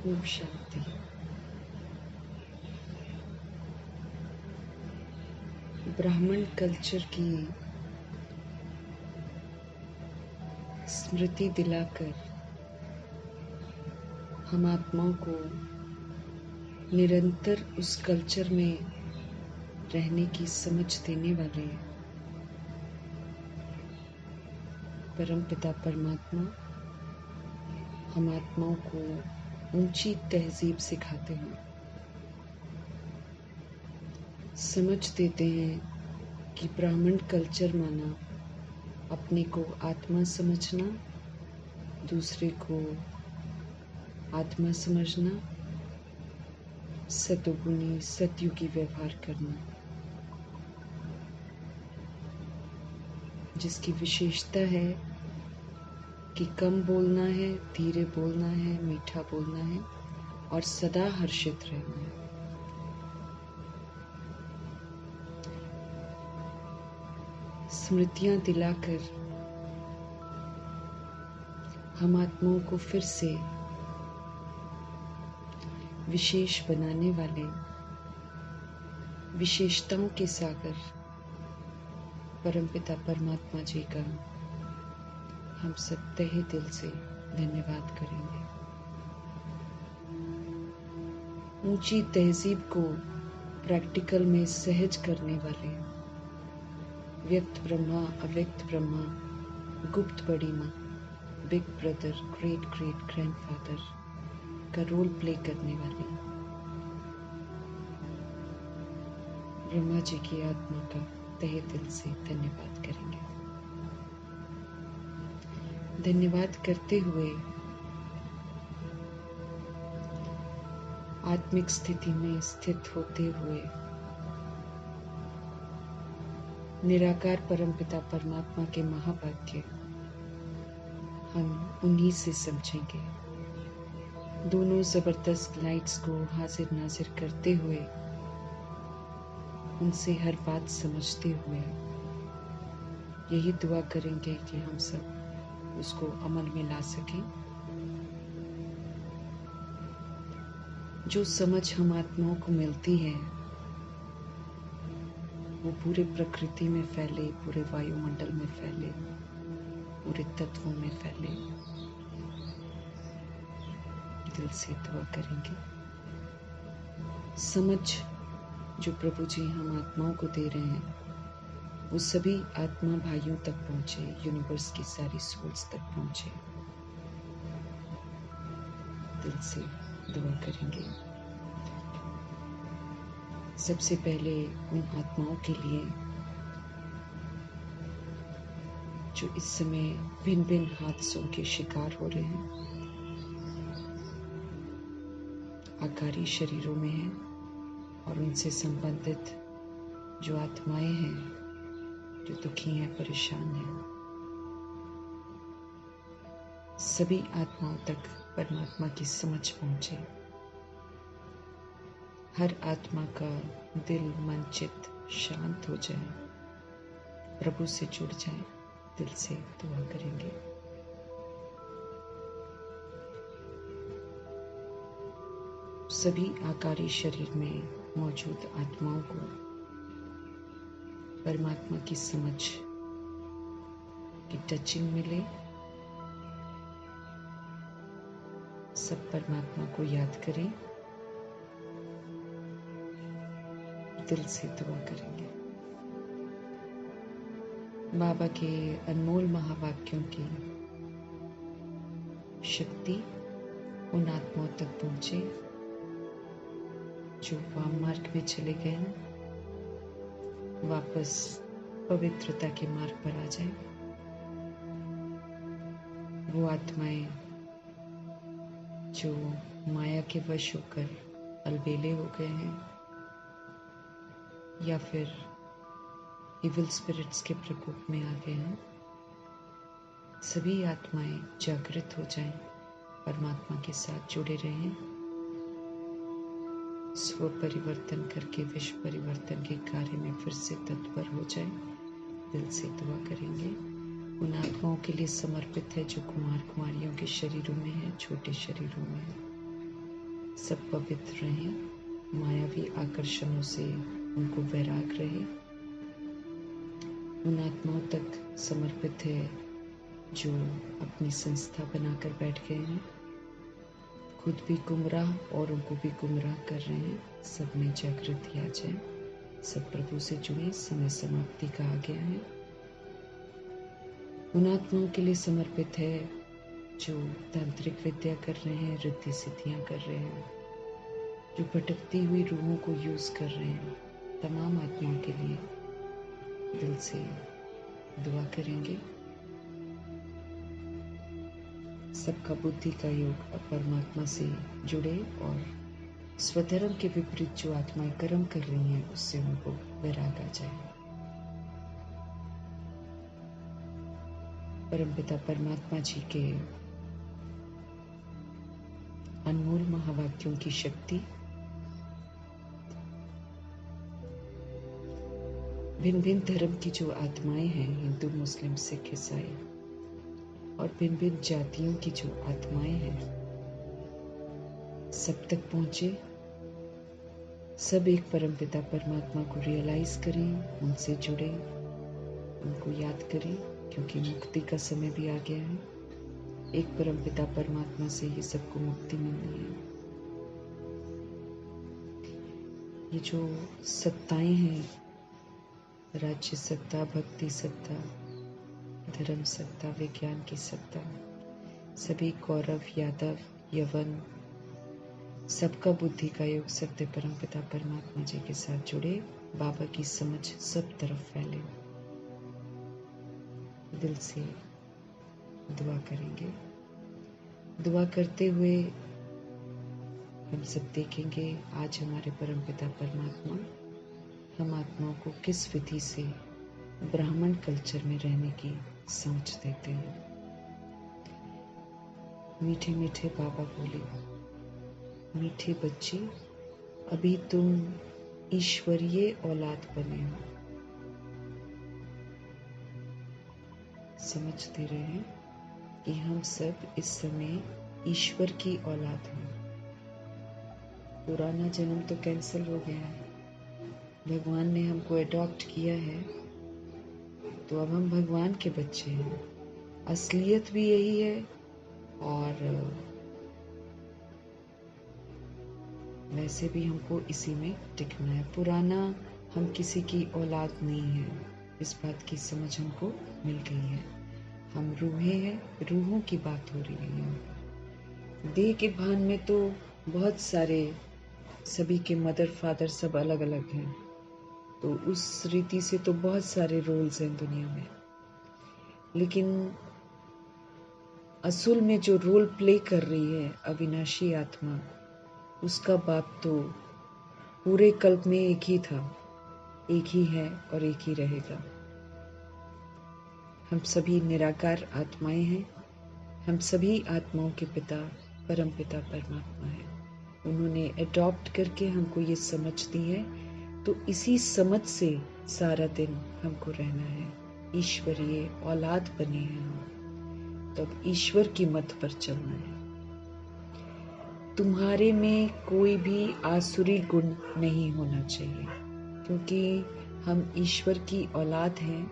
ओम शांति। ब्राह्मण कल्चर की स्मृति दिलाकर हम आत्माओं को निरंतर उस कल्चर में रहने की समझ देने वाले परमपिता परमात्मा हम आत्माओं को ऊंची तहजीब सिखाते हैं, समझ देते हैं कि ब्राह्मण कल्चर माना अपने को आत्मा समझना, दूसरे को आत्मा समझना, सतोगुणी सतयुगी व्यवहार करना, जिसकी विशेषता है कि कम बोलना है, धीरे बोलना है, मीठा बोलना है और सदा हर्षित रहना है। स्मृतियां दिलाकर हम आत्माओं को फिर से विशेष बनाने वाले विशेषताओं के सागर परमपिता परमात्मा जी का हम सब तहे दिल से धन्यवाद करेंगे। ऊंची तहजीब को प्रैक्टिकल में सहज करने वाले व्यक्त ब्रह्मा, अव्यक्त ब्रह्मा, गुप्त बड़ी माँ, big brother, great great grandfather का रोल प्ले करने वाले ब्रह्मा जी की आत्मा का तहे दिल से धन्यवाद करेंगे। धन्यवाद करते हुए आत्मिक स्थिति में स्थित होते हुए निराकार परमपिता परमात्मा के महावाक्य हम उन्हीं से समझेंगे। दोनों जबरदस्त लाइट्स को हाजिर नाजिर करते हुए उनसे हर बात समझते हुए यही दुआ करेंगे कि हम सब उसको अमल में ला सकें। जो समझ हम आत्माओं को मिलती है वो पूरे प्रकृति में फैले, पूरे वायुमंडल में फैले, पूरे तत्वों में फैले। दिल से दुआ करेंगे। समझ जो प्रभु जी हम आत्माओं को दे रहे हैं वो सभी आत्मा भाइयों तक पहुंचे, यूनिवर्स की सारी सोल्स तक पहुंचे। दिल से दुआ करेंगे। सबसे पहले उन आत्माओं के लिए जो इस समय भिन्न भिन्न हादसों के शिकार हो रहे हैं, आकारी शरीरों में हैं और उनसे संबंधित जो आत्माएं हैं जो दुखी हैं, परेशान हैं, सभी आत्माओं तक परमात्मा की समझ पहुंचे। हर आत्मा का दिल, मन, चित्त शांत हो जाए, प्रभु से जुड़ जाए। दिल से दुआ करेंगे। सभी आकारी शरीर में मौजूद आत्माओं को परमात्मा की समझ की टचिंग मिले। सब परमात्मा को याद करें। दिल से दुआ करेंगे। बाबा के अनमोल महावाक्यों की शक्ति उन आत्माओं तक पहुंचे जो वाम मार्ग में चले गए हैं, वापस पवित्रता के मार्ग पर आ जाए। वो आत्माएं जो माया के वश होकर अलबेले हो गए हैं या फिर इविल स्पिरिट्स के प्रकोप में आ गए हैं, सभी आत्माएं जागृत हो जाएं, परमात्मा के साथ जुड़े रहें, स्व परिवर्तन करके विश्व परिवर्तन के कार्य में फिर से तत्पर हो जाए। दिल से दुआ करेंगे। उन आत्माओं के लिए समर्पित है जो कुमार कुमारियों के शरीरों में है, छोटे शरीरों में है। सब पवित्र रहें, मायावी आकर्षणों से उनको वैराग रहे। उन आत्माओं तक समर्पित है जो अपनी संस्था बनाकर बैठ गए हैं, खुद भी गुमराह और उनको भी गुमराह कर रहे हैं। सब में जागृति आ जाए, सब प्रभु से जुड़े, समय समाप्ति का आ गया है। उन आत्माओं के लिए समर्पित है जो तांत्रिक विद्या कर रहे हैं, रिद्धि सिद्धियां कर रहे हैं, जो भटकती हुई रूहों को यूज कर रहे हैं। तमाम आत्माओं के लिए दिल से दुआ करेंगे। सबका बुद्धि का योग अब परमात्मा से जुड़े और स्वधर्म के विपरीत जो आत्माएं कर्म कर रही हैं उससे उनको वैराग आ जाए। परमपिता परमात्मा जी के अनमोल महावाक्यों की शक्ति भिन्न भिन्न धर्म की जो आत्माएं हैं, हिंदू, मुस्लिम, सिख, ईसाई और भिन्न भिन्न जातियों की जो आत्माएं हैं, सब तक पहुंचे। सब एक परमपिता परमात्मा को रियलाइज करें, उनसे जुड़े, उनको याद करें, क्योंकि मुक्ति का समय भी आ गया है। एक परमपिता परमात्मा से ही सबको मुक्ति मिलनी है। ये जो सत्ताएं हैं, राज्य सत्ता, भक्ति सत्ता, धर्म सत्ता, विज्ञान की सत्ता, सभी कौरव, यादव, यवन, सबका बुद्धि का योग सत्य परमपिता परमात्मा जी के साथ जुड़े। बाबा की समझ सब तरफ फैले। दिल से दुआ करेंगे। दुआ करते हुए हम सब देखेंगे आज हमारे परमपिता परमात्मा हम आत्माओं को किस विधि से ब्राह्मण कल्चर में रहने की समझ देते हैं। मीठे मीठे बाबा बोले, मीठे बच्चे, अभी तुम ईश्वरीय औलाद बने हो। समझते रहे कि हम सब इस समय ईश्वर की औलाद हैं। पुराना जन्म तो कैंसिल हो गया है, भगवान ने हमको अडॉप्ट किया है, तो अब हम भगवान के बच्चे हैं। असलियत भी यही है और वैसे भी हमको इसी में टिकना है। पुराना हम किसी की औलाद नहीं है, इस बात की समझ हमको मिल गई है। हम रूहें हैं, रूहों की बात हो रही है। देह के भान में तो बहुत सारे, सभी के मदर फादर सब अलग अलग हैं, तो उस रीति से तो बहुत सारे रोल्स हैं दुनिया में, लेकिन असल में जो रोल प्ले कर रही है अविनाशी आत्मा, उसका बाप तो पूरे कल्प में एक ही था, एक ही है और एक ही रहेगा। हम सभी निराकार आत्माएं हैं। हम सभी आत्माओं के पिता परम पिता परमात्मा है। उन्होंने अडॉप्ट करके हमको ये समझ दी है, तो इसी समझ से सारा दिन हमको रहना है। ईश्वरीय औलाद बने हैं हम, तो अब ईश्वर की मत पर चलना है। तुम्हारे में कोई भी आसुरी गुण नहीं होना चाहिए, क्योंकि हम ईश्वर की औलाद हैं।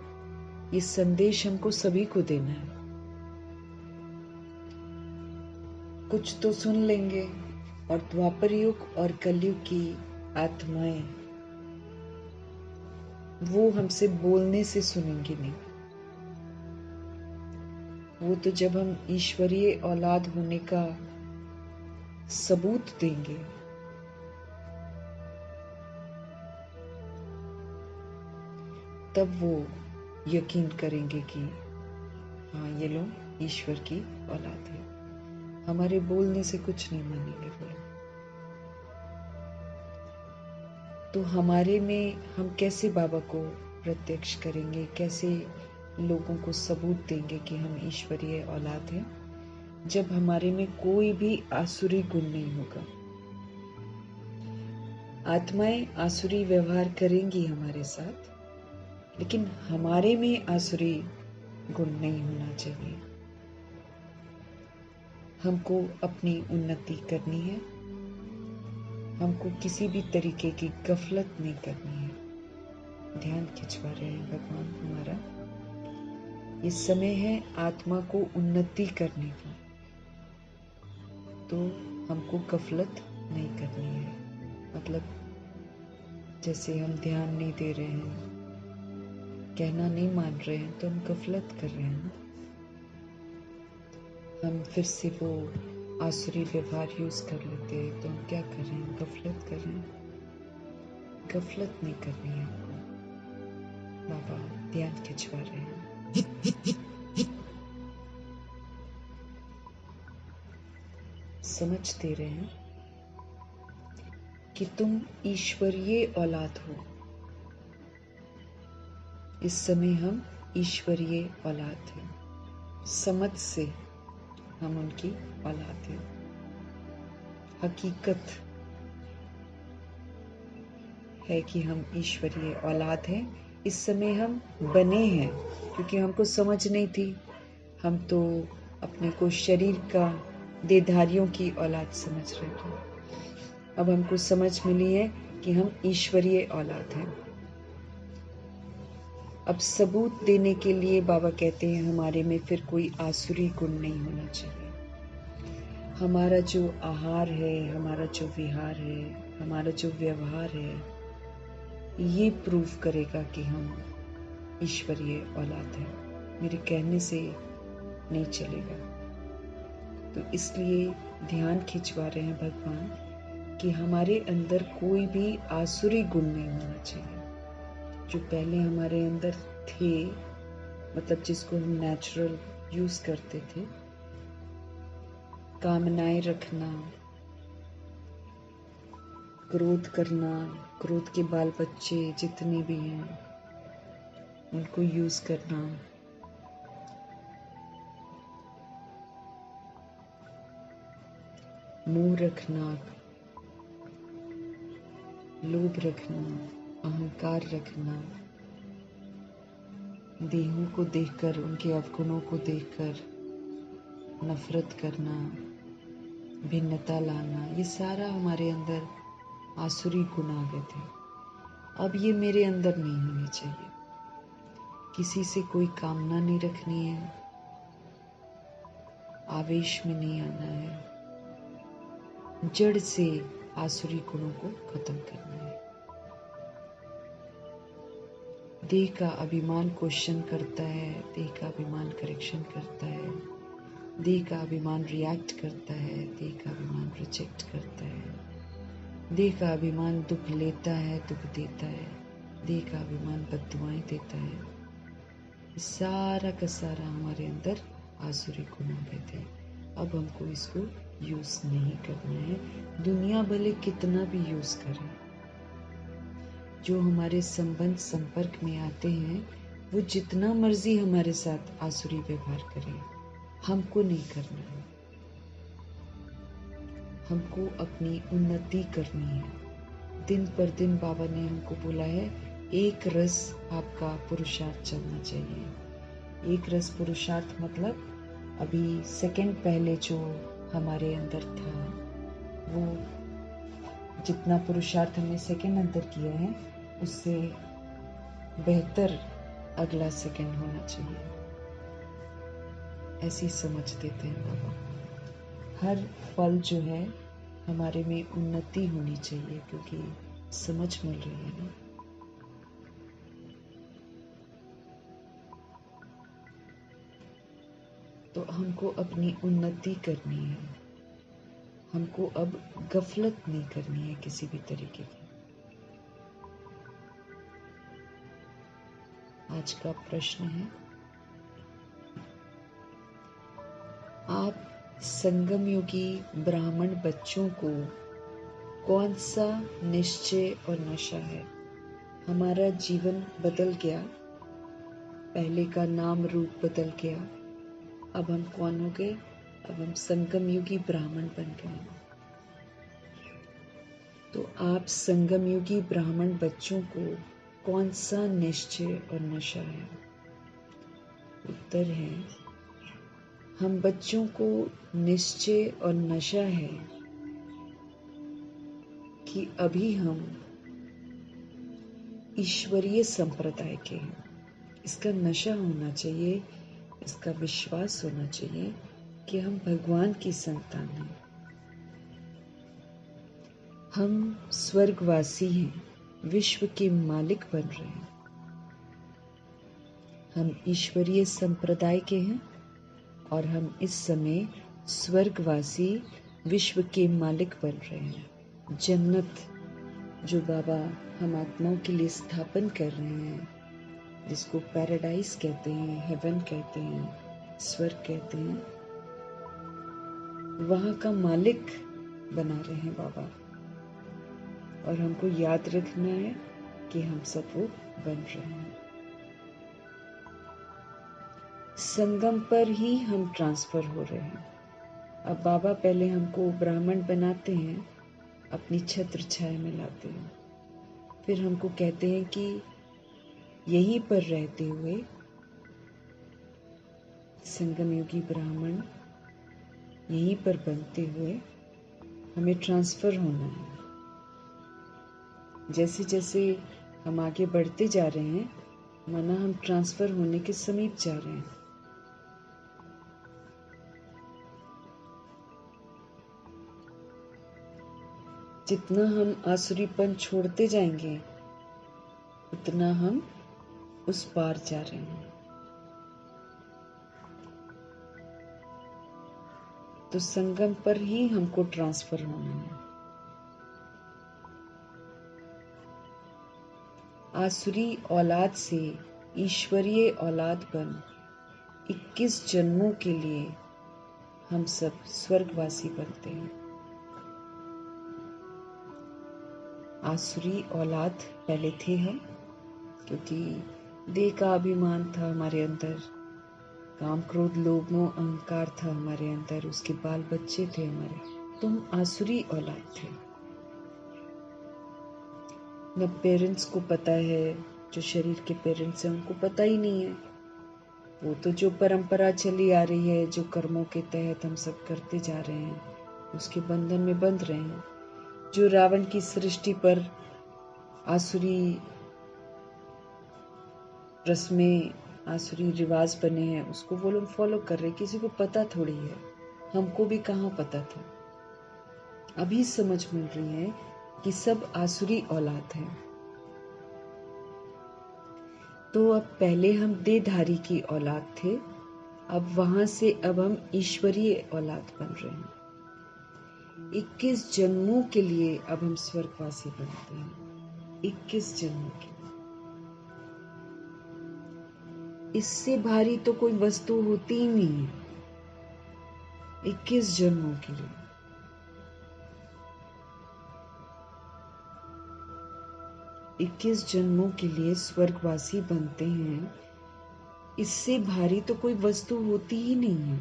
ये संदेश हमको सभी को देना है। कुछ तो सुन लेंगे और द्वापर युग और कलयुग की आत्माएं वो हमसे बोलने से सुनेंगी नहीं। वो तो जब हम ईश्वरीय औलाद होने का सबूत देंगे, तब वो यकीन करेंगे कि हाँ, ये लोग ईश्वर की औलाद है। हमारे बोलने से कुछ नहीं मानेंगे वो लोग। तो हमारे में हम कैसे बाबा को प्रत्यक्ष करेंगे, कैसे लोगों को सबूत देंगे कि हम ईश्वरीय औलाद हैं, जब हमारे में कोई भी आसुरी गुण नहीं होगा। आत्माएं आसुरी व्यवहार करेंगी हमारे साथ, लेकिन हमारे में आसुरी गुण नहीं होना चाहिए। हमको अपनी उन्नति करनी है, हमको किसी भी तरीके की गफलत नहीं करनी है। ध्यान खिंचवा रहे हैं भगवान हमारा। ये समय है आत्मा को उन्नति करने का, तो हमको गफलत नहीं करनी है। मतलब जैसे हम ध्यान नहीं दे रहे हैं, कहना नहीं मान रहे हैं, तो हम गफलत कर रहे हैं ना। हम फिर से वो आसुरी व्यवहार यूज कर लेते हैं, तो हम क्या कर रहे हैं? गफलत कर रहे हैं। गफलत नहीं करनी है आपको। बाबा ध्यान खिंचवा रहे हैं। समझ दे रहे हैं कि तुम ईश्वरीय औलाद हो। इस समय हम ईश्वरीय औलाद हैं। समझ से हम उनकी औलाद हैं। हकीकत है कि हम ईश्वरीय औलाद हैं। इस समय हम बने हैं, क्योंकि हमको समझ नहीं थी। हम तो अपने को शरीर का देहधारियों की औलाद समझ रहे थे। अब हमको समझ मिली है कि हम ईश्वरीय औलाद हैं। अब सबूत देने के लिए बाबा कहते हैं हमारे में फिर कोई आसुरी गुण नहीं होना चाहिए। हमारा जो आहार है, हमारा जो विहार है, हमारा जो व्यवहार है, ये प्रूव करेगा कि हम ईश्वरीय औलाद हैं। मेरे कहने से नहीं चलेगा। तो इसलिए ध्यान खिंचवा रहे हैं भगवान कि हमारे अंदर कोई भी आसुरी गुण नहीं होना चाहिए। जो पहले हमारे अंदर थे, मतलब जिसको हम नेचुरल यूज करते थे, कामनाएं रखना, क्रोध करना, क्रोध के बाल बच्चे जितने भी हैं उनको यूज करना, मोह रखना, लोभ रखना, अहंकार रखना, देहों को देखकर, उनके अवगुणों को देखकर नफरत करना, भिन्नता लाना, ये सारा हमारे अंदर आसुरी गुण आ गए थे। अब ये मेरे अंदर नहीं होनी चाहिए। किसी से कोई कामना नहीं रखनी है, आवेश में नहीं आना है, जड़ से आसुरी गुणों को खत्म करना है। देह का अभिमान क्वेश्चन करता है, देह का अभिमान करेक्शन करता है, देह का अभिमान रिएक्ट करता है, देह का अभिमान रिजेक्ट करता है, देह का अभिमान दुख लेता है, दुख देता है, देह का अभिमान बद्दुआएं देता है। सारा का सारा हमारे अंदर आसुरी गुण आ गए थे। अब हमको इसको यूज नहीं करना है। दुनिया भले कितना भी यूज करे, जो हमारे संबंध संपर्क में आते हैं वो जितना मर्जी हमारे साथ आसुरी व्यवहार करें, हमको नहीं करना है। हमको अपनी उन्नति करनी है। दिन पर दिन बाबा ने हमको बोला है, एक रस आपका पुरुषार्थ चलना चाहिए। एक रस पुरुषार्थ मतलब अभी सेकंड पहले जो हमारे अंदर था, वो जितना पुरुषार्थ हमने सेकंड अंदर किया है उससे बेहतर अगला सेकंड होना चाहिए। ऐसी समझ देते हैं बाबा। हर पल जो है हमारे में उन्नति होनी चाहिए, क्योंकि समझ मिल रही है ना। तो हमको अपनी उन्नति करनी है। हमको अब गफलत नहीं करनी है किसी भी तरीके की। आज का प्रश्न है, आप संगम युगी ब्राह्मण बच्चों को कौन सा निश्चय और नशा है? हमारा जीवन बदल गया, पहले का नाम रूप बदल गया। अब हम कौन हो गए? अब हम संगम युगी ब्राह्मण बन गए। तो आप संगम युगी ब्राह्मण बच्चों को कौन सा निश्चय और नशा है? उत्तर है, हम बच्चों को निश्चय और नशा है कि अभी हम ईश्वरीय संप्रदाय के हैं। इसका नशा होना चाहिए, इसका विश्वास होना चाहिए कि हम भगवान की संतान हैं, हम स्वर्गवासी हैं, विश्व के मालिक बन रहे हैं। हम ईश्वरीय संप्रदाय के हैं और हम इस समय स्वर्गवासी विश्व के मालिक बन रहे हैं। जन्नत जो बाबा हम आत्माओं के लिए स्थापन कर रहे हैं, जिसको पैराडाइज कहते हैं, हेवन कहते हैं, स्वर्ग कहते हैं, वहां का मालिक बना रहे हैं बाबा। और हमको याद रखना है कि हम सब वो बन रहे हैं। संगम पर ही हम ट्रांसफर हो रहे हैं। अब बाबा पहले हमको ब्राह्मण बनाते हैं, अपनी छत्र छाया में लाते हैं, फिर हमको कहते हैं कि यहीं पर रहते हुए संगम युगी ब्राह्मण यहीं पर बनते हुए हमें ट्रांसफर होना है। जैसे जैसे हम आगे बढ़ते जा रहे हैं, माना हम ट्रांसफर होने के समीप जा रहे हैं। जितना हम आसुरीपन छोड़ते जाएंगे, उतना हम उस पार जा रहे हैं। तो संगम पर ही हमको ट्रांसफर होना है। आसुरी औलाद से ईश्वरीय औलाद बन 21 जन्मों के लिए हम सब स्वर्गवासी बनते हैं। आसुरी औलाद पहले थे हम, क्योंकि देह का अभिमान था हमारे अंदर, काम क्रोध लोभ मोह अहंकार था हमारे अंदर, उसके बाल बच्चे थे हमारे, तो हम आसुरी औलाद थे। न पेरेंट्स को पता है, जो शरीर के पेरेंट्स हैं उनको पता ही नहीं है। वो तो जो परंपरा चली आ रही है, जो कर्मों के तहत हम सब करते जा रहे हैं, उसके बंधन में बंध रहे हैं। जो रावण की सृष्टि पर आसुरी रस्में, आसुरी रिवाज बने हैं, उसको वो लोग फॉलो कर रहे हैं। किसी को पता थोड़ी है, हमको भी कहाँ पता था। अभी समझ मिल रही है कि सब आसुरी औलाद हैं। तो अब पहले हम देहधारी की औलाद थे, अब वहां से अब हम ईश्वरीय औलाद बन रहे हैं। 21 जन्मों के लिए अब हम स्वर्गवासी बनते हैं। 21 जन्मों के लिए। इससे भारी तो कोई वस्तु होती ही नहीं है। 21 जन्मों के लिए। इक्कीस जन्मों के लिए स्वर्गवासी बनते हैं। इससे भारी तो कोई वस्तु होती ही नहीं है।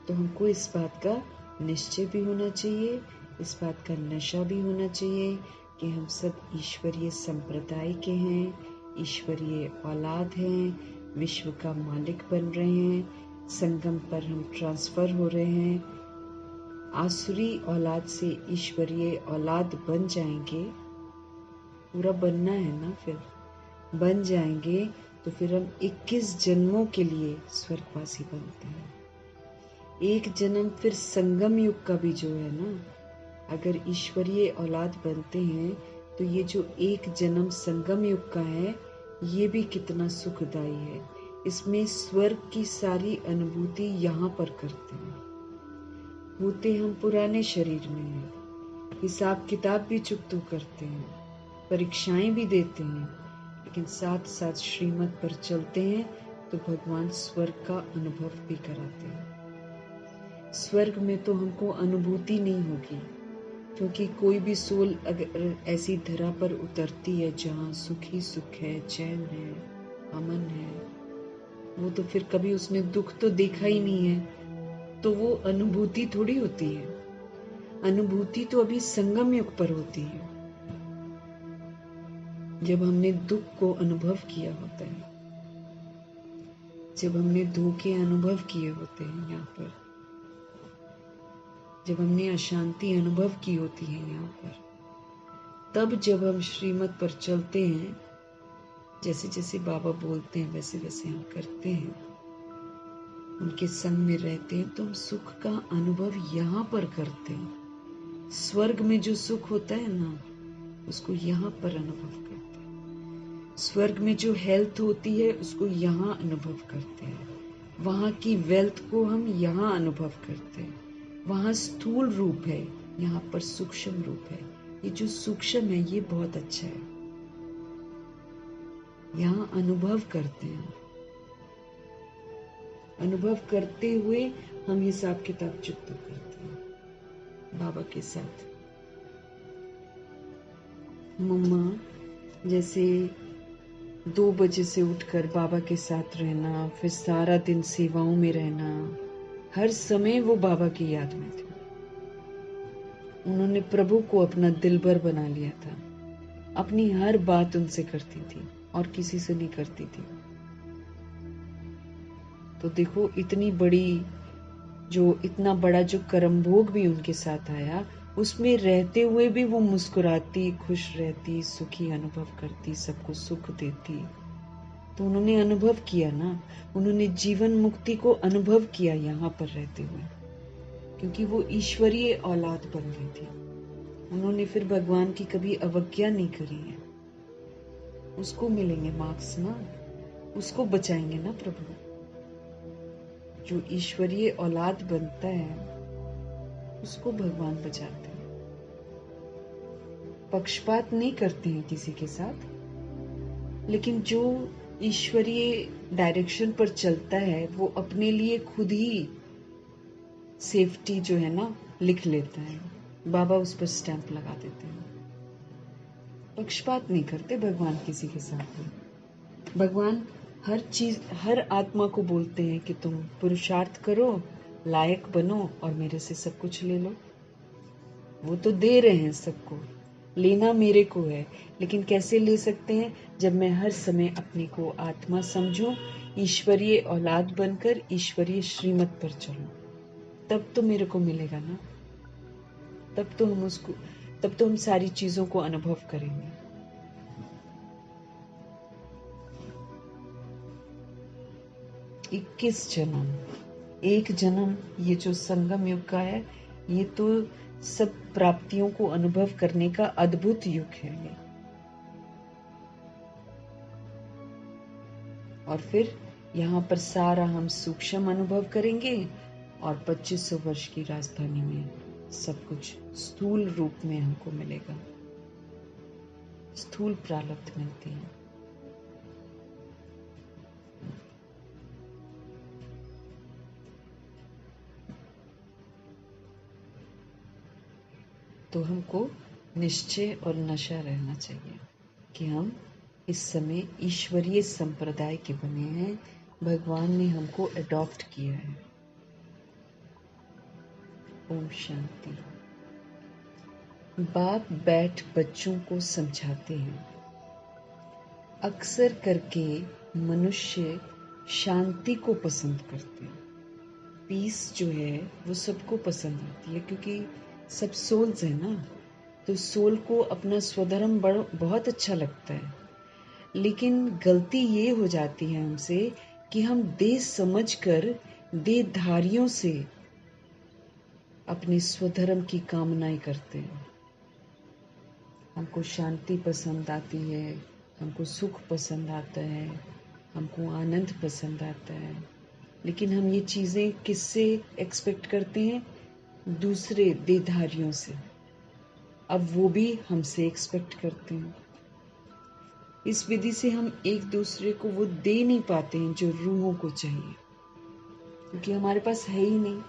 तो हमको इस बात का निश्चय भी होना चाहिए, इस बात का नशा भी होना चाहिए कि हम सब ईश्वरीय संप्रदाय के हैं, ईश्वरीय औलाद हैं, विश्व का मालिक बन रहे हैं। संगम पर हम ट्रांसफर हो रहे हैं। आसुरी औलाद से ईश्वरीय औलाद बन जाएंगे। पूरा बनना है ना, फिर बन जाएंगे तो फिर हम 21 जन्मों के लिए स्वर्गवासी बनते हैं। एक जन्म फिर संगम युग का भी जो है ना, अगर ईश्वरीय औलाद बनते हैं तो ये जो एक जन्म संगम युग का है, ये भी कितना सुखदाई है। इसमें स्वर्ग की सारी अनुभूति यहाँ पर करते हैं। होते हम पुराने शरीर में हैं, हिसाब किताब भी चुकतो करते हैं, परीक्षाएं भी देते हैं, लेकिन साथ साथ श्रीमत पर चलते हैं तो भगवान स्वर्ग का अनुभव भी कराते हैं। स्वर्ग में तो हमको अनुभूति नहीं होगी, क्योंकि कोई भी सोल अगर ऐसी धरा पर उतरती है जहाँ सुख ही सुख है, चैन है, अमन है, वो तो फिर कभी उसने दुख तो देखा ही नहीं है, तो वो अनुभूति थोड़ी होती है। अनुभूति तो अभी संगम युग पर होती है, जब हमने दुख को अनुभव किया होता है। जब हमने धोखे अनुभव किए होते हैं यहाँ पर, जब हमने अशांति अनुभव की होती है यहाँ पर, तब जब हम श्रीमत पर चलते हैं, जैसे जैसे बाबा बोलते हैं वैसे वैसे हम करते हैं, उनके संग में रहते हैं, तो हम सुख का अनुभव यहाँ पर करते हैं। स्वर्ग में जो सुख होता है ना, उसको यहाँ पर अनुभव करते हैं। स्वर्ग में जो हेल्थ होती है उसको यहाँ अनुभव करते हैं। वहाँ की वेल्थ को हम यहाँ अनुभव करते हैं। वहाँ स्थूल रूप है, यहाँ पर सूक्ष्म रूप है। ये जो सूक्ष्म है ये बहुत अच्छा है, यहाँ अनुभव करते हैं। अनुभव करते हुए हम हिसाब किताब चुकता करते हैं बाबा के साथ। मम्मा जैसे 2 बजे से उठकर बाबा के साथ रहना, फिर सारा दिन सेवाओं में रहना, हर समय वो बाबा की याद में थे। उन्होंने प्रभु को अपना दिलबर बना लिया था। अपनी हर बात उनसे करती थी और किसी से नहीं करती थी। तो देखो इतना बड़ा जो कर्म भोग भी उनके साथ आया, उसमें रहते हुए भी वो मुस्कुराती, खुश रहती, सुखी अनुभव करती, सबको सुख देती। तो उन्होंने अनुभव किया ना, उन्होंने जीवन मुक्ति को अनुभव किया यहाँ पर रहते हुए, क्योंकि वो ईश्वरीय औलाद बन गई थी। उन्होंने फिर भगवान की कभी अवज्ञा नहीं करी है। उसको मिलेंगे मार्क्स ना, उसको बचाएंगे ना प्रभु। जो ईश्वरीय औलाद बनता है उसको भगवान बचाते हैं। पक्षपात नहीं करते हैं किसी के साथ, लेकिन जो ईश्वरीय डायरेक्शन पर चलता है वो अपने लिए खुद ही सेफ्टी जो है ना लिख लेता है। बाबा उस पर स्टैंप लगा देते हैं। पक्षपात नहीं करते भगवान किसी के साथ में। भगवान हर आत्मा को बोलते हैं कि तुम पुरुषार्थ करो, लायक बनो और मेरे से सब कुछ ले लो। वो तो दे रहे हैं सबको, लेना मेरे को है, लेकिन कैसे ले सकते हैं? जब मैं हर समय अपने को आत्मा समझूं, ईश्वरीय औलाद बनकर ईश्वरीय श्रीमत पर चलूं, तब तो मेरे को मिलेगा ना। तब तो हम सारी चीजों को अनुभव करेंगे। इक्कीस जन्म, एक जन्म, ये जो संगम युग का है, ये तो सब प्राप्तियों को अनुभव करने का अद्भुत युग है ये। और फिर यहाँ पर सारा हम सूक्ष्म अनुभव करेंगे और 2500 वर्ष की राजधानी में सब कुछ स्थूल रूप में हमको मिलेगा। स्थूल प्रारब्ध मिलती है। तो हमको निश्चय और नशा रहना चाहिए कि हम इस समय ईश्वरीय संप्रदाय के बने हैं। भगवान ने हमको अडॉप्ट किया है। ओम शांति। बाप बैठ बच्चों को समझाते हैं। अक्सर करके मनुष्य शांति को पसंद करते हैं। पीस जो है वो सबको पसंद आती है, क्योंकि सब सोल्स है ना, तो सोल को अपना स्वधर्म बहुत अच्छा लगता है। लेकिन गलती ये हो जाती है हमसे कि हम देह समझकर देहधारियों से अपने स्वधर्म की कामनाएं करते हैं। हमको शांति पसंद आती है, हमको सुख पसंद आता है, हमको आनंद पसंद आता है, लेकिन हम ये चीजें किससे एक्सपेक्ट करते हैं? दूसरे देहधारियों से। अब वो भी हमसे एक्सपेक्ट करते हैं। इस विधि से हम एक दूसरे को वो दे नहीं पाते हैं जो रूहों को चाहिए, क्योंकि हमारे पास है ही नहीं।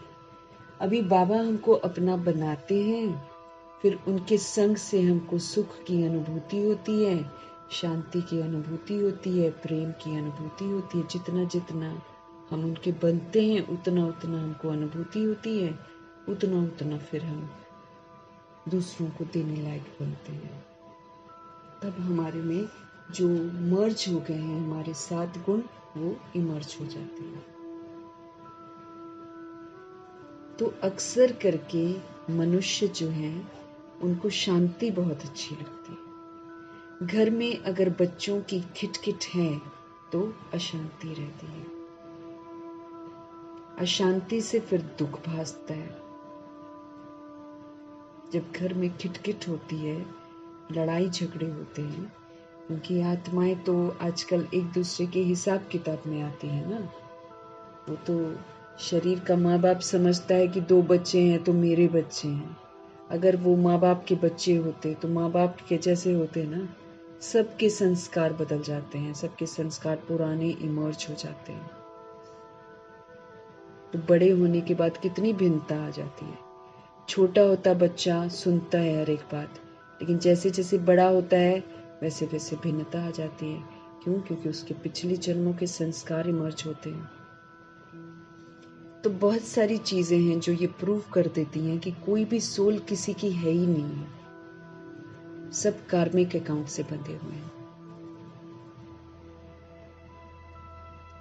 अभी बाबा हमको अपना बनाते हैं, फिर उनके संग से हमको सुख की अनुभूति होती है, शांति की अनुभूति होती है, प्रेम की अनुभूति होती है। जितना जितना हम उनके बनते हैं उतना उतना हमको अनुभूति होती है, उतना उतना फिर हम दूसरों को देने लायक बनते हैं। तब हमारे में जो मर्ज हो गए हैं हमारे 7 गुण, वो इमर्ज हो जाती है। तो अक्सर करके मनुष्य जो हैं उनको शांति बहुत अच्छी लगती है। घर में अगर बच्चों की खिटखिट है तो अशांति रहती है। अशांति से फिर दुख भासता है। जब घर में खिटखिट होती है, लड़ाई झगड़े होते हैं, उनकी आत्माएं तो आजकल एक दूसरे के हिसाब किताब में आती है ना। वो तो शरीर का माँ बाप समझता है कि 2 बच्चे हैं तो मेरे बच्चे हैं। अगर वो माँ बाप के बच्चे होते तो माँ बाप के जैसे होते ना, सबके संस्कार बदल जाते हैं, सबके संस्कार पुराने इमर्ज हो जाते हैं। तो बड़े होने के बाद कितनी भिन्नता आ जाती है। छोटा होता बच्चा सुनता है हर एक बात, लेकिन जैसे जैसे बड़ा होता है वैसे वैसे भिन्नता आ जाती है। क्यों? क्योंकि उसके पिछले जन्मों के संस्कार इमर्ज होते हैं। तो बहुत सारी चीजें हैं जो ये प्रूव कर देती हैं कि कोई भी सोल किसी की है ही नहीं है। सब कार्मिक अकाउंट से बंधे हुए हैं।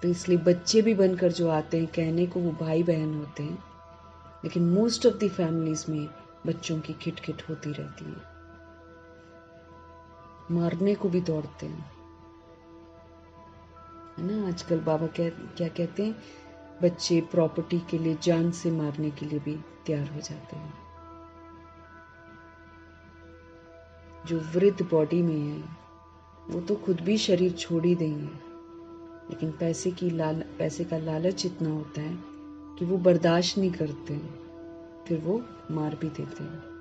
तो इसलिए बच्चे भी बनकर जो आते हैं, कहने को वो भाई बहन होते हैं, लेकिन मोस्ट ऑफ द फैमिलीज में बच्चों की खिटखिट होती रहती है। मारने को भी दौड़ते हैं, है ना। आजकल बाबा क्या कहते हैं, बच्चे प्रॉपर्टी के लिए जान से मारने के लिए भी तैयार हो जाते हैं। जो वृद्ध बॉडी में है वो तो खुद भी शरीर छोड़ ही देंगे, लेकिन पैसे का लालच इतना होता है कि वो बर्दाश्त नहीं करते, फिर वो मार भी देते हैं।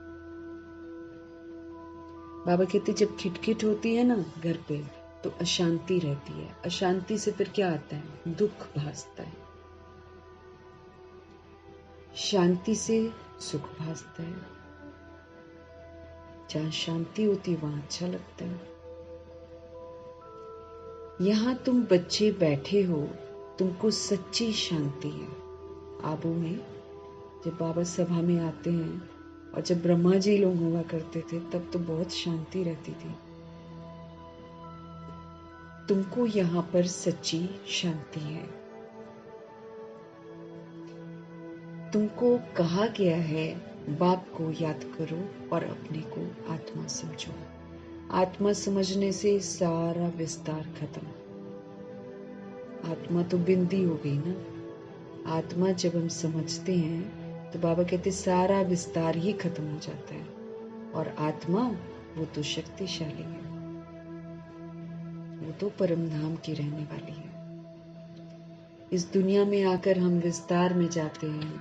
बाबा कहते जब खिटखिट होती है ना घर पे तो अशांति रहती है। अशांति से फिर क्या आता है? दुख भासता है। शांति से सुख भासता है। जहां शांति होती है वहां अच्छा लगता है। यहां तुम बच्चे बैठे हो, तुमको सच्ची शांति है। आबू में जब बाबा सभा में आते हैं और जब ब्रह्मा जी लोग हुआ करते थे तब तो बहुत शांति रहती थी। तुमको यहाँ पर सच्ची शांति है। तुमको कहा गया है बाप को याद करो और अपने को आत्मा समझो। आत्मा समझने से सारा विस्तार खत्म। आत्मा तो बिंदी हो गई ना। आत्मा जब हम समझते हैं तो बाबा कहते सारा विस्तार ही खत्म हो जाता है। और आत्मा वो तो शक्तिशाली है, वो तो परम धाम की रहने वाली है। इस दुनिया में आकर हम विस्तार में जाते हैं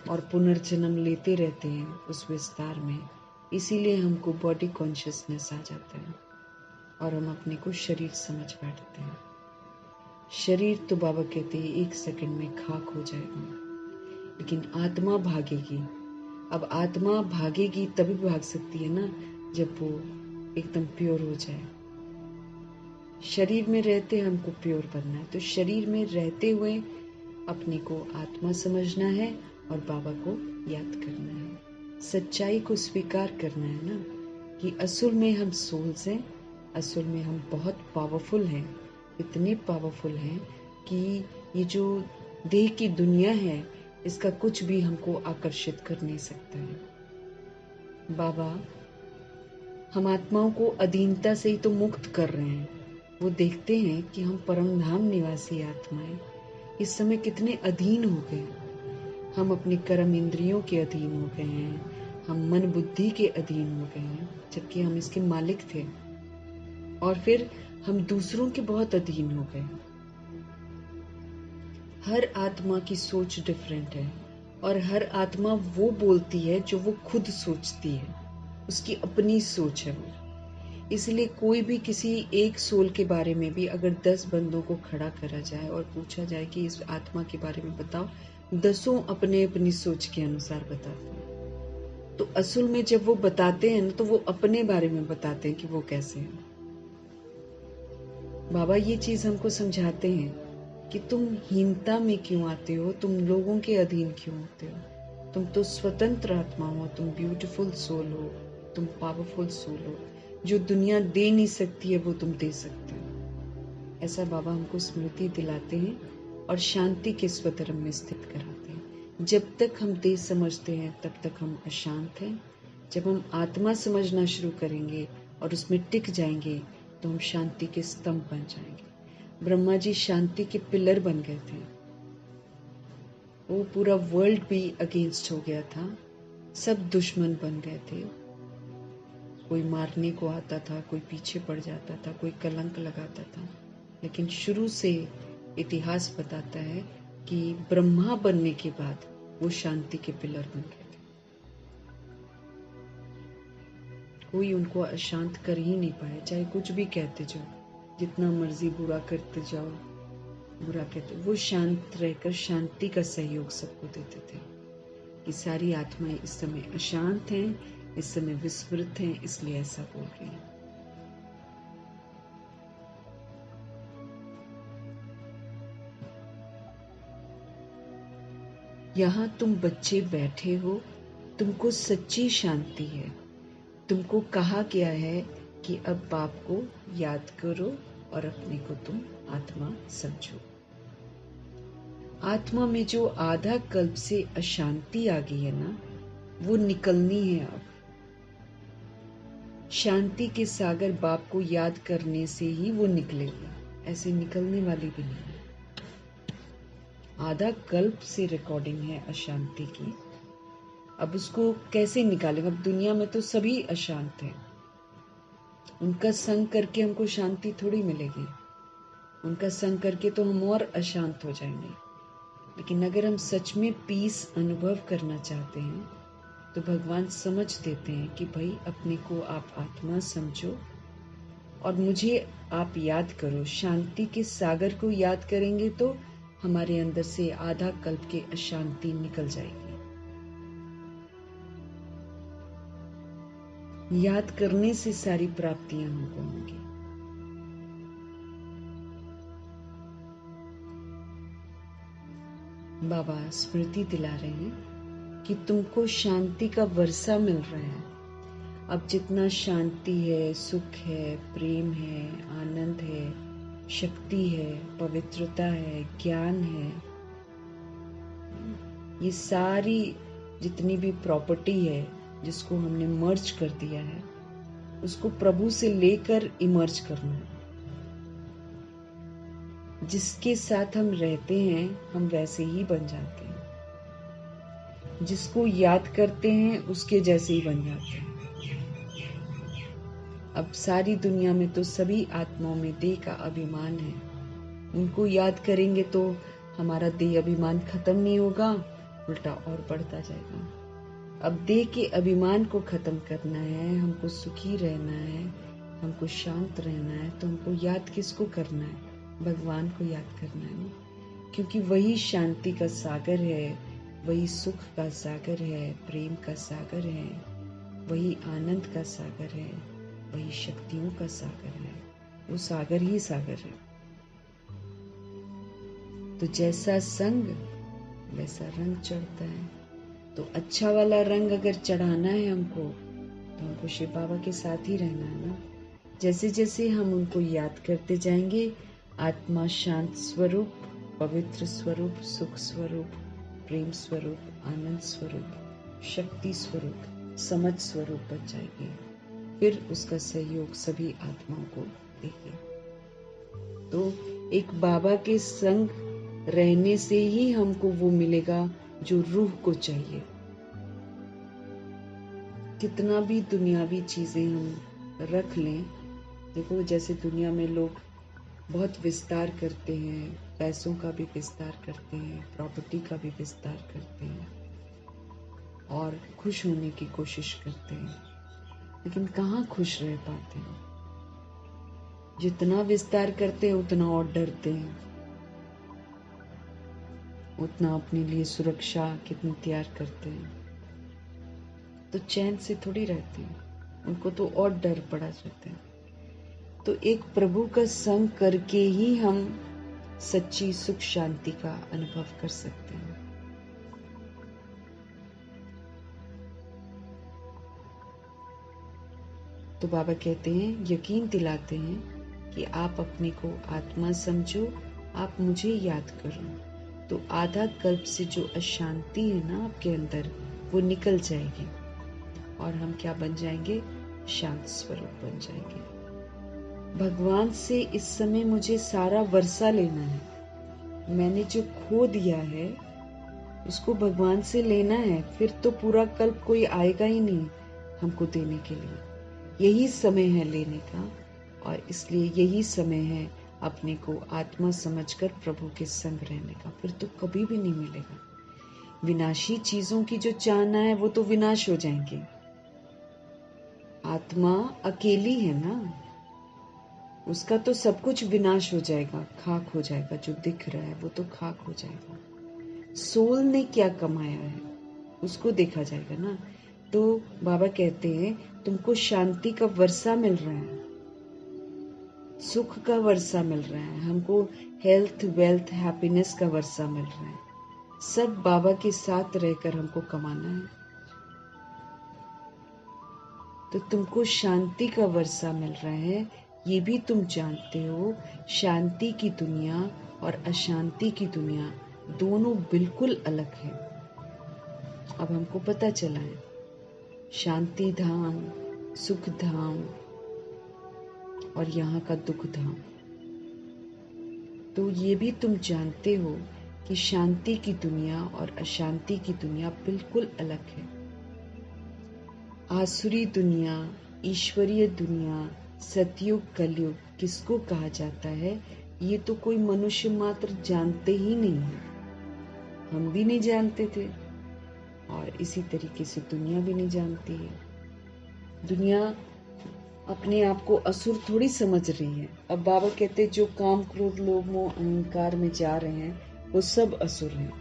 और पुनर्जन्म लेते रहते हैं उस विस्तार में। इसीलिए हमको बॉडी कॉन्शियसनेस आ जाता है और हम अपने को शरीर समझ बैठते हैं। शरीर तो बाबा कहते हैं 1 सेकंड में खाक हो जाएगा, लेकिन आत्मा भागेगी। अब आत्मा भागेगी तभी भाग सकती है ना जब वो एकदम प्योर हो जाए। शरीर में रहते हमको प्योर बनना है, तो शरीर में रहते हुए अपने को आत्मा समझना है और बाबा को याद करना है। सच्चाई को स्वीकार करना है ना कि असल में हम सोल्स हैं, असल में हम बहुत पावरफुल हैं। इतने पावरफुल हैं कि ये जो देह की दुनिया है इसका कुछ भी हमको आकर्षित कर नहीं सकता है। बाबा हम आत्माओं को अधीनता से ही तो मुक्त कर रहे हैं। वो देखते हैं कि हम परम धाम निवासी आत्माएं इस समय कितने अधीन हो गए। हम अपने कर्म इंद्रियों के अधीन हो गए हैं, हम मन बुद्धि के अधीन हो गए हैं, जबकि हम इसके मालिक थे। और फिर हम दूसरों के बहुत अधीन हो गए। हर आत्मा की सोच डिफरेंट है और हर आत्मा वो बोलती है जो वो खुद सोचती है। उसकी अपनी सोच है वो। इसलिए कोई भी किसी एक सोल के बारे में भी अगर 10 बंदों को खड़ा करा जाए और पूछा जाए कि इस आत्मा के बारे में बताओ, 10 अपने अपनी सोच के अनुसार बताते हैं। तो असल में जब वो बताते हैं तो वो अपने बारे में बताते हैं कि वो कैसे हैं। बाबा ये चीज हमको समझाते हैं कि तुम हीनता में क्यों आते हो, तुम लोगों के अधीन क्यों होते हो। तुम तो स्वतंत्र आत्मा हो, तुम ब्यूटीफुल सोल हो, तुम पावरफुल सोल हो। जो दुनिया दे नहीं सकती है वो तुम दे सकते हो। ऐसा बाबा हमको स्मृति दिलाते हैं और शांति के स्वधर्म में स्थित कराते हैं। जब तक हम देह समझते हैं तब तक हम अशांत हैं। जब हम आत्मा समझना शुरू करेंगे और उसमें टिक जाएंगे तो हम शांति के स्तंभ बन जाएंगे। ब्रह्मा जी शांति के पिलर बन गए थे। वो पूरा वर्ल्ड भी अगेंस्ट हो गया था, सब दुश्मन बन गए थे। कोई मारने को आता था, कोई पीछे पड़ जाता था, कोई कलंक लगाता था, लेकिन शुरू से इतिहास बताता है कि ब्रह्मा बनने के बाद वो शांति के पिलर बन गए थे। कोई उनको अशांत कर ही नहीं पाया, चाहे कुछ भी कहते जाओ, जितना मर्जी बुरा करते जाओ, बुरा कहते, वो शांत रहकर शांति का सहयोग सबको देते थे कि सारी आत्माएं इस समय अशांत हैं, इस समय विस्मृत हैं, इसलिए ऐसा बोल रही हैं। यहाँ तुम बच्चे बैठे हो, तुमको सच्ची शांति है। तुमको कहा गया है कि अब बाप को याद करो और अपने को तुम आत्मा समझो। आत्मा में जो आधा कल्प से अशांति आ गई है ना, वो निकलनी है। अब शांति के सागर बाप को याद करने से ही वो निकलेगा, ऐसे निकलने वाली भी नहीं। आधा कल्प से रिकॉर्डिंग है अशांति की, अब उसको कैसे निकालेंगे? अब दुनिया में तो सभी अशांत हैं, उनका संग करके हमको शांति थोड़ी मिलेगी। उनका संग करके तो हम और अशांत हो जाएंगे। लेकिन अगर हम सच में पीस अनुभव करना चाहते हैं तो भगवान समझ देते हैं कि भाई अपने को आप आत्मा समझो और मुझे आप याद करो। शांति के सागर को याद करेंगे तो हमारे अंदर से आधा कल्प की अशांति निकल जाएगी। याद करने से सारी प्राप्तियां हमको होंगी। बाबा स्मृति दिला रहे हैं कि तुमको शांति का वर्षा मिल रहा है। अब जितना शांति है, सुख है, प्रेम है, आनंद है, शक्ति है, पवित्रता है, ज्ञान है, ये सारी जितनी भी प्रॉपर्टी है जिसको हमने मर्ज कर दिया है, उसको प्रभु से लेकर इमर्ज करना है। जिसके साथ हम रहते हैं हम वैसे ही बन जाते हैं, जिसको याद करते हैं उसके जैसे ही बन जाते हैं। अब सारी दुनिया में तो सभी आत्माओं में देह का अभिमान है। उनको याद करेंगे तो हमारा देह अभिमान खत्म नहीं होगा, उल्टा और बढ़ता जाएगा। अब देह के अभिमान को खत्म करना है, हमको सुखी रहना है, हमको शांत रहना है, तो हमको याद किसको करना है? भगवान को याद करना है, क्योंकि वही शांति का सागर है, वही सुख का सागर है, प्रेम का सागर है, वही आनंद का सागर है, वही शक्तियों का सागर है। वो सागर ही सागर है। तो जैसा संग वैसा रंग चढ़ता है। तो अच्छा वाला रंग अगर चढ़ाना है हमको तो हमको शिव बाबा के साथ ही रहना है ना। जैसे जैसे हम उनको याद करते जाएंगे, आत्मा शांत स्वरूप, पवित्र स्वरूप, सुख स्वरूप, प्रेम स्वरूप, आनंद स्वरूप, शक्ति स्वरूप, समझ स्वरूप बन जाएगी। फिर उसका सहयोग सभी आत्माओं को देगी। तो एक बाबा के संग रहने से ही हमको वो मिलेगा जो रूह को चाहिए। कितना भी दुनियावी चीजें हम रख लें, देखो जैसे दुनिया में लोग बहुत विस्तार करते हैं, पैसों का भी विस्तार करते हैं, प्रॉपर्टी का भी विस्तार करते हैं और खुश होने की कोशिश करते हैं, लेकिन कहाँ खुश रह पाते हैं? जितना विस्तार करते हैं उतना और डरते हैं, उतना अपने लिए सुरक्षा कितनी तैयार करते हैं, तो चैन से थोड़ी रहते हैं, उनको तो और डर पड़ा रहता है। तो एक प्रभु का संग करके ही हम सच्ची सुख शांति का अनुभव कर सकते हैं। तो बाबा कहते हैं, यकीन दिलाते हैं कि आप अपने को आत्मा समझो, आप मुझे याद करो, तो आधा कल्प से जो अशांति है ना आपके अंदर, वो निकल जाएगी और हम क्या बन जाएंगे? शांत स्वरूप बन जाएंगे। भगवान से इस समय मुझे सारा वर्षा लेना है। मैंने जो खो दिया है उसको भगवान से लेना है, फिर तो पूरा कल्प कोई आएगा ही नहीं हमको देने के लिए। यही समय है लेने का, और इसलिए यही समय है अपने को आत्मा समझकर प्रभु के संग रहने का, फिर तो कभी भी नहीं मिलेगा। विनाशी चीजों की जो चाहना है वो तो विनाश हो जाएंगे। आत्मा अकेली है ना, उसका तो सब कुछ विनाश हो जाएगा, खाक हो जाएगा। जो दिख रहा है वो तो खाक हो जाएगा। सोल ने क्या कमाया है उसको देखा जाएगा ना। तो बाबा कहते हैं तुमको शांति का वर्षा मिल रहा है, सुख का वर्षा मिल रहा है, हमको हेल्थ, वेल्थ, हैप्पीनेस का वर्षा मिल रहा है। सब बाबा के साथ रहकर हमको कमाना है। तो तुमको शांति का वर्षा मिल रहा है, ये भी तुम जानते हो। शांति की दुनिया और अशांति की दुनिया दोनों बिल्कुल अलग है। अब हमको पता चला है शांति धाम, सुख धाम और यहाँ का दुख धाम। तो ये भी तुम जानते हो कि शांति की दुनिया और अशांति की दुनिया बिल्कुल अलग है। आसुरी दुनिया, ईश्वरीय दुनिया, सतयुग, कलयुग किसको कहा जाता है ये तो कोई मनुष्य मात्र जानते ही नहीं है। हम भी नहीं जानते थे और इसी तरीके से दुनिया भी नहीं जानती है। दुनिया अपने आप को असुर थोड़ी समझ रही है। अब बाबा कहते जो काम, क्रोध, लोभ, मोह, अहंकार में जा रहे हैं वो सब असुर हैं।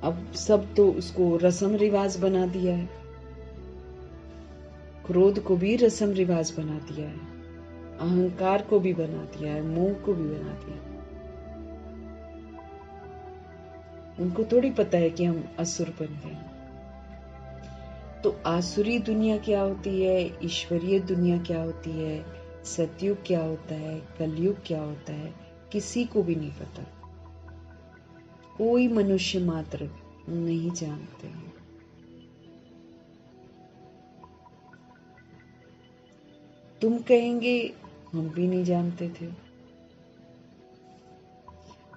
अब सब तो उसको रस्म रिवाज बना दिया है। क्रोध को भी रस्म रिवाज बना दिया है, अहंकार को भी बना दिया है, मोह को भी बना दिया। उनको थोड़ी पता है कि हम असुर बन गए। तो आसुरी दुनिया क्या होती है, ईश्वरीय दुनिया क्या होती है, सतयुग क्या होता है, कलयुग क्या होता है, किसी को भी नहीं पता। कोई मनुष्य मात्र नहीं जानते हैं। तुम कहेंगे हम भी नहीं जानते थे।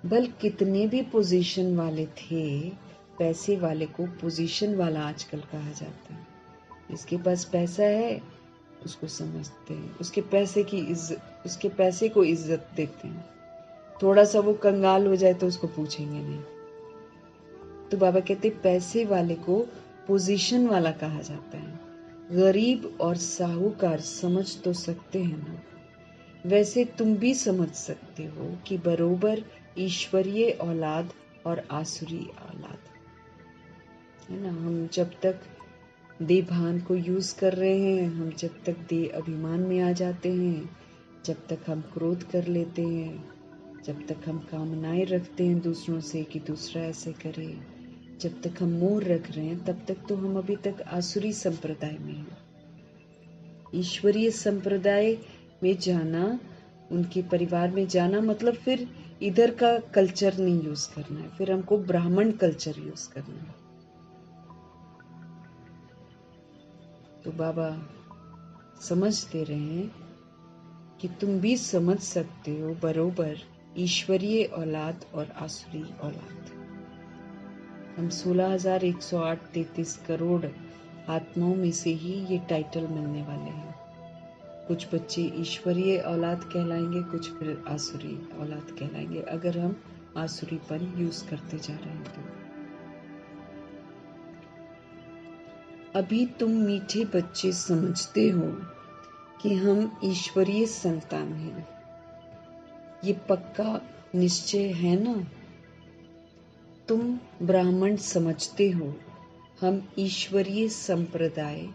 बल कितने भी पोजीशन वाले थे, पैसे वाले को पोजीशन वाला आजकल कहा जाता है। इसके पास पैसा है उसको समझते हैं, उसके पैसे को इज्जत देते हैं। थोड़ा सा वो कंगाल हो जाए तो उसको पूछेंगे नहीं। तो बाबा कहते पैसे वाले को पोजीशन वाला कहा जाता है। गरीब और साहूकार समझ तो सकते हैं ना। वैसे तुम भी समझ सकते हो कि बरोबर ईश्वरीय औलाद और आसुरी औलाद है ना। हम जब तक देह भान को यूज कर रहे हैं, हम जब तक देह अभिमान में आ जाते हैं, जब तक हम क्रोध कर लेते हैं, जब तक हम कामनाएं रखते हैं दूसरों से कि दूसरा ऐसे करे, जब तक हम मोह रख रहे हैं, तब तक तो हम अभी तक आसुरी संप्रदाय में हैं। ईश्वरीय संप्रदाय में जाना, उनके परिवार में जाना मतलब फिर इधर का कल्चर नहीं यूज करना है, फिर हमको ब्राह्मण कल्चर यूज करना है। तो बाबा समझ दे रहे हैं कि तुम भी समझ सकते हो बरोबर ईश्वरीय औलाद और आसुरी औलाद। हम 16,108.33 करोड़ आत्माओं में से ही ये टाइटल मिलने वाले हैं। कुछ बच्चे ईश्वरीय औलाद कहलाएंगे, कुछ फिर आसुरी औलाद कहलाएंगे, अगर हम आसुरीपन यूज करते जा रहे हैं तो। अभी तुम मीठे बच्चे समझते हो कि हम ईश्वरीय संतान हैं, ये पक्का निश्चय है ना। तुम ब्राह्मण समझते हो हम ईश्वरीय संप्रदाय,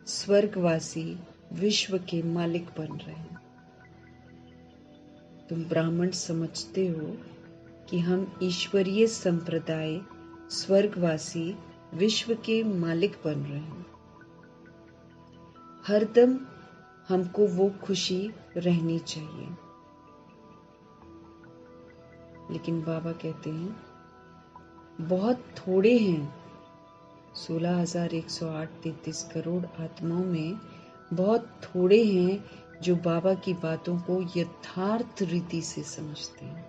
स्वर्गवासी, विश्व के मालिक बन रहे हैं। तुम ब्राह्मण समझते हो कि हम ईश्वरीय संप्रदाय, स्वर्गवासी, विश्व के मालिक बन रहे हैं। हरदम हमको वो खुशी रहनी चाहिए। लेकिन बाबा कहते हैं बहुत थोड़े हैं, 16,108-33 करोड़ आत्माओं में बहुत थोड़े हैं जो बाबा की बातों को यथार्थ रीति से समझते हैं,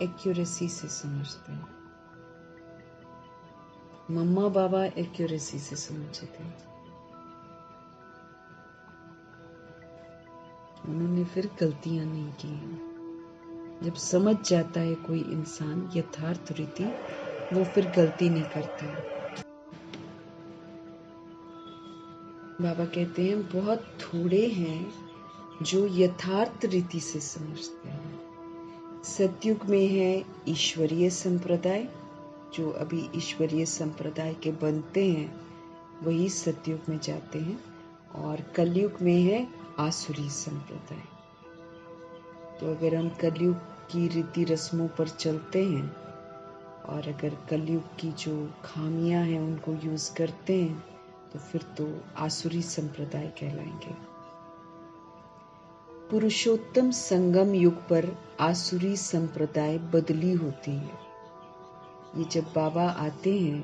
एक्यूरेसी से समझते हैं। मम्मा बाबा एक्यूरेसी से समझे थे, उन्होंने फिर गलतियां नहीं की। जब समझ जाता है कोई इंसान यथार्थ रीति, वो फिर गलती नहीं करता। बाबा कहते हैं बहुत थोड़े हैं जो यथार्थ रीति से समझते हैं। सतयुग में है ईश्वरीय संप्रदाय, जो अभी ईश्वरीय संप्रदाय के बनते हैं वही सतयुग में जाते हैं, और कलयुग में है आसुरी संप्रदाय। तो अगर हम कलयुग की रीति रस्मों पर चलते हैं और अगर कलयुग की जो खामियां हैं उनको यूज करते हैं तो फिर तो आसुरी संप्रदाय कहलाएंगे। पुरुषोत्तम संगम युग पर आसुरी संप्रदाय बदली होती है। ये जब बाबा आते हैं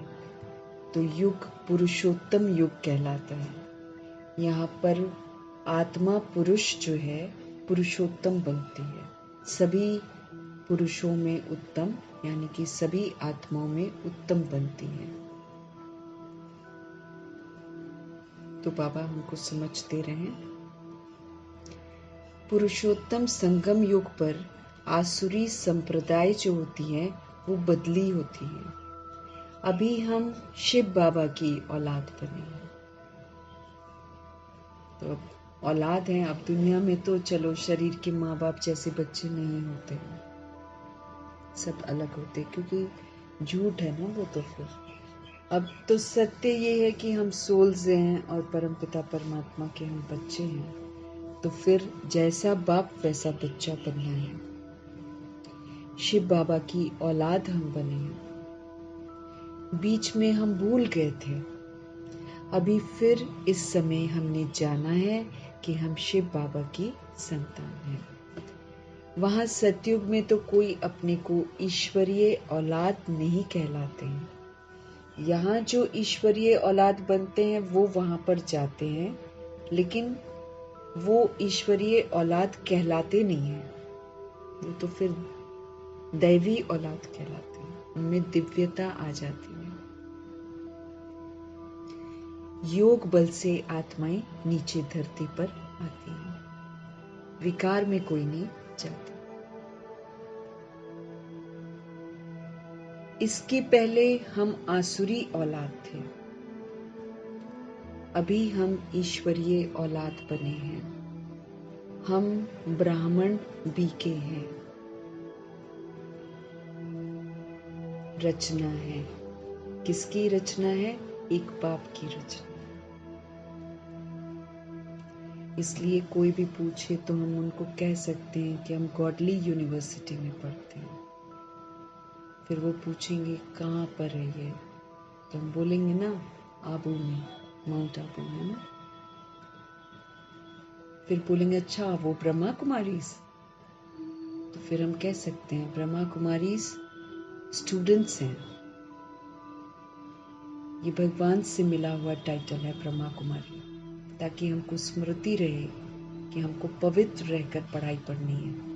तो युग पुरुषोत्तम युग कहलाता है। यहाँ पर आत्मा पुरुष जो है पुरुषोत्तम बनती है, सभी पुरुषों में उत्तम, यानी कि सभी आत्माओं में उत्तम बनती है। तो बाबा हमको समझते रहे, पुरुषोत्तम संगम युग पर आसुरी संप्रदाय जो होती है वो बदली होती है। अभी हम शिव बाबा की औलाद बने हैं। तो अब औलाद हैं, अब दुनिया में तो चलो शरीर के माँ बाप जैसे बच्चे नहीं होते, सब अलग होते, क्योंकि झूठ है ना वो। तो फिर अब तो सत्य ये है कि हम सोल्स हैं और परमपिता परमात्मा के हम बच्चे हैं। तो फिर जैसा बाप वैसा बच्चा बनना है। शिव बाबा की औलाद हम बने हैं। बीच में हम भूल गए थे, अभी फिर इस समय हमने जाना है कि हम शिव बाबा की संतान हैं। वहां सतयुग में तो कोई अपने को ईश्वरीय औलाद नहीं कहलाते हैं। यहाँ जो ईश्वरीय औलाद बनते हैं वो वहां पर जाते हैं, लेकिन वो ईश्वरीय औलाद कहलाते नहीं हैं। वो तो फिर दैवी औलाद कहलाते हैं, उनमें दिव्यता आ जाती है। योग बल से आत्माएं नीचे धरती पर आती हैं, विकार में कोई नहीं जाता। इसके पहले हम आसुरी औलाद थे, अभी हम ईश्वरीय औलाद बने हैं। हम ब्राह्मण बीके हैं। रचना है, किसकी रचना है? एक बाप की रचना। इसलिए कोई भी पूछे तो हम उनको कह सकते हैं कि हम गॉडली यूनिवर्सिटी में पढ़ते हैं। फिर वो पूछेंगे कहाँ पर है ये, तो हम बोलेंगे ना आबू में, माउंट आबू में ना। फिर बोलेंगे अच्छा वो ब्रह्मा कुमारीज, तो फिर हम कह सकते हैं ब्रह्मा कुमारीज स्टूडेंट्स हैं। ये भगवान से मिला हुआ टाइटल है ब्रह्मा कुमारी, ताकि हमको स्मृति रहे कि हमको पवित्र रहकर पढ़ाई पढ़नी है।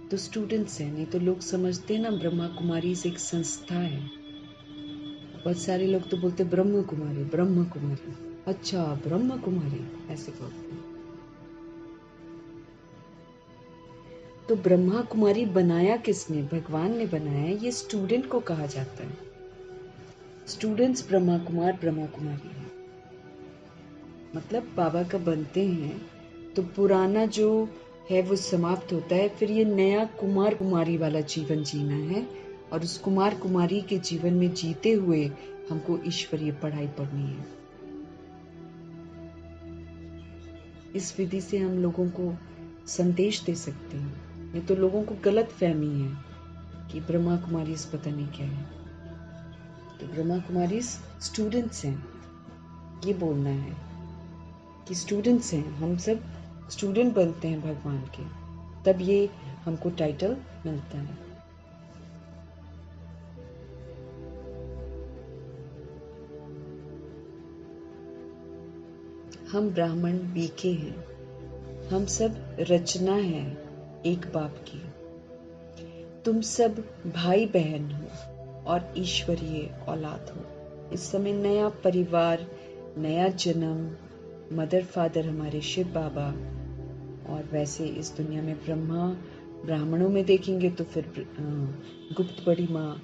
तो स्टूडेंट्स हैं, नहीं तो लोग समझते हैं ना ब्रह्मा कुमारी एक संस्था है। बहुत सारे लोग तो बोलते ब्रह्म कुमारी, ब्रह्म कुमारी, अच्छा ब्रह्म कुमारी ऐसे बोलते हैं। तो ब्रह्मा कुमारी बनाया किसने? भगवान ने बनाया। ये स्टूडेंट को कहा जाता है। स्टूडेंट्स ब्रह्मा कुमार ब्रह्मा कुमारी है। मतलब बाबा का बनते हैं तो पुराना जो है वो समाप्त होता है, फिर ये नया कुमार कुमारी वाला जीवन जीना है, और उस कुमार कुमारी के जीवन में जीते हुए हमको ईश्वरीय पढ़ाई पढ़नी है। इस विधि से हम लोगों को संदेश दे सकते हैं। नहीं तो लोगों को गलत फहमी है कि ब्रह्मा कुमारी पता नहीं क्या है। तो ब्रह्मा कुमारी स्टूडेंट्स हैं, ये बोलना है। कि स्टूडेंट्स हैं, हम सब स्टूडेंट बनते हैं भगवान के, तब ये हमको टाइटल मिलता है। हम ब्राह्मण बीके हैं, हम सब रचना है एक बाप की। तुम सब भाई बहन हो और ईश्वरीय औलाद हो। इस समय नया परिवार, नया जन्म, मदर फादर हमारे शिव बाबा, और वैसे इस दुनिया में ब्रह्मा, ब्राह्मणों में देखेंगे तो फिर गुप्त बड़ी माँ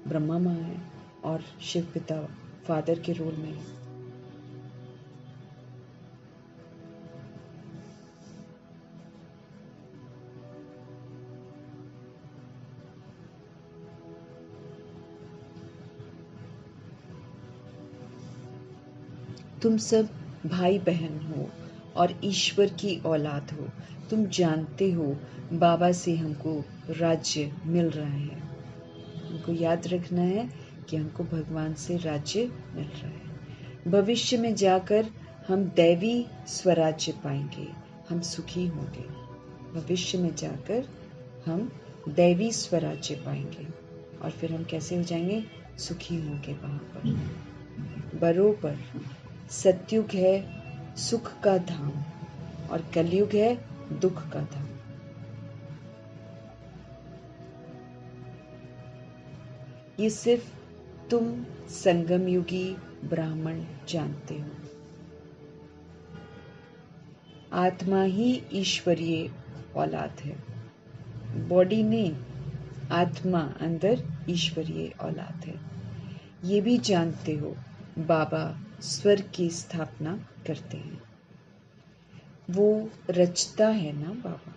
ब्रह्मा माँ है, और शिव पिता फादर के रोल में। तुम सब भाई बहन हो और ईश्वर की औलाद हो। तुम जानते हो बाबा से हमको राज्य मिल रहा है। हमको याद रखना है कि हमको भगवान से राज्य मिल रहा है। भविष्य में जाकर हम दैवी स्वराज्य पाएंगे, हम सुखी होंगे। भविष्य में जाकर हम दैवी स्वराज्य पाएंगे और फिर हम कैसे हो जाएंगे? सुखी होंगे वहां पर। बरोबर सतयुग है सुख का धाम और कलयुग है दुख का धाम। ये सिर्फ तुम संगम युगी ब्राह्मण जानते हो। आत्मा ही ईश्वरीय औलाद है। बॉडी नहीं, आत्मा अंदर ईश्वरीय औलाद है। ये भी जानते हो बाबा स्वर्ग की स्थापना करते हैं। वो रचता है ना बाबा।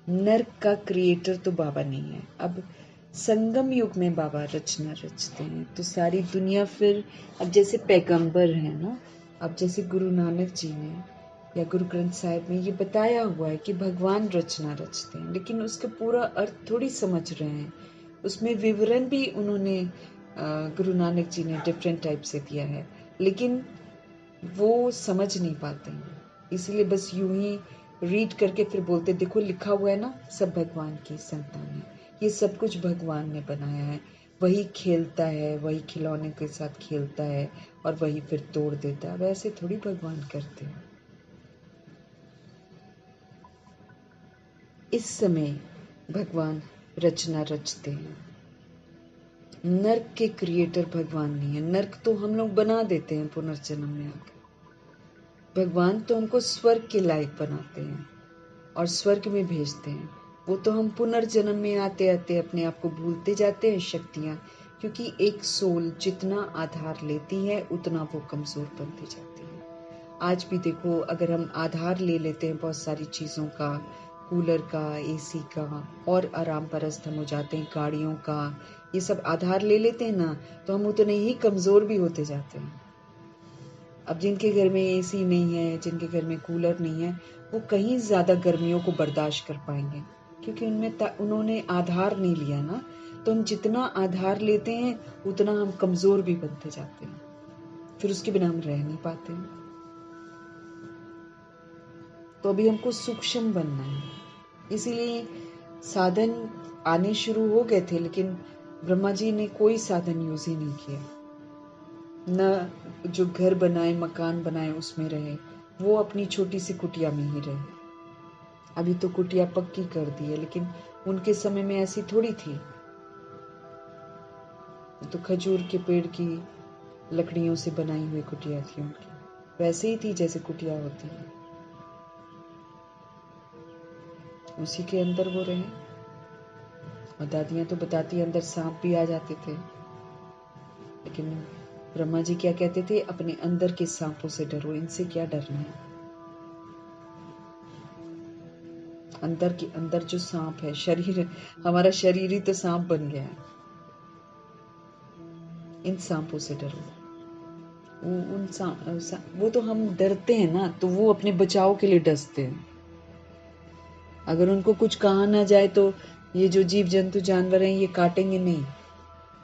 नर्क का क्रिएटर तो बाबा नहीं है। अब संगम युग में बाबा रचना रचते हैं तो सारी दुनिया फिर, अब जैसे पैगंबर है ना, अब जैसे गुरु नानक जी ने या गुरु ग्रंथ साहिब में ये बताया हुआ है कि भगवान रचना रचते हैं, लेकिन उसका पूरा अर्थ थोड़ी समझ रहे हैं। उसमें विवरण भी उन्होंने गुरु नानक जी ने डिफरेंट टाइप से दिया है, लेकिन वो समझ नहीं पाते हैं, इसीलिए बस यूं ही रीड करके फिर बोलते, देखो लिखा हुआ है ना, सब भगवान की संतान है, ये सब कुछ भगवान ने बनाया है, वही खेलता है, वही खिलौने के साथ खेलता है और वही फिर तोड़ देता है। वैसे थोड़ी भगवान करते हैं। इस समय भगवान रचना रचते हैं। नर्क के क्रिएटर भगवान नहीं है। नर्क तो हम लोग बना देते हैं पुनर्जन्म में आकर। भगवान तो हमको स्वर्ग के लायक बनाते हैं और स्वर्ग में भेजते हैं। वो तो हम पुनर्जन्म में आते आते अपने आप को भूलते जाते हैं शक्तियाँ, क्योंकि एक सोल जितना आधार लेती है उतना वो कमजोर बनती जाती है। आज भी देखो, अगर हम आधार ले लेते हैं बहुत सारी चीज़ों का, कूलर का, एसी का, और आराम परस्त हम हो जाते हैं, गाड़ियों का, ये सब आधार ले लेते हैं ना, तो हम उतने ही कमज़ोर भी होते जाते हैं। अब जिनके घर में एसी नहीं है, जिनके घर में कूलर नहीं है, वो कहीं ज़्यादा गर्मियों को बर्दाश्त कर पाएंगे, क्योंकि उन्होंने आधार नहीं लिया ना। तो हम जितना आधार लेते हैं उतना हम कमज़ोर भी बनते जाते हैं, फिर उसके बिना हम रह नहीं पाते हैं। तो अभी हमको सूक्ष्म बनना है, इसीलिए साधन आने शुरू हो गए थे, लेकिन ब्रह्मा जी ने कोई साधन यूज ही नहीं किया। न जो घर बनाए, मकान बनाए उसमें रहे, वो अपनी छोटी सी कुटिया में ही रहे। अभी तो कुटिया पक्की कर दी है, लेकिन उनके समय में ऐसी थोड़ी थी। तो खजूर के पेड़ की लकड़ियों से बनाई हुई कुटिया थी उनकी, वैसे ही थी जैसे कुटिया होती है, उसी के अंदर वो रहे। और दादियां तो बताती अंदर सांप भी आ जाते थे, लेकिन ब्रह्मा जी क्या कहते थे? अपने अंदर के सांपों से डरो, इनसे क्या डरना है। अंदर के अंदर जो सांप है, शरीर, हमारा शरीर ही तो सांप बन गया है, इन सांपों से डरो। वो तो हम डरते हैं ना, तो वो अपने बचाव के लिए डसते हैं। अगर उनको कुछ कहा ना जाए तो ये जो जीव जंतु जानवर हैं ये काटेंगे नहीं,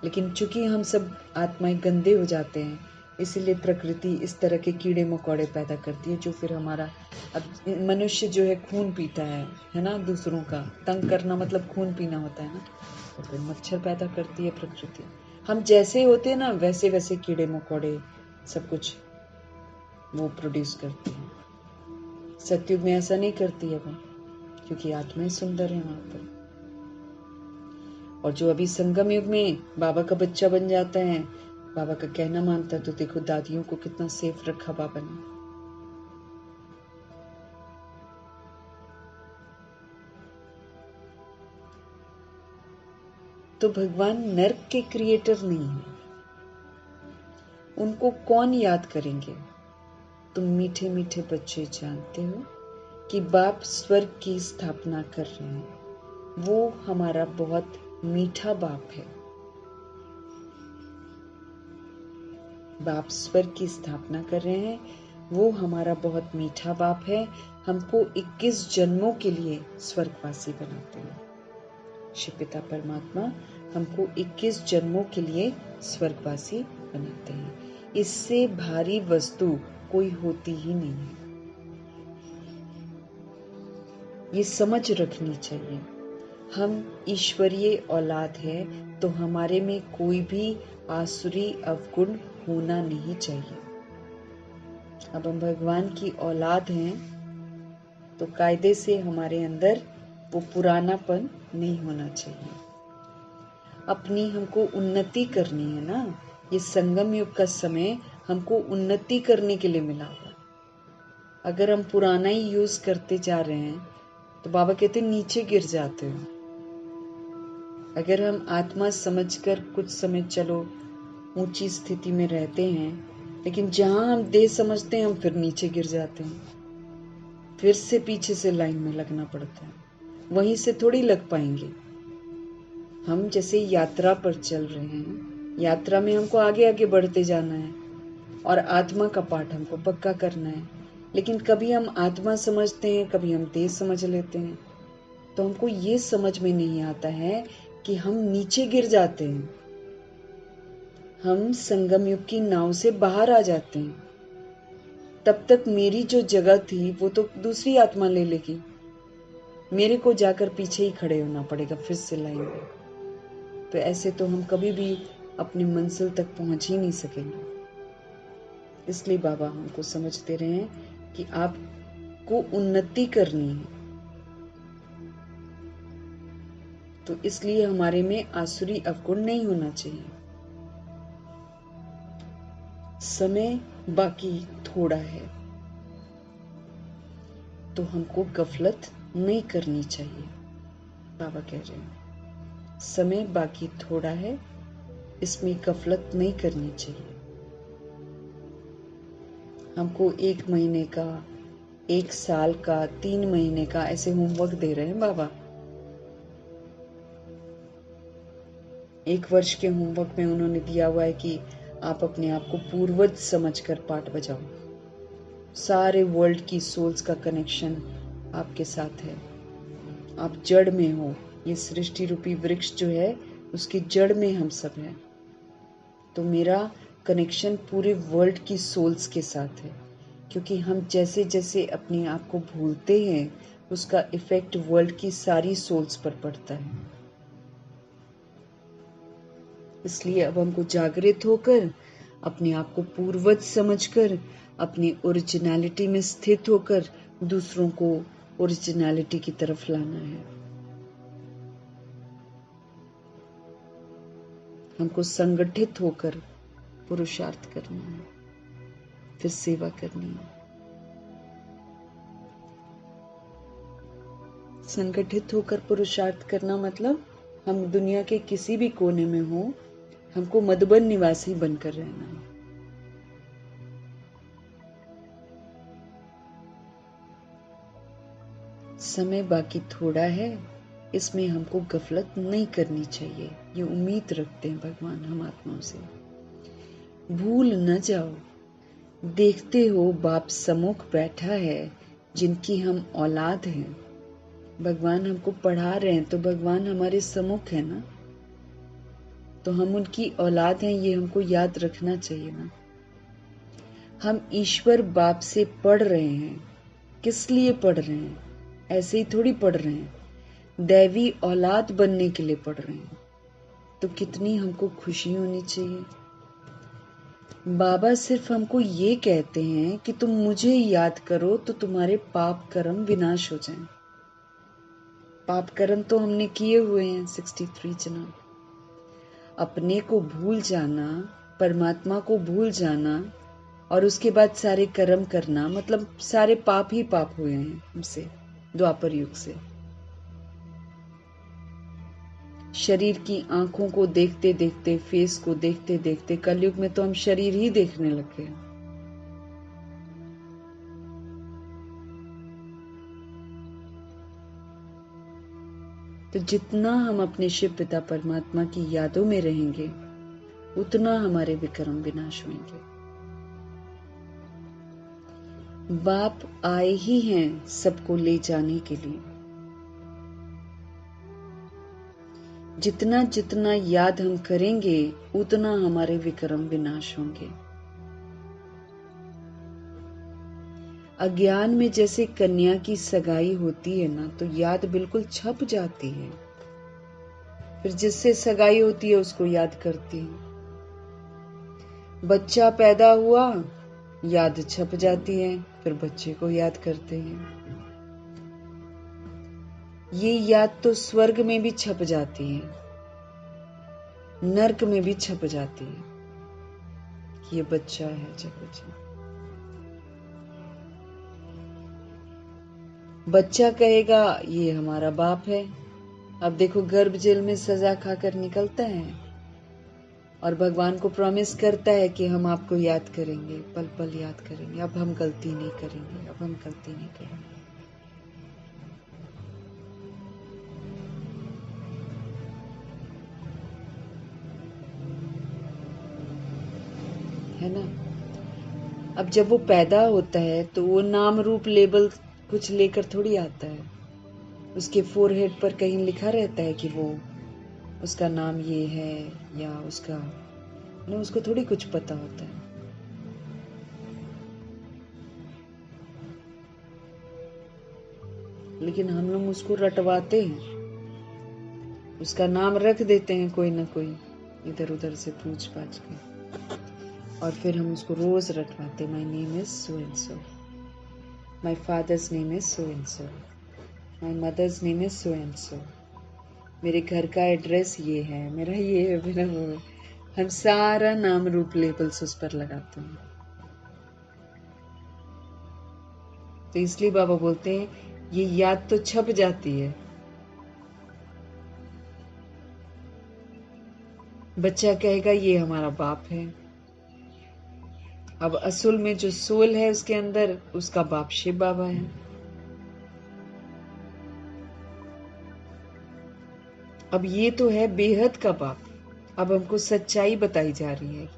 लेकिन चूंकि हम सब आत्माएं गंदे हो जाते हैं, इसीलिए प्रकृति इस तरह के कीड़े मकोड़े पैदा करती है जो फिर हमारा, अब मनुष्य जो है खून पीता है ना, दूसरों का तंग करना मतलब खून पीना होता है ना, तो फिर मच्छर पैदा करती है प्रकृति। हम जैसे होते हैं ना वैसे वैसे कीड़े मकोड़े सब कुछ वो प्रोड्यूस करती है। सतयुग में ऐसा नहीं करती है वो, क्योंकि आत्माएं सुंदर है वहां पर। और जो अभी संगम युग में बाबा का बच्चा बन जाता है, बाबा का कहना मानता है, तो देखो दादियों को कितना सेफ रखा बाबा ने। तो भगवान नर्क के क्रिएटर नहीं है, उनको कौन याद करेंगे। तुम मीठे मीठे बच्चे जानते हो कि बाप स्वर्ग की स्थापना कर रहे हैं, वो हमारा बहुत मीठा बाप है। बाप स्वर्ग की स्थापना कर रहे हैं, वो हमारा बहुत मीठा बाप है। हमको 21 जन्मों के लिए स्वर्गवासी बनाते हैं। शिव पिता परमात्मा हमको 21 जन्मों के लिए स्वर्गवासी बनाते हैं। इससे भारी वस्तु कोई होती ही नहीं है, ये समझ रखनी चाहिए। हम ईश्वरीय औलाद है, तो हमारे में कोई भी आसुरी अवगुण होना नहीं चाहिए। अब हम भगवान की औलाद हैं, तो कायदे से हमारे अंदर वो पुरानापन नहीं होना चाहिए। अपनी हमको उन्नति करनी है ना, ये संगम युग का समय हमको उन्नति करने के लिए मिला हुआ। अगर हम पुराना ही यूज करते जा रहे हैं तो बाबा कहते नीचे गिर जाते हो। अगर हम आत्मा समझकर कुछ समय चलो ऊंची स्थिति में रहते हैं, लेकिन जहां हम देह समझते हैं हम फिर नीचे गिर जाते हैं, फिर से पीछे से लाइन में लगना पड़ता है। वहीं से थोड़ी लग पाएंगे। हम जैसे यात्रा पर चल रहे हैं, यात्रा में हमको आगे आगे बढ़ते जाना है और आत्मा का पाठ हमको पक्का करना है। लेकिन कभी हम आत्मा समझते हैं, कभी हम देह समझ लेते हैं, तो हमको ये समझ में नहीं आता है कि हम नीचे गिर जाते हैं। हम संगम युग की नाव से बाहर आ जाते हैं। तब तक मेरी जो जगह थी वो तो दूसरी आत्मा ले लेगी, मेरे को जाकर पीछे ही खड़े होना पड़ेगा फिर से लाइन में। तो ऐसे तो हम कभी भी अपनी मंजिल तक पहुंच ही नहीं सकेंगे। इसलिए बाबा हमको समझ दे रहे हैं कि आपको उन्नति करनी है, तो इसलिए हमारे में आसुरी अवगुण नहीं होना चाहिए। समय बाकी थोड़ा है, तो हमको गफलत नहीं करनी चाहिए। बाबा कह रहे हैं समय बाकी थोड़ा है, इसमें गफलत नहीं करनी चाहिए। हमको 1 महीने का, 1 साल का, 3 महीने का ऐसे होमवर्क दे रहे हैं बाबा। 1 वर्ष के होमवर्क में उन्होंने दिया हुआ है कि आप अपने आप को पूर्वज समझकर पाठ बजाओ। सारे वर्ल्ड की सोल्स का कनेक्शन आपके साथ है। आप जड़ में हो, ये सृष्टि रूपी वृक्ष जो है उसकी जड़ में हम सब हैं। तो मेरा कनेक्शन पूरे वर्ल्ड की सोल्स के साथ है, क्योंकि हम जैसे जैसे अपने आप को भूलते हैं उसका इफेक्ट वर्ल्ड की सारी सोल्स पर पड़ता है। इसलिए अब हमको जागृत होकर अपने आप को पूर्वज समझकर अपनी ओरिजिनलिटी में स्थित होकर दूसरों को ओरिजिनलिटी की तरफ लाना है। हमको संगठित होकर पुरुषार्थ करना है, फिर सेवा करनी है। संगठित होकर पुरुषार्थ करना मतलब हम दुनिया के किसी भी कोने में हो, हमको मधुबन निवासी बनकर रहना है। समय बाकी थोड़ा है, इसमें हमको गफलत नहीं करनी चाहिए, ये उम्मीद रखते हैं भगवान हम आत्माओं से। भूल न जाओ, देखते हो बाप सम्मुख बैठा है जिनकी हम औलाद हैं। भगवान हमको पढ़ा रहे हैं तो भगवान हमारे सम्मुख है ना, तो हम उनकी औलाद हैं, ये हमको याद रखना चाहिए ना। हम ईश्वर बाप से पढ़ रहे हैं। किस लिए पढ़ रहे हैं? ऐसे ही थोड़ी पढ़ रहे हैं, दैवी औलाद बनने के लिए पढ़ रहे हैं। तो कितनी हमको खुशी होनी चाहिए। बाबा सिर्फ हमको ये कहते हैं कि तुम मुझे याद करो तो तुम्हारे पाप कर्म विनाश हो जाएं। पाप कर्म तो हमने किए हुए हैं 63 जन्म। अपने को भूल जाना, परमात्मा को भूल जाना और उसके बाद सारे कर्म करना, मतलब सारे पाप ही पाप हुए हैं हमसे द्वापर युग से। शरीर की आंखों को देखते देखते, फेस को देखते देखते कलयुग में तो हम शरीर ही देखने लगे। तो जितना हम अपने शिव पिता परमात्मा की यादों में रहेंगे, उतना हमारे विक्रम विनाश होंगे। बाप आए ही हैं सबको ले जाने के लिए। जितना जितना याद हम करेंगे, उतना हमारे विक्रम विनाश होंगे। अज्ञान में जैसे कन्या की सगाई होती है ना, तो याद बिल्कुल छप जाती है। फिर जिससे सगाई होती है उसको याद करती है। बच्चा पैदा हुआ, याद छप जाती है, फिर बच्चे को याद करते हैं। ये याद तो स्वर्ग में भी छप जाती है, नरक में भी छप जाती है कि ये बच्चा है जगत। बच्चा कहेगा ये हमारा बाप है। अब देखो, गर्भ जेल में सजा खाकर निकलता है और भगवान को प्रॉमिस करता है कि हम आपको याद करेंगे, पल पल याद करेंगे, अब हम गलती नहीं करेंगे, अब हम गलती नहीं करेंगे। है ना? अब जब वो पैदा होता है तो वो नाम रूप लेबल कुछ लेकर थोड़ी आता है। उसके फोरहेड पर कहीं लिखा रहता है कि वो उसका नाम ये है या उसका ना, उसको थोड़ी कुछ पता होता है। लेकिन हम लोग उसको रटवाते हैं, उसका नाम रख देते हैं कोई ना कोई इधर उधर से पूछ पाछ के, और फिर हम उसको रोज रटवाते। My name is so and so, my father's name is so and so, my mother's name is so and so, मेरे घर का एड्रेस ये है, मेरा ये है, मेरा वो है। हम सारा नाम रूप लेबल्स उस पर लगाते हैं। तो इसलिए बाबा बोलते हैं ये याद तो छप जाती है। बच्चा कहेगा ये हमारा बाप है। अब असुल में जो सोल है उसके अंदर, उसका बाप शिव बाबा है। अब ये तो है बेहद का बाप। अब हमको सच्चाई बताई जा रही है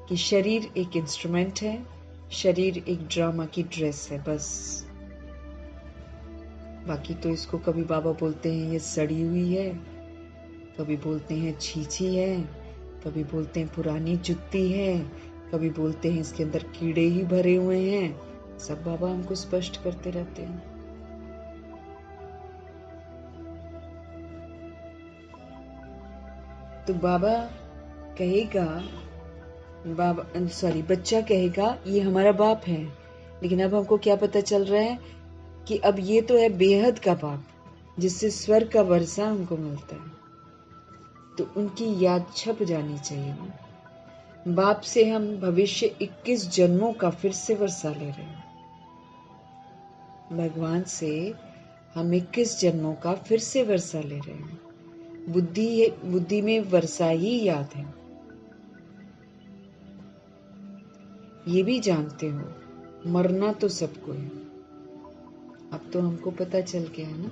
कि शरीर एक इंस्ट्रूमेंट है, शरीर एक ड्रामा की ड्रेस है, बस। बाकी तो इसको कभी बाबा बोलते हैं ये सड़ी हुई है, कभी बोलते हैं छीछी है, कभी बोलते हैं पुरानी जुत्ती है, कभी बोलते हैं इसके अंदर कीड़े ही भरे हुए हैं। सब बाबा हमको स्पष्ट करते रहते हैं। तो बाबा कहेगा, बच्चा कहेगा ये हमारा बाप है। लेकिन अब हमको क्या पता चल रहा है कि अब ये तो है बेहद का बाप, जिससे स्वर्ग का वर्षा हमको मिलता है। तो उनकी याद छप जानी चाहिए ना। बाप से हम भविष्य 21 जन्मों का फिर से वर्षा ले रहे हैं। भगवान से हम 21 जन्मों का फिर से वर्षा ले रहे हैं। बुद्धि में वर्षा ही याद है। ये भी जानते हो मरना तो सबको है। अब तो हमको पता चल गया है ना।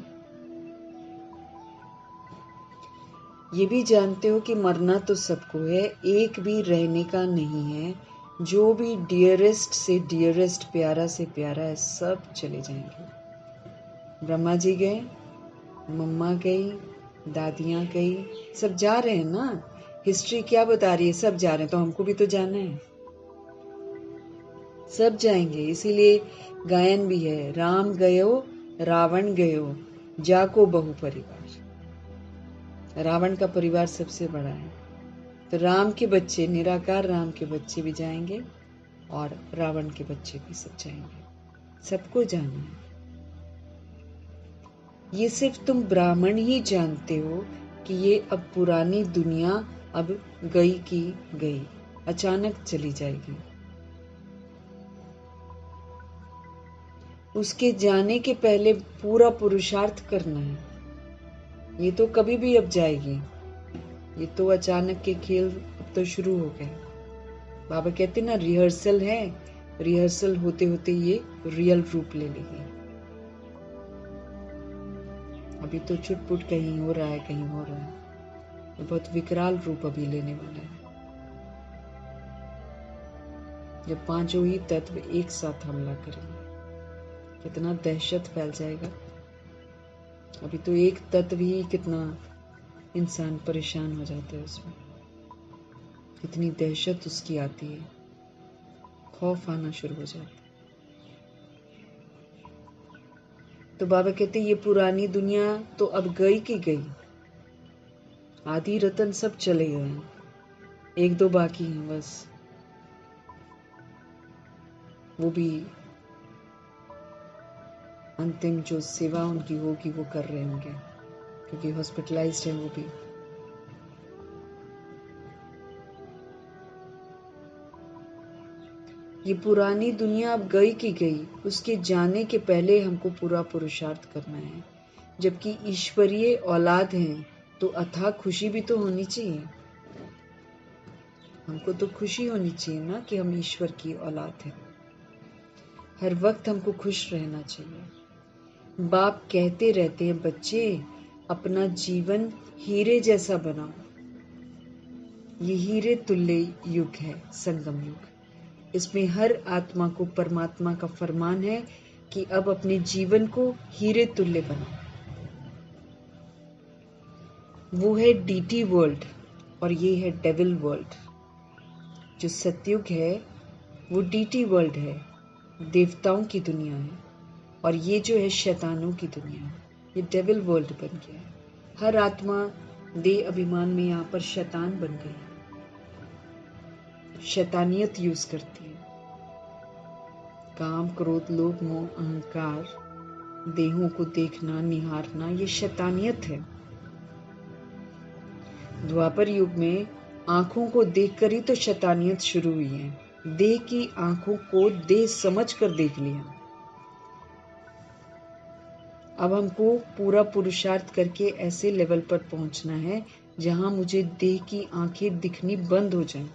ये भी जानते हो कि मरना तो सबको है, एक भी रहने का नहीं है। जो भी डियरेस्ट से डियरेस्ट, प्यारा से प्यारा है, सब चले जाएंगे। ब्रह्मा जी गए, मम्मा गई, दादियां गई, सब जा रहे हैं ना। हिस्ट्री क्या बता रही है? सब जा रहे हैं, तो हमको भी तो जाना है। सब जाएंगे। इसीलिए गायन भी है, राम गयो रावण गयो जाको बहु परिवार। रावण का परिवार सबसे बड़ा है, तो राम के बच्चे, निराकार राम के बच्चे भी जाएंगे और रावण के बच्चे भी सब जाएंगे। सबको जाना है। ये सिर्फ तुम ब्राह्मण ही जानते हो कि ये अब पुरानी दुनिया अब गई की गई, अचानक चली जाएगी। उसके जाने के पहले पूरा पुरुषार्थ करना है। ये तो कभी भी अब जाएगी, ये तो अचानक के खेल अब तो शुरू हो गए। बाबा कहते ना, रिहर्सल है, रिहर्सल होते होते ये रियल रूप ले लेगी। अभी तो छुटपुट कहीं हो रहा है, कहीं हो रहा है, ये बहुत विकराल रूप अभी लेने वाला है, जब पांचों ही तत्व एक साथ हमला करेंगे। कितना दहशत फैल जाएगा। अभी तो एक तत्व ही कितना इंसान परेशान हो जाता है, उसमें कितनी दहशत उसकी आती है, खौफ आना शुरू हो जाता है। तो बाबा कहते ये पुरानी दुनिया तो अब गई की गई, आदि रतन सब चले गए हैं, एक दो बाकी हैं बस। वो भी अंतिम जो सेवा उनकी होगी वो कर रहे होंगे, क्योंकि हॉस्पिटलाइज्ड है वो भी। ये पुरानी दुनिया अब गई की गई, उसके जाने के पहले हमको पूरा पुरुषार्थ करना है। जबकि ईश्वरीय औलाद हैं तो अथाह खुशी भी तो होनी चाहिए। हमको तो खुशी होनी चाहिए ना कि हम ईश्वर की औलाद हैं। हर वक्त हमको खुश रहना चाहिए। बाप कहते रहते हैं, बच्चे अपना जीवन हीरे जैसा बनाओ। ये हीरे तुल्य युग है, संगम युग। इसमें हर आत्मा को परमात्मा का फरमान है कि अब अपने जीवन को हीरे तुल्य बनाओ। वो है डीटी वर्ल्ड और ये है डेविल वर्ल्ड। जो सतयुग है वो डीटी वर्ल्ड है, देवताओं की दुनिया है, और ये जो है शैतानों की दुनिया है, ये डेविल वर्ल्ड बन गया है। हर आत्मा देह अभिमान में यहाँ पर शैतान बन गई है, शैतानियत यूज करती है। काम, क्रोध, लोभ, मोह, अहंकार, देहों को देखना, निहारना, ये शैतानियत है। द्वापर युग में आंखों को देखकर ही तो शैतानियत शुरू हुई है। देह की आंखों को देह समझ कर देख लिया। अब हमको पूरा पुरुषार्थ करके ऐसे लेवल पर पहुंचना है जहां मुझे देह की आंखें दिखनी बंद हो जाएं।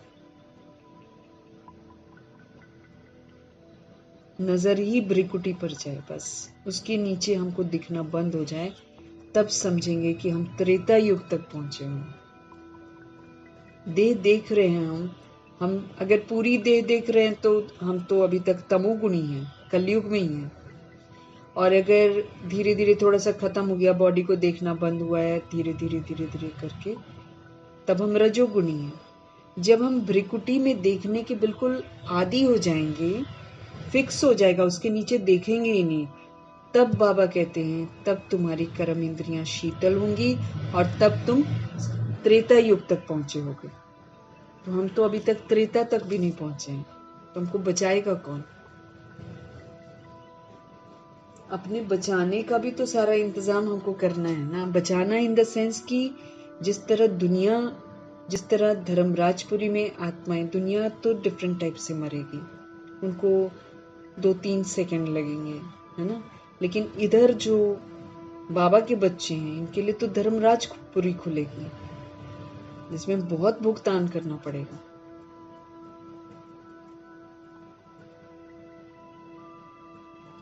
नजर ही भ्रिकुटी पर जाए, बस उसके नीचे हमको दिखना बंद हो जाए, तब समझेंगे कि हम त्रेता युग तक पहुंचे हैं। देह देख रहे हैं हम अगर पूरी देह देख रहे हैं तो हम तो अभी तक तमोगुणी हैं, कलयुग में ही हैं। और अगर धीरे धीरे थोड़ा सा खत्म हो गया, बॉडी को देखना बंद हुआ है धीरे धीरे धीरे धीरे करके, तब हम रजोगुणी हैं। जब हम भ्रिकुटी में देखने के बिल्कुल आदी हो जाएंगे, फिक्स हो जाएगा, उसके नीचे देखेंगे ही नहीं, तब बाबा कहते हैं तब तुम्हारी कर्म इंद्रियां शीतल होंगी और तब तुम त्रेता युग तक पहुंचे होगे। तो हम तो अभी तक त्रेता तक भी नहीं पहुंचे हैं, तो हमको बचाएगा कौन? अपने बचाने का भी तो सारा इंतजाम हमको करना है ना। बचाना इन द सेंस कि जिस तरह धर्मराजपुरी में आत्माएं, दुनिया तो डिफरेंट टाइप से मरेगी, उनको 2-3 सेकंड लगेंगे, है ना। लेकिन इधर जो बाबा के बच्चे हैं, इनके लिए तो धर्मराजपुरी खुलेगी, जिसमें बहुत भुगतान करना पड़ेगा।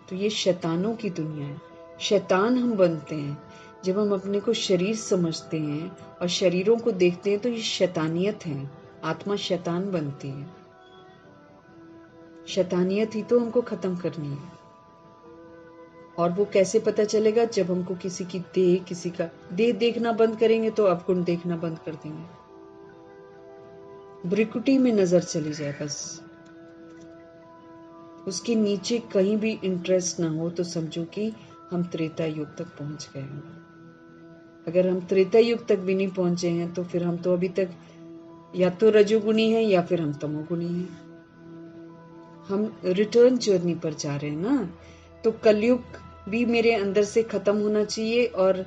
तो ये शैतानों की दुनिया है। शैतान हम बनते हैं जब हम अपने को शरीर समझते हैं और शरीरों को देखते हैं, तो ये शैतानियत है। आत्मा शैतान बनती है। शैतानियत ही तो हमको खत्म करनी है। और वो कैसे पता चलेगा? जब हमको किसी का देह देखना बंद करेंगे तो अवगुण देखना बंद कर देंगे, भ्रिकुटी में नजर चली जाए बस। उसके नीचे कहीं भी इंटरेस्ट ना हो तो समझो कि हम त्रेता युग तक पहुंच गए हैं। अगर हम त्रेता युग तक भी नहीं पहुंचे हैं तो फिर हम तो अभी तक या तो रजोगुणी हैं या फिर हम तमोगुणी हैं। हम रिटर्न जर्नी पर जा रहे हैं ना। तो कलयुग भी मेरे अंदर से खत्म होना चाहिए और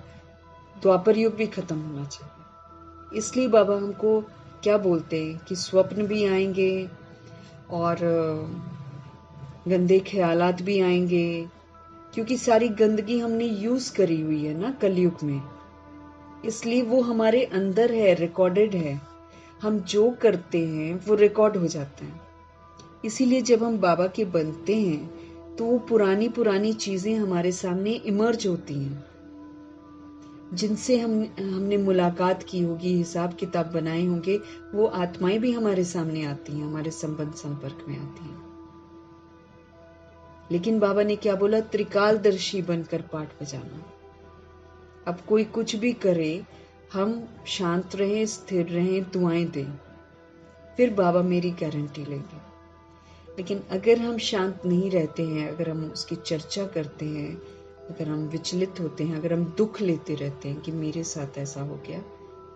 द्वापर युग भी खत्म होना चाहिए। इसलिए बाबा हमको क्या बोलते हैं कि स्वप्न भी आएंगे और गंदे ख्यालात भी आएंगे, क्योंकि सारी गंदगी हमने यूज करी हुई है ना कलयुग में। इसलिए वो हमारे अंदर है, रिकॉर्डेड है। हम जो करते हैं वो रिकॉर्ड हो जाता है। इसीलिए जब हम बाबा के बनते हैं तो वो पुरानी पुरानी चीजें हमारे सामने इमर्ज होती हैं, जिनसे हमने मुलाकात की होगी, हिसाब किताब बनाए होंगे। वो आत्माएं भी हमारे सामने आती हैं, हमारे संबंध संपर्क में आती हैं। लेकिन बाबा ने क्या बोला? त्रिकालदर्शी बनकर पाठ बजाना। अब कोई कुछ भी करे, हम शांत रहें, स्थिर रहें, दुआएं दें, फिर बाबा मेरी गारंटी लेंगे। लेकिन अगर हम शांत नहीं रहते हैं, अगर हम उसकी चर्चा करते हैं, अगर हम विचलित होते हैं, अगर हम दुख लेते रहते हैं कि मेरे साथ ऐसा हो गया,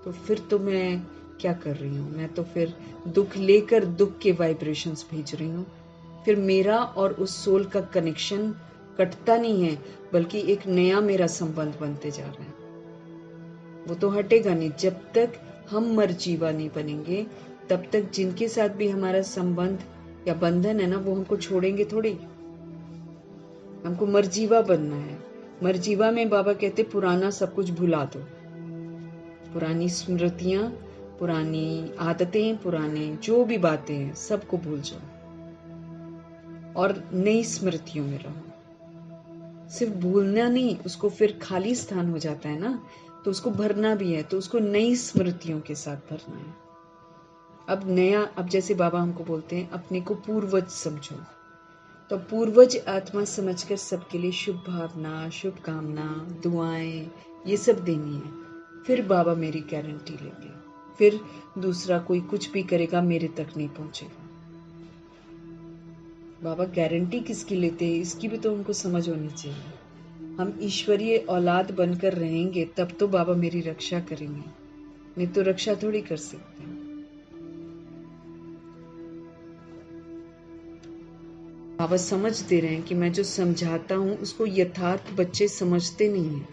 तो फिर तो मैं क्या कर रही हूँ? मैं तो फिर दुख लेकर दुख के वाइब्रेशंस भेज रही हूँ। फिर मेरा और उस सोल का कनेक्शन कटता नहीं है, बल्कि एक नया मेरा संबंध बनते जा रहा है। वो तो हटेगा नहीं। जब तक हम मरजीवा नहीं बनेंगे, तब तक जिनके साथ भी हमारा संबंध या बंधन है ना, वो हमको छोड़ेंगे थोड़ी। हमको मरजीवा बनना है। मरजीवा में बाबा कहते पुराना सब कुछ भुला दो। पुरानी स्मृतियां, पुरानी आदतें, पुराने जो भी बातें हैं, सबको भूल जाओ और नई स्मृतियों में रहो। सिर्फ भूलना नहीं, उसको फिर खाली स्थान हो जाता है ना, तो उसको भरना भी है। तो उसको नई स्मृतियों के साथ भरना है। अब नया, अब जैसे बाबा हमको बोलते हैं अपने को पूर्वज समझो, तो पूर्वज आत्मा समझकर सबके लिए शुभ भावना, शुभकामना, दुआएं ये सब देनी है। फिर बाबा मेरी गारंटी लेंगे। फिर दूसरा कोई कुछ भी करेगा मेरे तक नहीं पहुंचेगा। बाबा गारंटी किसकी लेते हैं, इसकी भी तो हमको समझ होनी चाहिए। हम ईश्वरीय औलाद बनकर रहेंगे तब तो बाबा मेरी रक्षा करेंगे, नहीं तो रक्षा थोड़ी कर सकते हैं। बाबा समझ दे रहे हैं कि मैं जो समझाता हूं उसको यथार्थ बच्चे समझते नहीं है,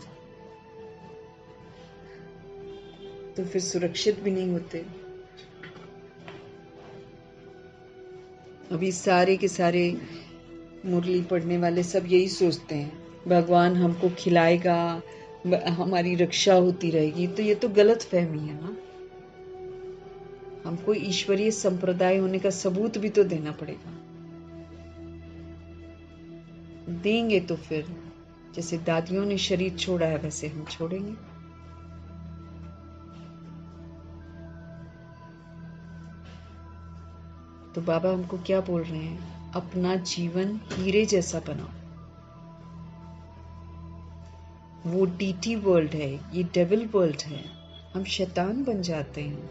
तो फिर सुरक्षित भी नहीं होते। अभी सारे के सारे मुरली पढ़ने वाले सब यही सोचते हैं भगवान हमको खिलाएगा, हमारी रक्षा होती रहेगी। तो ये तो गलत फहमी है ना। हमको ईश्वरीय संप्रदाय होने का सबूत भी तो देना पड़ेगा। देंगे तो फिर जैसे दादियों ने शरीर छोड़ा है वैसे हम छोड़ेंगे। तो बाबा हमको क्या बोल रहे हैं? अपना जीवन हीरे जैसा बनाओ। वो डीटी वर्ल्ड है, ये डेविल वर्ल्ड है। हम शैतान बन जाते हैं।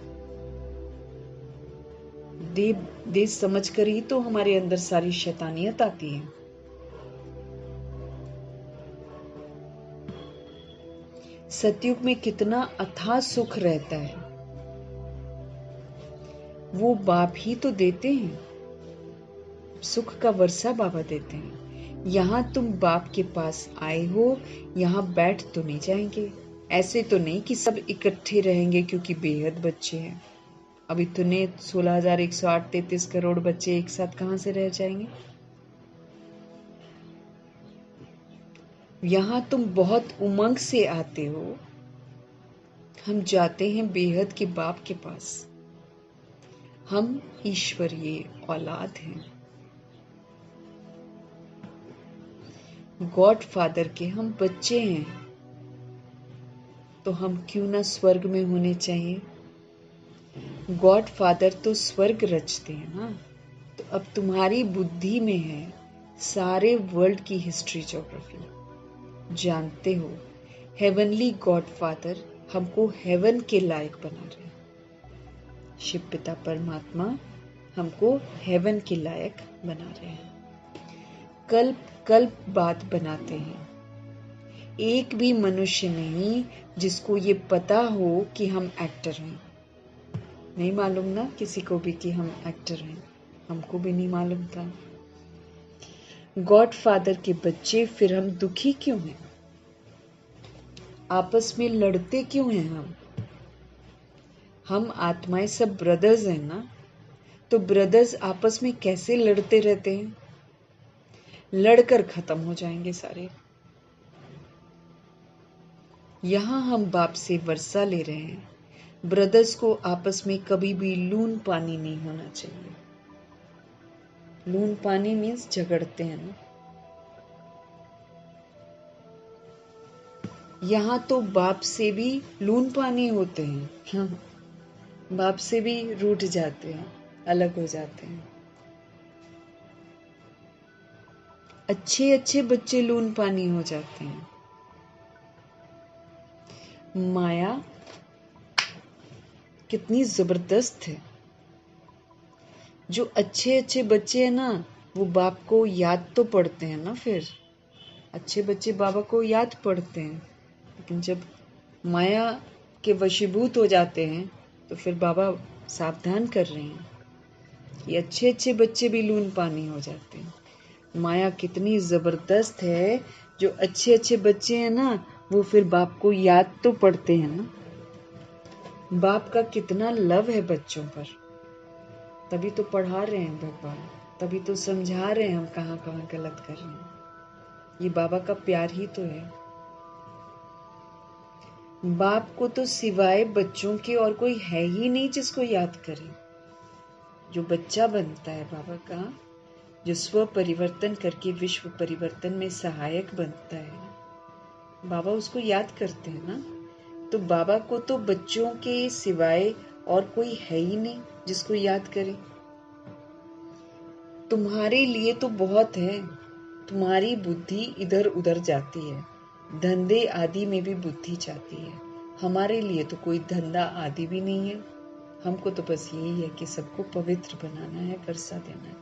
दे समझ कर ही तो हमारे अंदर सारी शैतानियत आती है। सतयुग में कितना अथाह सुख रहता है, वो बाप ही तो देते हैं। सुख का वर्षा बाबा देते हैं। यहाँ तुम बाप के पास आए हो, यहाँ बैठ तो नहीं जाएंगे। ऐसे तो नहीं कि सब इकट्ठे रहेंगे, क्योंकि बेहद बच्चे हैं। अब इतने 16,108 करोड़ बच्चे एक साथ कहाँ से रह जाएंगे? यहाँ तुम बहुत उमंग से आते हो। हम जाते हैं बेहद के बाप के पास। हम ईश्वरीय औलाद हैं, गॉड फादर के हम बच्चे हैं। तो हम क्यों ना स्वर्ग में होने चाहिए? गॉड फादर तो स्वर्ग रचते हैं ना। तो अब तुम्हारी बुद्धि में है सारे वर्ल्ड की हिस्ट्री, ज्योग्राफी जानते हो। हेवनली गॉड फादर हमको हेवन के लायक बना रहे हैं। शिव पिता परमात्मा हमको हेवन के लायक बना रहे हैं। कल्प कल्प बात बनाते हैं। एक भी मनुष्य नहीं जिसको ये पता हो कि हम एक्टर हैं। नहीं मालूम ना किसी को भी कि हम एक्टर हैं, हमको भी नहीं मालूम था। गॉडफादर के बच्चे फिर हम दुखी क्यों हैं? आपस में लड़ते क्यों हैं हम आत्माएं सब ब्रदर्स हैं ना, तो ब्रदर्स आपस में कैसे लड़ते रहते हैं? लड़कर खत्म हो जाएंगे सारे। यहां हम बाप से वर्षा ले रहे हैं। ब्रदर्स को आपस में कभी भी लून पानी नहीं होना चाहिए। लून पानी मीन्स झगड़ते हैं ना। यहाँ तो बाप से भी लून पानी होते हैं। बाप से भी रूठ जाते हैं, अलग हो जाते हैं। अच्छे अच्छे बच्चे लून पानी हो जाते हैं। माया कितनी जबरदस्त है। जो अच्छे अच्छे बच्चे हैं ना, वो बाप को याद तो पढ़ते हैं ना। फिर अच्छे बच्चे बाबा को याद पढ़ते हैं, लेकिन जब माया के वशीभूत हो जाते हैं तो फिर बाबा सावधान कर रहे हैं कि अच्छे अच्छे बच्चे भी लून पानी हो जाते हैं। माया कितनी जबरदस्त है। जो अच्छे अच्छे बच्चे हैं ना, वो फिर बाप को याद तो पढ़ते हैं ना। बाप का कितना लव है बच्चों पर, तभी तो पढ़ा रहे हैं भगवान, तभी तो समझा रहे हैं हम कहाँ कहाँ गलत कर रहे हैं। ये बाबा का प्यार ही तो है। बाप को तो सिवाय बच्चों के और कोई है ही नहीं जिसको याद करे। जो बच्चा बनता है बाबा का, जो स्व परिवर्तन करके विश्व परिवर्तन में सहायक बनता है, बाबा उसको याद करते हैं ना। तो बाबा को तो बच्चों के सिवाय और कोई है ही नहीं जिसको याद करे। तुम्हारे लिए तो बहुत है। तुम्हारी बुद्धि इधर उधर जाती है, धंधे आदि में भी बुद्धि जाती है। हमारे लिए तो कोई धंधा आदि भी नहीं है। हमको तो बस यही है कि सबको पवित्र बनाना है, वर्षा देना है।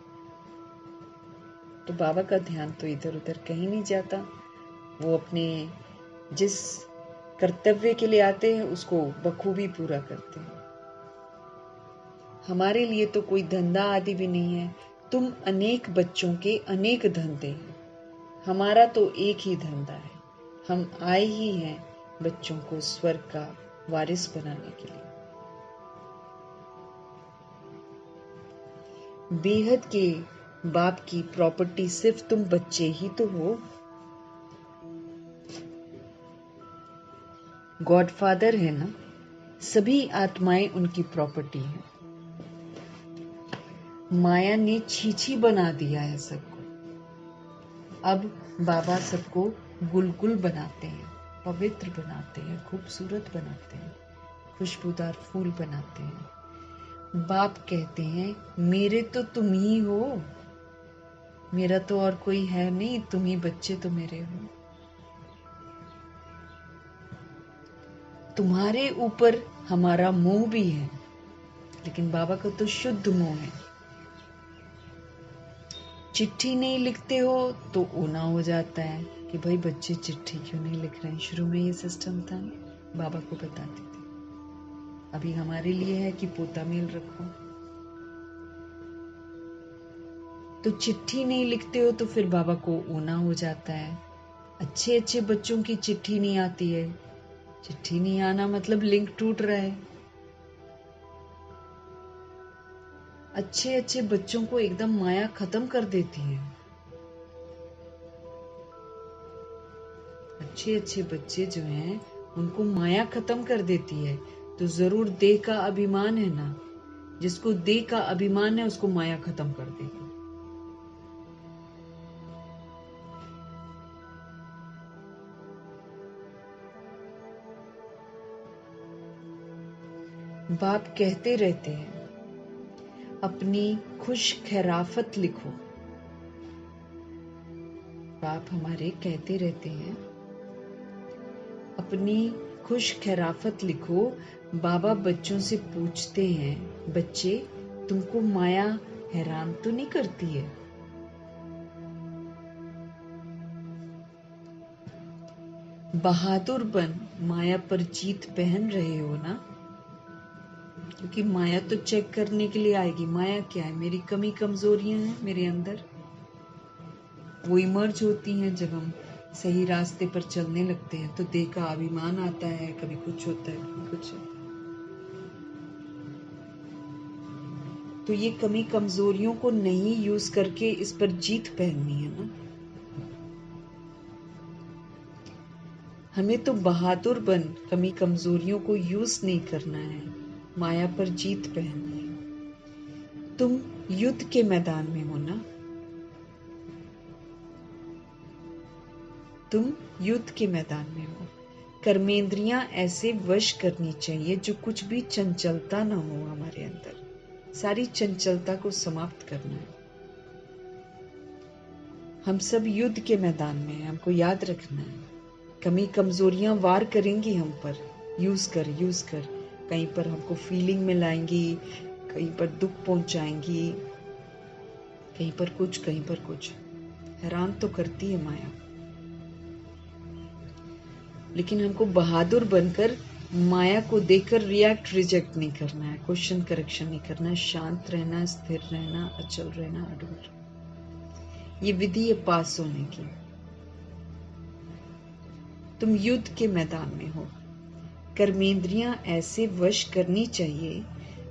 तो बाबा का ध्यान तो इधर उधर कहीं नहीं जाता। वो अपने जिस कर्तव्य के लिए आते हैं उसको बखूबी पूरा करते हैं। हमारे लिए तो कोई धंधा आदि भी नहीं है। तुम अनेक बच्चों के अनेक धंधे हैं, हमारा तो एक ही धंधा है। हम आए ही हैं बच्चों को स्वर्ग का वारिस बनाने के लिए। बेहद के बाप की प्रॉपर्टी सिर्फ तुम बच्चे ही तो हो। गॉडफादर है ना, सभी आत्माएं उनकी प्रॉपर्टी है। माया ने छीछी बना दिया है सबको। अब बाबा सबको गुलगुल बनाते हैं, पवित्र बनाते हैं, खूबसूरत बनाते हैं, खुशबूदार फूल बनाते हैं। बाप कहते हैं मेरे तो तुम ही हो, मेरा तो और कोई है नहीं, तुम ही बच्चे तो मेरे हो। तुम्हारे ऊपर हमारा मोह भी है, लेकिन बाबा का तो शुद्ध मोह है। चिट्ठी नहीं लिखते हो तो ओना हो जाता है कि भाई बच्चे चिट्ठी क्यों नहीं लिख रहे हैं। शुरू में ये सिस्टम था, बाबा को बताते थे। अभी हमारे लिए है कि पोता मेल रखो। तो चिट्ठी नहीं लिखते हो तो फिर बाबा को ओना हो जाता है। अच्छे अच्छे बच्चों की चिट्ठी नहीं आती है। चिट्ठी नहीं आना मतलब लिंक टूट रहा है। अच्छे अच्छे बच्चों को एकदम माया खत्म कर देती है। अच्छे अच्छे बच्चे जो हैं उनको माया खत्म कर देती है। तो जरूर देह का अभिमान है ना, जिसको देह का अभिमान है उसको माया खत्म कर देगी। बाप कहते रहते हैं अपनी खुश खैराफत लिखो। बाप हमारे कहते रहते हैं अपनी खुश खैराफत लिखो। बाबा बच्चों से पूछते हैं बच्चे तुमको माया हैरान तो नहीं करती है? बहादुर बन, माया पर जीत पहन रहे हो ना, क्योंकि माया तो चेक करने के लिए आएगी। माया क्या है? मेरी कमी कमजोरियां हैं मेरे अंदर, वो इमर्ज होती हैं जब हम सही रास्ते पर चलने लगते हैं। तो देह का अभिमान आता है, कभी कुछ होता है, कभी कुछ। तो ये कमी कमजोरियों को नहीं यूज करके इस पर जीत पहननी है ना। हमें तो बहादुर बन, कमी कमजोरियों को यूज नहीं करना है, माया पर जीत पहननी है। तुम युद्ध के मैदान में हो ना, तुम युद्ध के मैदान में हो। कर्मेंद्रियां ऐसे वश करनी चाहिए जो कुछ भी चंचलता ना हो हमारे अंदर। सारी चंचलता को समाप्त करना है। हम सब युद्ध के मैदान में हैं, हमको याद रखना है। कमी कमजोरियां वार करेंगी हम पर, यूज कर। कहीं पर हमको फीलिंग में लाएंगी, कहीं पर दुख पहुंचाएंगी, कहीं पर कुछ। हैरान तो करती है माया। लेकिन हमको बहादुर बनकर माया को देखकर रिएक्ट रिजेक्ट नहीं करना है, क्वेश्चन करेक्शन नहीं करना है। शांत रहना, स्थिर रहना, अचल रहना, अडूर। ये विधि है पास होने की। तुम युद्ध के मैदान में हो। कर्मेंद्रियां ऐसे वश करनी चाहिए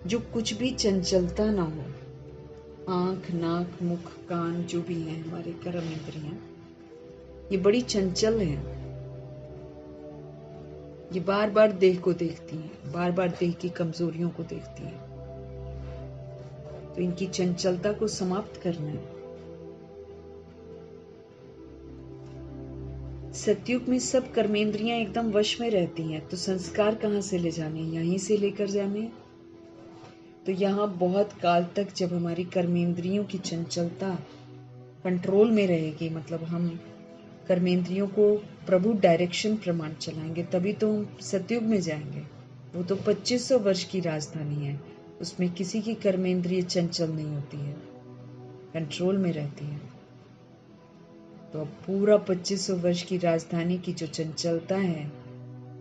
जो कुछ भी चंचलता ना हो। आंख, नाक, मुख, कान जो भी हैं हमारे कर्म इंद्रियां, ये बड़ी चंचल हैं। ये बार बार देह को देखती हैं, बार बार देह की कमजोरियों को देखती हैं। तो इनकी चंचलता को समाप्त करना है। सतयुग में सब कर्मेंद्रियां एकदम वश में रहती हैं, तो संस्कार कहाँ से ले जाने? यहीं से लेकर जाने। तो यहाँ बहुत काल तक जब हमारी कर्मेंद्रियों की चंचलता कंट्रोल में रहेगी, मतलब हम कर्मेंद्रियों को प्रभु डायरेक्शन प्रमाण चलाएंगे, तभी तो हम सतयुग में जाएंगे। वो तो 2500 वर्ष की राजधानी है, उसमें किसी की कर्मेंद्रिय चंचल नहीं होती है, कंट्रोल में रहती है। तो अब पूरा 2500 वर्ष की राजधानी की जो चंचलता है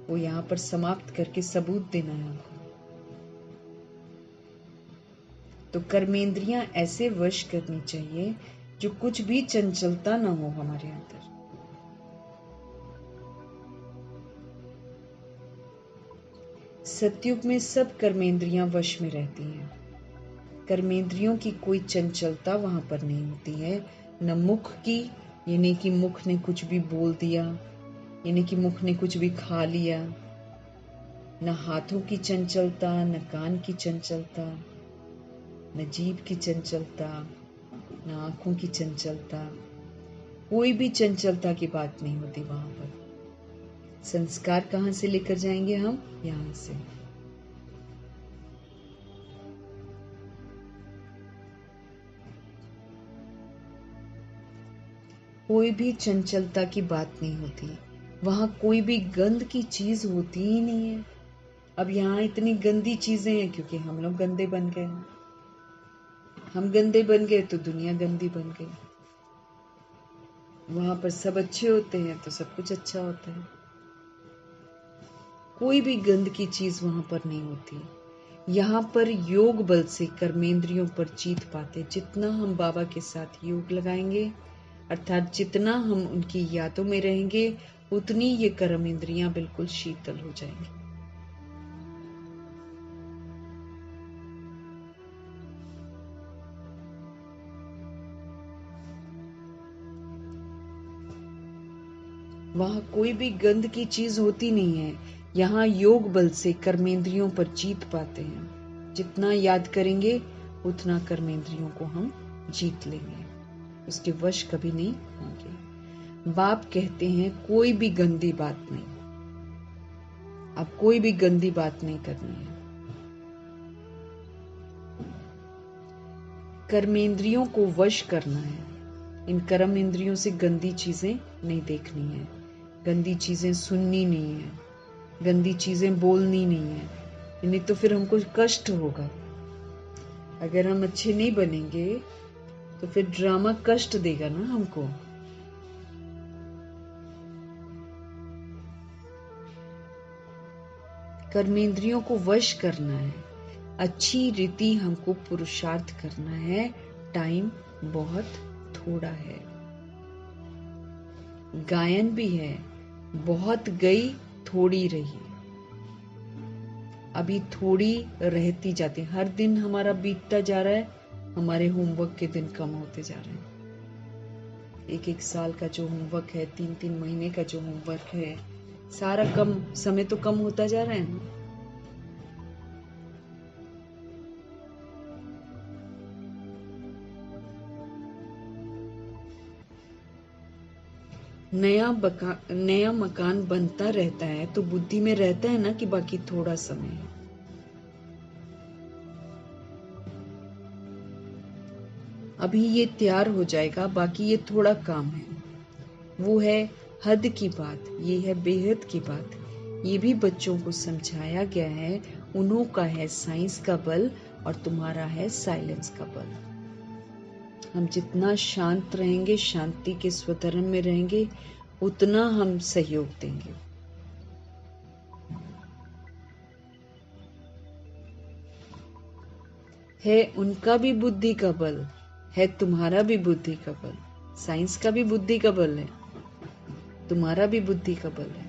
वो यहाँ पर समाप्त करके सबूत देना है हमको। तो कर्मेंद्रियां ऐसे वश करनी चाहिए जो कुछ भी चंचलता ना हो हमारे अंदर। सतयुग में सब कर्मेंद्रियां वश में रहती हैं। कर्मेंद्रियों की कोई चंचलता वहां पर नहीं होती है। न मुख की, यानी कि मुख ने कुछ भी बोल दिया, यानी कि मुख ने कुछ भी खा लिया। न हाथों की चंचलता, न कान की चंचलता, न जीभ की चंचलता, न आंखों की चंचलता। कोई भी चंचलता की बात नहीं होती वहां पर। संस्कार कहाँ से लेकर जाएंगे हम? यहां से। कोई भी चंचलता की बात नहीं होती वहां, कोई भी गंद की चीज होती ही नहीं है। अब यहाँ इतनी गंदी चीजें हैं क्योंकि हम लोग गंदे बन गए। हम गंदे बन गए तो दुनिया गंदी बन गई। वहां पर सब अच्छे होते हैं तो सब कुछ अच्छा होता है। कोई भी गंद की चीज वहां पर नहीं होती। यहाँ पर योग बल से कर्मेंद्रियों पर जीत पाते। जितना हम बाबा के साथ योग लगाएंगे, अर्थात जितना हम उनकी यादों में रहेंगे, उतनी ये कर्मेंद्रियां बिल्कुल शीतल हो जाएंगी। वहां कोई भी गंद की चीज होती नहीं है। यहाँ योग बल से कर्मेंद्रियों पर जीत पाते हैं। जितना याद करेंगे उतना कर्मेंद्रियों को हम जीत लेंगे, उसके वश कभी नहीं होंगे। बाप कहते हैं कोई भी गंदी बात नहीं, अब कोई भी गंदी बात नहीं करनी है। कर्मेंद्रियों को वश करना है। इन कर्म इंद्रियों से गंदी चीजें नहीं देखनी है, गंदी चीजें सुननी नहीं है, गंदी चीजें बोलनी नहीं है, नहीं तो फिर हमको कष्ट होगा। अगर हम अच्छे नहीं बनेंगे तो फिर ड्रामा कष्ट देगा ना हमको। कर्मेंद्रियों को वश करना है, अच्छी रीति हमको पुरुषार्थ करना है। टाइम बहुत थोड़ा है। गायन भी है, बहुत गई थोड़ी रही, अभी थोड़ी रहती जाती। हर दिन हमारा बीतता जा रहा है, हमारे होमवर्क के दिन कम होते जा रहे हैं। एक एक साल का जो होमवर्क है, 3-3 महीने का जो होमवर्क है, सारा कम समय तो कम होता जा रहा है ना। नया मकान बनता रहता है तो बुद्धि में रहता है ना कि बाकी थोड़ा समय है। अभी ये तैयार हो जाएगा, बाकी ये थोड़ा काम है। वो है हद की बात, ये है बेहद की बात। ये भी बच्चों को समझाया गया है। उन्हों का है साइंस का बल और तुम्हारा है साइलेंस का बल। हम जितना शांत रहेंगे, शांति के स्वधर्म में रहेंगे, उतना हम सहयोग देंगे। है उनका भी बुद्धि का बल, है तुम्हारा भी बुद्धि का बल। साइंस का भी बुद्धि का बल है, तुम्हारा भी बुद्धि का बल है।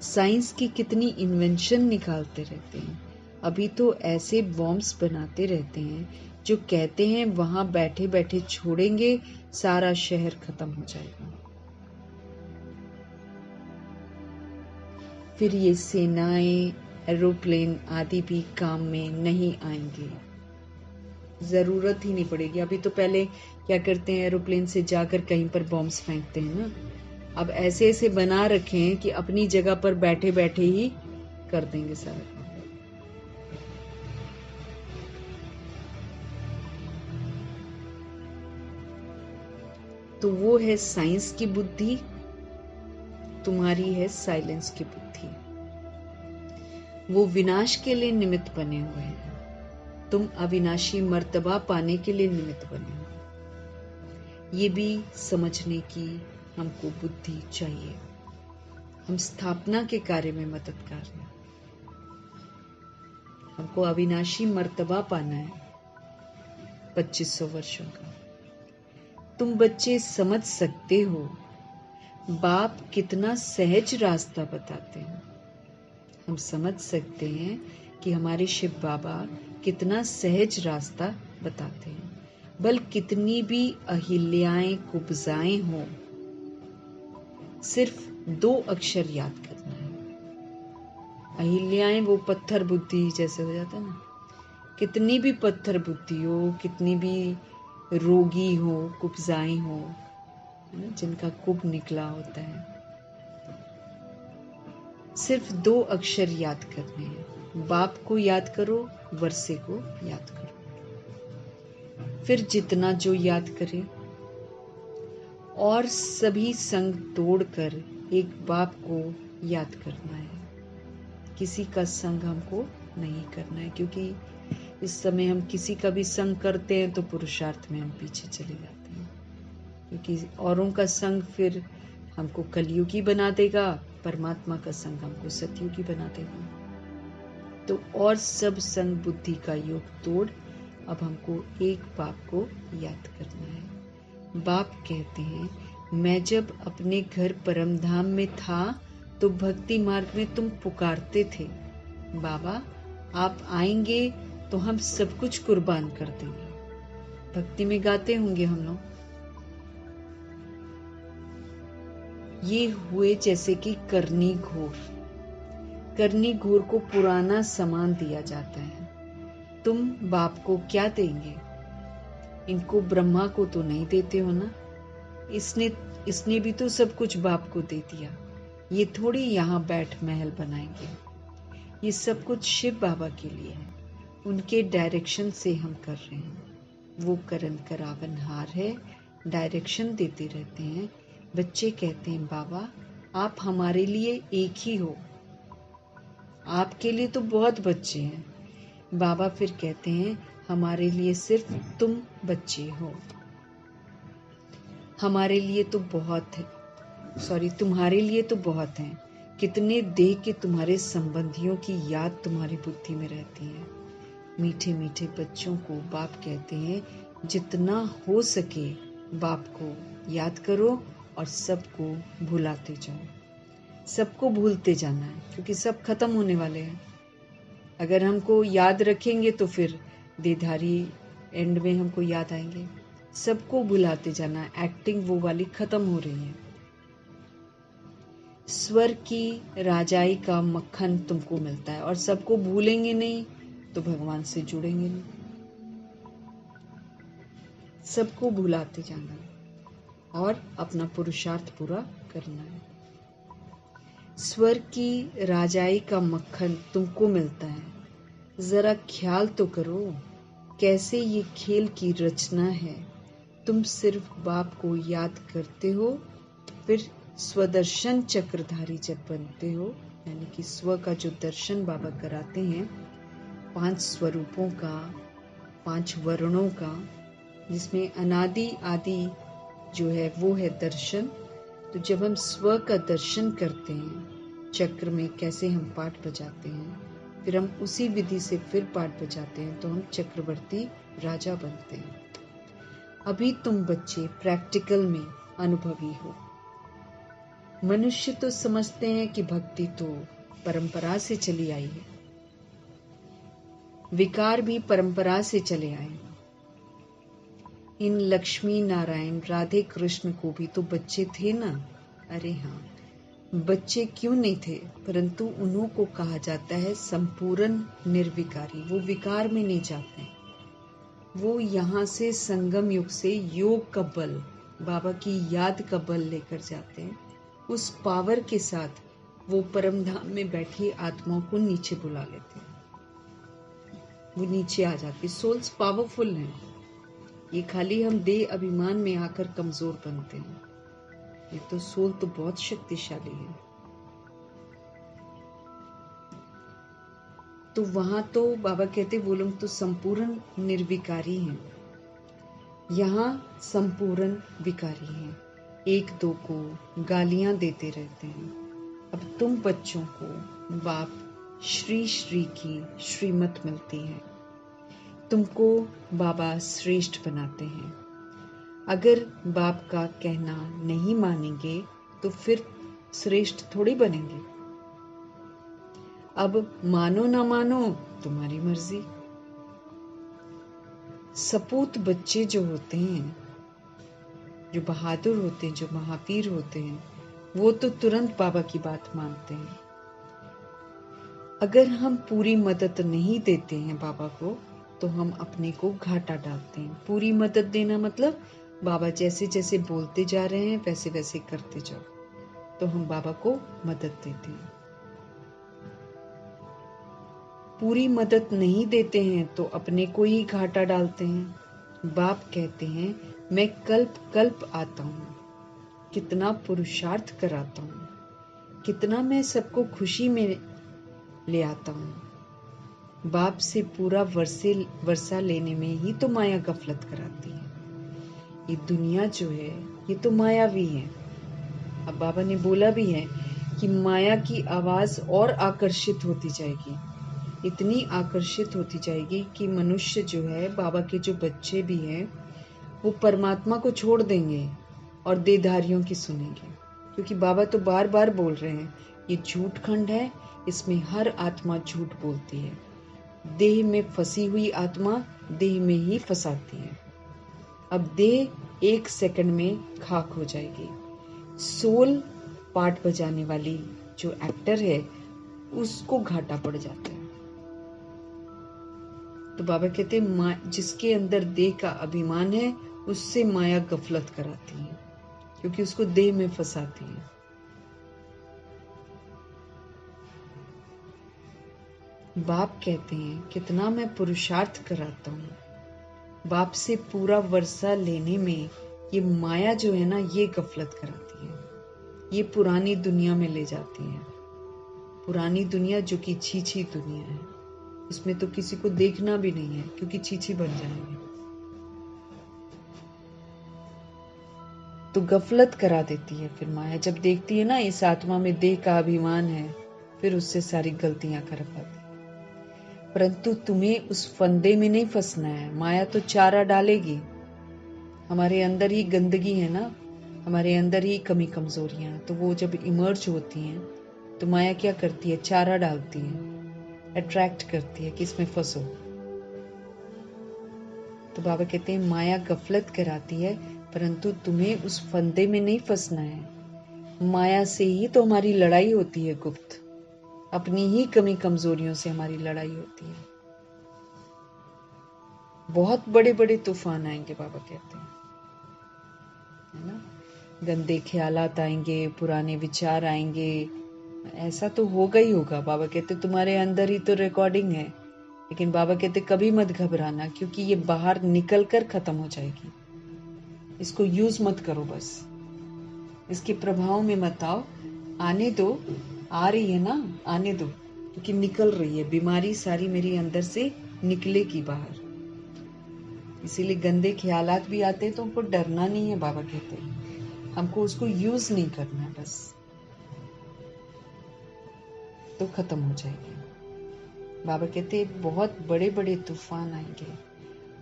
साइंस की कितनी इन्वेंशन निकालते रहते हैं। अभी तो ऐसे बॉम्ब्स बनाते रहते हैं जो कहते हैं वहां बैठे बैठे छोड़ेंगे, सारा शहर खत्म हो जाएगा। फिर ये सेनाएं, एरोप्लेन आदि भी काम में नहीं आएंगे, जरूरत ही नहीं पड़ेगी। अभी तो पहले क्या करते हैं, एरोप्लेन से जाकर कहीं पर बॉम्ब्स फेंकते हैं ना। अब ऐसे ऐसे बना रखे हैं कि अपनी जगह पर बैठे बैठे ही कर देंगे सारा काम। तो वो है साइंस की बुद्धि, तुम्हारी है साइलेंस की बुद्धि। वो विनाश के लिए निमित्त बने हुए हैं, तुम अविनाशी मर्तबा पाने के लिए निमित्त बने हो। ये भी समझने की हमको बुद्धि चाहिए। हम स्थापना के कार्य में मददगार हैं। हमको अविनाशी मर्तबा पाना है 2500 वर्षों का। तुम बच्चे समझ सकते हो बाप कितना सहज रास्ता बताते हैं। हम समझ सकते हैं कि हमारे शिव बाबा कितना सहज रास्ता बताते हैं। बल कितनी भी अहिल्याएं कुब्जाएं हो, सिर्फ 2 अक्षर याद करना है। अहिल्याएं वो पत्थर बुद्धि जैसे हो जाता है ना। कितनी भी पत्थर बुद्धि हो, कितनी भी रोगी हो, कुब्जाएं हो, जिनका कुब निकला होता है, सिर्फ 2 अक्षर याद करने हैं। बाप को याद करो, वर्षे को याद करो। फिर जितना जो याद करे, और सभी संग तोड़कर एक बाप को याद करना है। किसी का संग हमको नहीं करना है, क्योंकि इस समय हम किसी का भी संग करते हैं तो पुरुषार्थ में हम पीछे चले जाते हैं। क्योंकि औरों का संग फिर हमको कलयुगी बना देगा, परमात्मा का संग हमको सतयुगी बना देगा। तो और सब संग बुद्धि का योग तोड़ अब हमको एक बाप को याद करना है। बाप कहते हैं, मैं जब अपने घर परमधाम में था तो भक्ति मार्ग में तुम पुकारते थे, बाबा आप आएंगे तो हम सब कुछ कुर्बान कर देंगे। भक्ति में गाते होंगे हम लोग। ये हुए जैसे कि करनी घोर। करनी घोर को पुराना सामान दिया जाता है। तुम बाप को क्या देंगे? इनको ब्रह्मा को तो नहीं देते हो ना। इसने भी तो सब कुछ बाप को दे दिया। ये थोड़ी यहाँ बैठ महल बनाएंगे। ये सब कुछ शिव बाबा के लिए है, उनके डायरेक्शन से हम कर रहे हैं। वो करन करावनहार है, डायरेक्शन देते रहते हैं। बच्चे कहते हैं, बाबा आप हमारे लिए एक ही हो, आपके लिए तो बहुत बच्चे हैं। बाबा फिर कहते हैं, हमारे लिए सिर्फ तुम बच्चे हो, हमारे लिए तो बहुत है, तुम्हारे लिए तो बहुत है, कितने देह के तुम्हारे संबंधियों की याद तुम्हारी बुद्धि में रहती है। मीठे मीठे बच्चों को बाप कहते हैं, जितना हो सके बाप को याद करो और सबको भुलाते जाओ। सबको भूलते जाना है, क्योंकि सब खत्म होने वाले हैं। अगर हमको याद रखेंगे तो फिर देहधारी एंड में हमको याद आएंगे। सबको भुलाते जाना, एक्टिंग वो वाली खत्म हो रही है। स्वर्ग की राजाई का मक्खन तुमको मिलता है, और सबको भूलेंगे नहीं तो भगवान से जुड़ेंगे नहीं। सबको भुलाते जाना है और अपना पुरुषार्थ पूरा करना है। स्वर्ग की राजाई का मक्खन तुमको मिलता है, जरा ख्याल तो करो कैसे ये खेल की रचना है। तुम सिर्फ बाप को याद करते हो, फिर स्वदर्शन चक्रधारी जब बनते हो, यानी कि स्व का जो दर्शन बाबा कराते हैं, 5 स्वरूपों का, 5 वर्णों का, जिसमें अनादि आदि जो है वो है दर्शन। तो जब हम स्व का दर्शन करते हैं, चक्र में कैसे हम पाठ बजाते हैं, फिर हम उसी विधि से फिर पाठ बजाते हैं, तो हम चक्रवर्ती राजा बनते हैं। अभी तुम बच्चे प्रैक्टिकल में अनुभवी हो। मनुष्य तो समझते हैं कि भक्ति तो परंपरा से चली आई है, विकार भी परंपरा से चले आए। इन लक्ष्मी नारायण राधे कृष्ण को भी तो बच्चे थे ना। अरे हाँ, बच्चे क्यों नहीं थे, परंतु उन्हों को कहा जाता है संपूर्ण निर्विकारी। वो विकार में नहीं जाते, वो यहाँ से संगम युग से योग का बल, बाबा की याद का बल लेकर जाते हैं। उस पावर के साथ वो परम धाम में बैठी आत्माओं को नीचे बुला लेते हैं। वो नीचे आ जाती। सोल्स पावरफुल हैं, ये खाली हम देह अभिमान में आकर कमजोर बनते हैं। ये तो सोल तो बहुत शक्तिशाली है। तो वहां तो बाबा कहते वो लोग तो संपूर्ण निर्विकारी हैं, यहाँ संपूर्ण विकारी हैं। एक दो को गालियां देते रहते हैं। अब तुम बच्चों को बाप श्री श्री की श्रीमत मिलती है, तुमको बाबा श्रेष्ठ बनाते हैं। अगर बाप का कहना नहीं मानेंगे तो फिर श्रेष्ठ थोड़ी बनेंगे। अब मानो ना मानो तुम्हारी मर्जी। सपूत बच्चे जो होते हैं, जो बहादुर होते हैं, जो महावीर होते हैं, वो तो तुरंत बाबा की बात मानते हैं। अगर हम पूरी मदद नहीं देते हैं बाबा को, तो हम अपने को घाटा डालते हैं। पूरी मदद देना मतलब बाबा जैसे जैसे बोलते जा रहे हैं वैसे वैसे करते जाओ, तो हम बाबा को मदद देते हैं। पूरी मदद नहीं देते हैं तो अपने को ही घाटा डालते हैं। बाप कहते हैं, मैं कल्प कल्प आता हूँ, कितना पुरुषार्थ कराता हूँ, कितना मैं सबको खुशी में ले आता हूँ। बाप से पूरा वर्षा लेने में ही तो माया गफलत कराती है। ये दुनिया जो है ये तो मायावी है। अब बाबा ने बोला भी है कि माया की आवाज और आकर्षित होती जाएगी, इतनी आकर्षित होती जाएगी कि मनुष्य जो है, बाबा के जो बच्चे भी हैं, वो परमात्मा को छोड़ देंगे और देहधारियों की सुनेंगे। क्योंकि बाबा तो बार बार बोल रहे हैं, ये झूठ खंड है, इसमें हर आत्मा झूठ बोलती है। देह में फंसी हुई आत्मा देह में ही फंसाती है। अब देह 1 सेकंड में खाक हो जाएगी। सोल पार्ट बजाने वाली जो एक्टर है, उसको घाटा पड़ जाता है। तो बाबा कहते हैं, जिसके अंदर देह का अभिमान है उससे माया गफलत कराती है, क्योंकि उसको देह में फंसाती है। बाप कहते हैं, कितना मैं पुरुषार्थ कराता हूँ। बाप से पूरा वर्षा लेने में ये माया जो है ना, ये गफलत कराती है, ये पुरानी दुनिया में ले जाती है। पुरानी दुनिया जो कि छीछी दुनिया है, उसमें तो किसी को देखना भी नहीं है, क्योंकि छीछी बन जाएंगे। तो गफलत करा देती है। फिर माया जब देखती है ना इस आत्मा में देह का अभिमान है, फिर उससे सारी गलतियां करवाती है। परंतु तुम्हें उस फंदे में नहीं फंसना है। माया तो चारा डालेगी, हमारे अंदर ही गंदगी है ना, हमारे अंदर ही कमी कमजोरियां, तो वो जब इमर्ज होती हैं तो माया क्या करती है, चारा डालती है, अट्रैक्ट करती है कि इसमें फंसो। तो बाबा कहते हैं माया गफलत कराती है, परंतु तुम्हें उस फंदे में नहीं फंसना है। माया से ही तो हमारी लड़ाई होती है गुप्त, अपनी ही कमी कमजोरियों से हमारी लड़ाई होती है। बहुत बड़े बड़े तूफान आएंगे बाबा कहते हैं, है ना, गंदे ख्यालात आएंगे, पुराने विचार आएंगे, ऐसा तो होगा ही होगा। बाबा कहते तुम्हारे अंदर ही तो रिकॉर्डिंग है, लेकिन बाबा कहते कभी मत घबराना, क्योंकि ये बाहर निकल कर खत्म हो जाएगी। इसको यूज मत करो, बस इसके प्रभाव में मत आओ, आने दो, आ रही है ना, आने दो, क्योंकि निकल रही है बीमारी सारी मेरी अंदर से निकलेगी बाहर। इसीलिए गंदे ख्यालात भी आते हैं तो हमको डरना नहीं है। बाबा कहते हैं हमको उसको यूज नहीं करना है, बस तो खत्म हो जाएगी। बाबा कहते हैं बहुत बड़े बड़े तूफान आएंगे,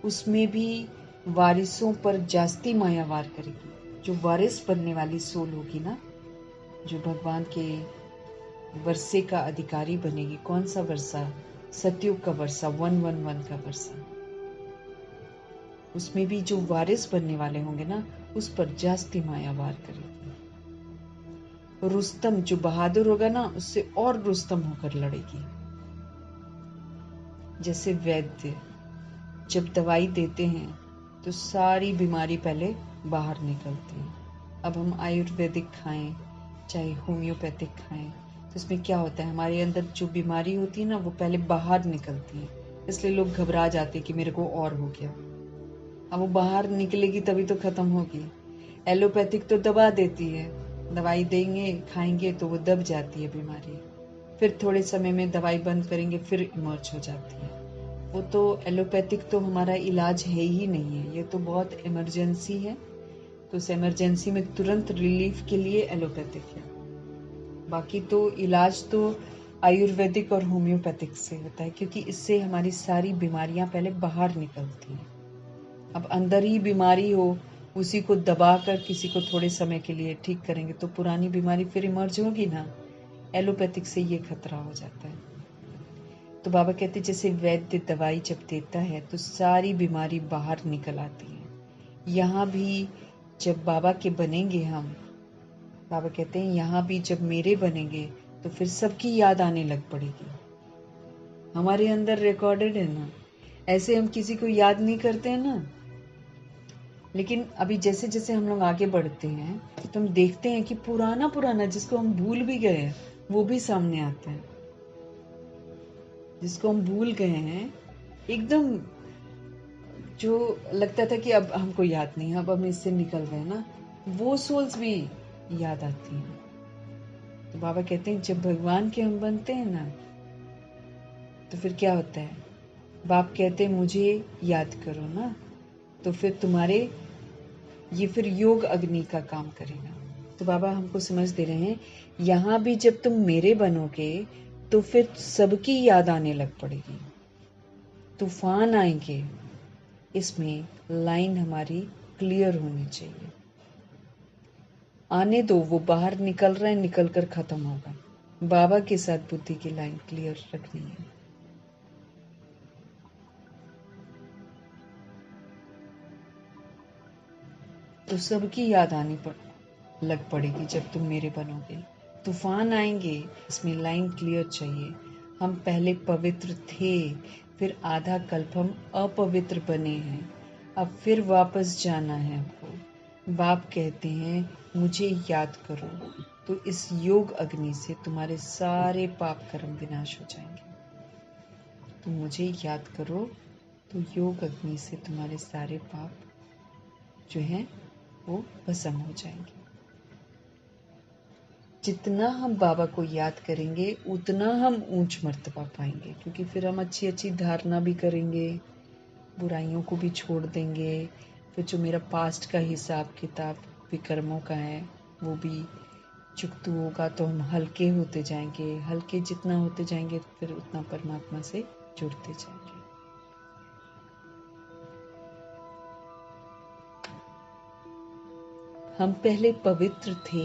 उसमें भी वारिसों पर जास्ती माया वार करेगी। जो वारिस बनने वाली सोल होगी ना, जो भगवान के वर्षे का अधिकारी बनेगी। कौन सा वर्षा? सतयुग का वर्षा, 111 का वर्षा। उसमें भी जो वारिस बनने वाले होंगे ना, उस पर जास्ती माया वार करेगी। रुस्तम जो बहादुर होगा ना, उससे और रुस्तम होकर लड़ेगी। जैसे वैद्य जब दवाई देते हैं तो सारी बीमारी पहले बाहर निकलती है। अब हम आयुर्वेदिक खाएं चाहे होम्योपैथिक खाएं, तो इसमें क्या होता है, हमारे अंदर जो बीमारी होती है ना वो पहले बाहर निकलती है। इसलिए लोग घबरा जाते हैं कि मेरे को और हो गया। अब वो बाहर निकलेगी तभी तो खत्म होगी। एलोपैथिक तो दबा देती है, दवाई देंगे खाएंगे तो वो दब जाती है बीमारी, फिर थोड़े समय में दवाई बंद करेंगे फिर इमर्ज हो जाती है। वो तो एलोपैथिक तो हमारा इलाज है ही नहीं है, ये तो बहुत इमरजेंसी है। तो उस इमरजेंसी में तुरंत रिलीफ के लिए एलोपैथिक है, बाकी तो इलाज तो आयुर्वेदिक और होम्योपैथिक से होता है, क्योंकि इससे हमारी सारी बीमारियां पहले बाहर निकलती हैं। अब अंदर ही बीमारी हो, उसी को दबाकर किसी को थोड़े समय के लिए ठीक करेंगे तो पुरानी बीमारी फिर इमर्ज होगी ना। एलोपैथिक से ये खतरा हो जाता है। तो बाबा कहते जैसे वैद्य दवाई जब देता है तो सारी बीमारी बाहर निकल आती है। यहाँ भी जब बाबा के बनेंगे हम, बाबा कहते हैं यहाँ भी जब मेरे बनेंगे तो फिर सबकी याद आने लग पड़ेगी। हमारे अंदर रिकॉर्डेड है ना, ऐसे हम किसी को याद नहीं करते हैं ना, लेकिन अभी जैसे जैसे हम लोग आगे बढ़ते हैं तो हम देखते हैं कि पुराना पुराना जिसको हम भूल भी गए हैं वो भी सामने आता है। जिसको हम भूल गए हैं एकदम, जो लगता था कि अब हमको याद नहीं, अब हम इससे निकल गए ना, वो सोल्स भी याद आती हैं। तो बाबा कहते हैं जब भगवान के हम बनते हैं ना तो फिर क्या होता है, बाप कहते हैं मुझे याद करो ना, तो फिर तुम्हारे ये फिर योग अग्नि का काम करेगा। तो बाबा हमको समझ दे रहे हैं यहाँ भी जब तुम मेरे बनोगे तो फिर सबकी याद आने लग पड़ेगी। तूफान आएंगे, इसमें लाइन हमारी क्लियर होनी चाहिए। आने दो, वो बाहर निकल रहा है, निकल कर खत्म होगा। बाबा के साथ बुद्धि की लाइन क्लियर रखनी है। तो सबकी याद आनी लग पड़ेगी जब तुम मेरे बनोगे। तूफान आएंगे, इसमें लाइन क्लियर चाहिए। हम पहले पवित्र थे, फिर आधा कल्प हम अपवित्र बने हैं, अब फिर वापस जाना है हमको। बाप कहते हैं मुझे याद करो, तो इस योग अग्नि से तुम्हारे सारे पाप कर्म विनाश हो जाएंगे। तो मुझे याद करो तो योग अग्नि से तुम्हारे सारे पाप जो हैं वो भस्म हो जाएंगे। जितना हम बाबा को याद करेंगे उतना हम ऊंच मर्तबा पाएंगे, क्योंकि फिर हम अच्छी अच्छी धारणा भी करेंगे, बुराइयों को भी छोड़ देंगे। फिर जो मेरा पास्ट का हिसाब किताब विकर्मों का है वो भी चुकतू होगा, तो हम हल्के होते जाएंगे। हल्के जितना होते जाएंगे फिर उतना परमात्मा से जुड़ते जाएंगे। हम पहले पवित्र थे,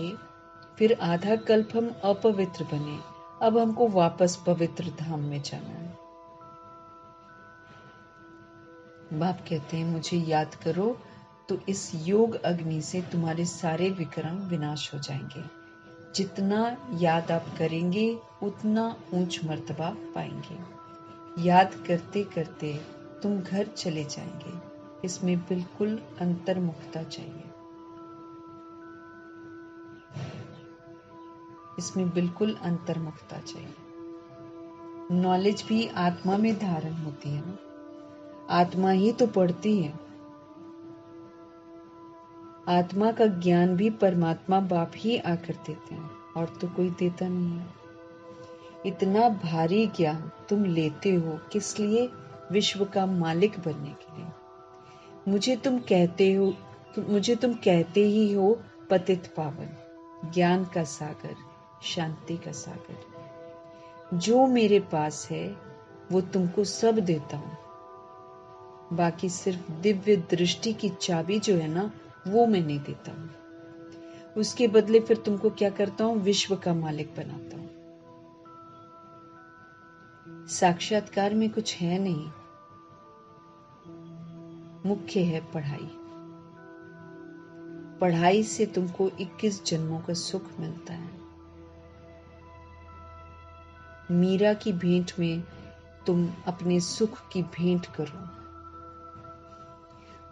फिर आधा कल्प हम अपवित्र बने, अब हमको वापस पवित्र धाम में जाना है। बाप कहते हैं मुझे याद करो तो इस योग अग्नि से तुम्हारे सारे विक्रम विनाश हो जाएंगे। जितना याद आप करेंगे उतना ऊंच मर्तबा पाएंगे। याद करते करते तुम घर चले जाएंगे। इसमें बिल्कुल अंतर्मुखता चाहिए। इसमें बिल्कुल अंतर्मुखता चाहिए। नॉलेज भी आत्मा में धारण होती है ना, आत्मा ही तो पढ़ती है। आत्मा का ज्ञान भी परमात्मा बाप ही आकर देते हैं, और तो कोई देता नहीं है। इतना भारी ज्ञान तुम लेते हो किस लिए? विश्व का मालिक बनने के लिए। मुझे तुम कहते ही हो पतित पावन, ज्ञान का सागर, शांति का सागर। जो मेरे पास है वो तुमको सब देता हूं। बाकी सिर्फ दिव्य दृष्टि की चाबी जो है ना, वो मैं नहीं देता हूं। उसके बदले फिर तुमको क्या करता हूं? विश्व का मालिक बनाता हूं। साक्षात्कार में कुछ है नहीं, मुख्य है पढ़ाई। पढ़ाई से तुमको 21 जन्मों का सुख मिलता है। मीरा की भेंट में तुम अपने सुख की भेंट करो।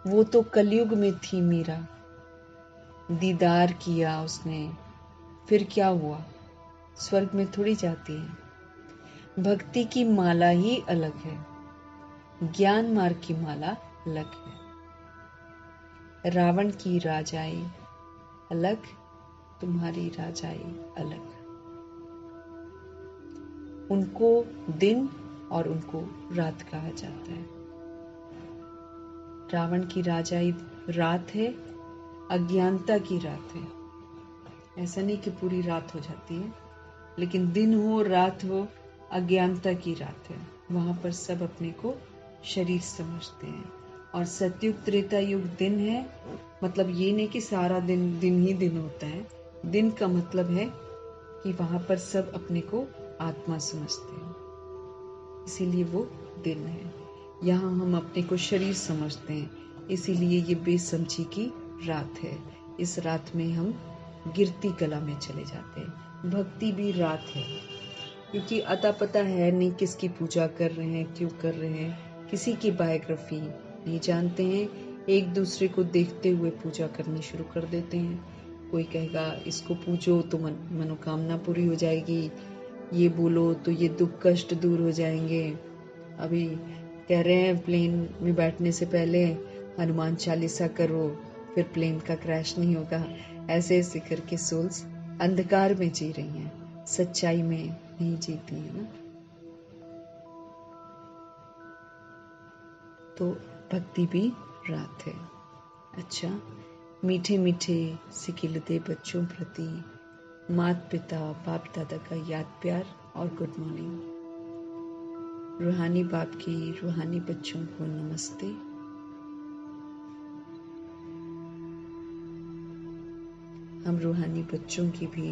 वो तो कलयुग में थी मीरा, दीदार किया उसने, फिर क्या हुआ? स्वर्ग में थोड़ी जाती है। भक्ति की माला ही अलग है, ज्ञान मार्ग की माला अलग है। रावण की राजाई अलग, तुम्हारी राजाई अलग। उनको दिन और उनको रात कहा जाता है। रावण की राजाई रात है, अज्ञानता की रात है। ऐसा नहीं कि पूरी रात हो जाती है, लेकिन दिन हो रात हो, अज्ञानता की रात है। वहां पर सब अपने को शरीर समझते हैं। और सतयुग त्रेता युग दिन है, मतलब ये नहीं कि सारा दिन दिन ही दिन होता है। दिन का मतलब है कि वहां पर सब अपने को आत्मा समझते हैं, इसीलिए वो दिन है। यहाँ हम अपने को शरीर समझते हैं, इसीलिए ये बेसमझी की रात है। इस रात में हम गिरती कला में चले जाते हैं। भक्ति भी रात है, क्योंकि अता पता है नहीं किसकी पूजा कर रहे हैं, क्यों कर रहे हैं, किसी की बायोग्राफी नहीं जानते हैं। एक दूसरे को देखते हुए पूजा करनी शुरू कर देते हैं। कोई कहेगा इसको पूजो तो मनोकामना पूरी हो जाएगी, ये बोलो तो ये दुख कष्ट दूर हो जाएंगे। अभी कह रहे हैं प्लेन में बैठने से पहले हनुमान चालीसा करो, फिर प्लेन का क्रैश नहीं होगा। ऐसे ऐसे करके सोल्स अंधकार में जी रही हैं, सच्चाई में नहीं जीती है ना। तो भक्ति भी रात है। अच्छा, मीठे मीठे सिकिलते बच्चों प्रति माता पिता बाप दादा का याद प्यार और गुड मॉर्निंग। रूहानी बाप की रूहानी बच्चों को नमस्ते। हम रूहानी बच्चों की भी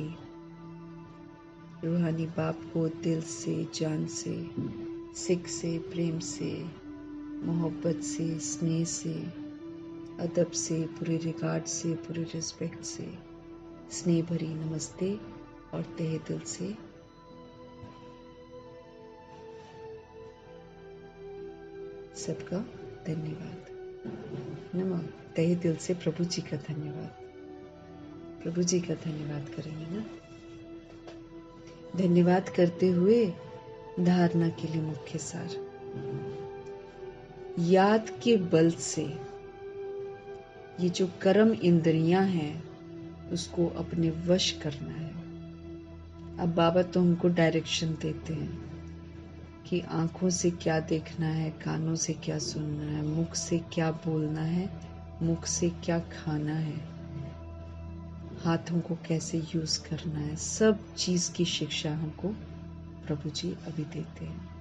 रूहानी बाप को दिल से, जान से, सिक से, प्रेम से, मोहब्बत से, स्नेह से, अदब से, पूरे रिगार्ड से, पूरे रिस्पेक्ट से स्नेह भरी नमस्ते और तहे दिल से सबका धन्यवाद। नमः। तहे दिल से प्रभु जी का धन्यवाद, प्रभु जी का धन्यवाद करेंगे ना। धन्यवाद करते हुए धारणा के लिए मुख्य सार, याद के बल से ये जो कर्म इंद्रियां हैं उसको अपने वश करना है। अब बाबा तो हमको डायरेक्शन देते हैं कि आंखों से क्या देखना है, कानों से क्या सुनना है, मुख से क्या बोलना है, मुख से क्या खाना है। हाथों को कैसे यूज करना है, सब चीज की शिक्षा हमको प्रभु जी अभी देते हैं।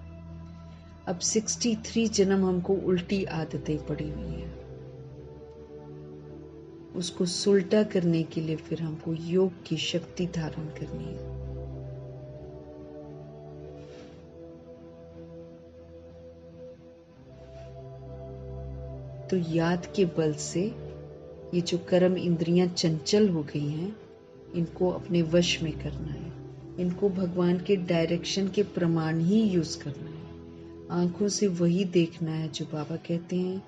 अब 63 जन्म हमको उल्टी आदतें पड़ी हुई हैं, उसको सुलटा करने के लिए फिर हमको योग की शक्ति धारण करनी है। तो याद के बल से ये जो कर्म इंद्रियां चंचल हो गई हैं, इनको अपने वश में करना है। इनको भगवान के डायरेक्शन के प्रमाण ही यूज करना है। आंखों से वही देखना है जो बाबा कहते हैं,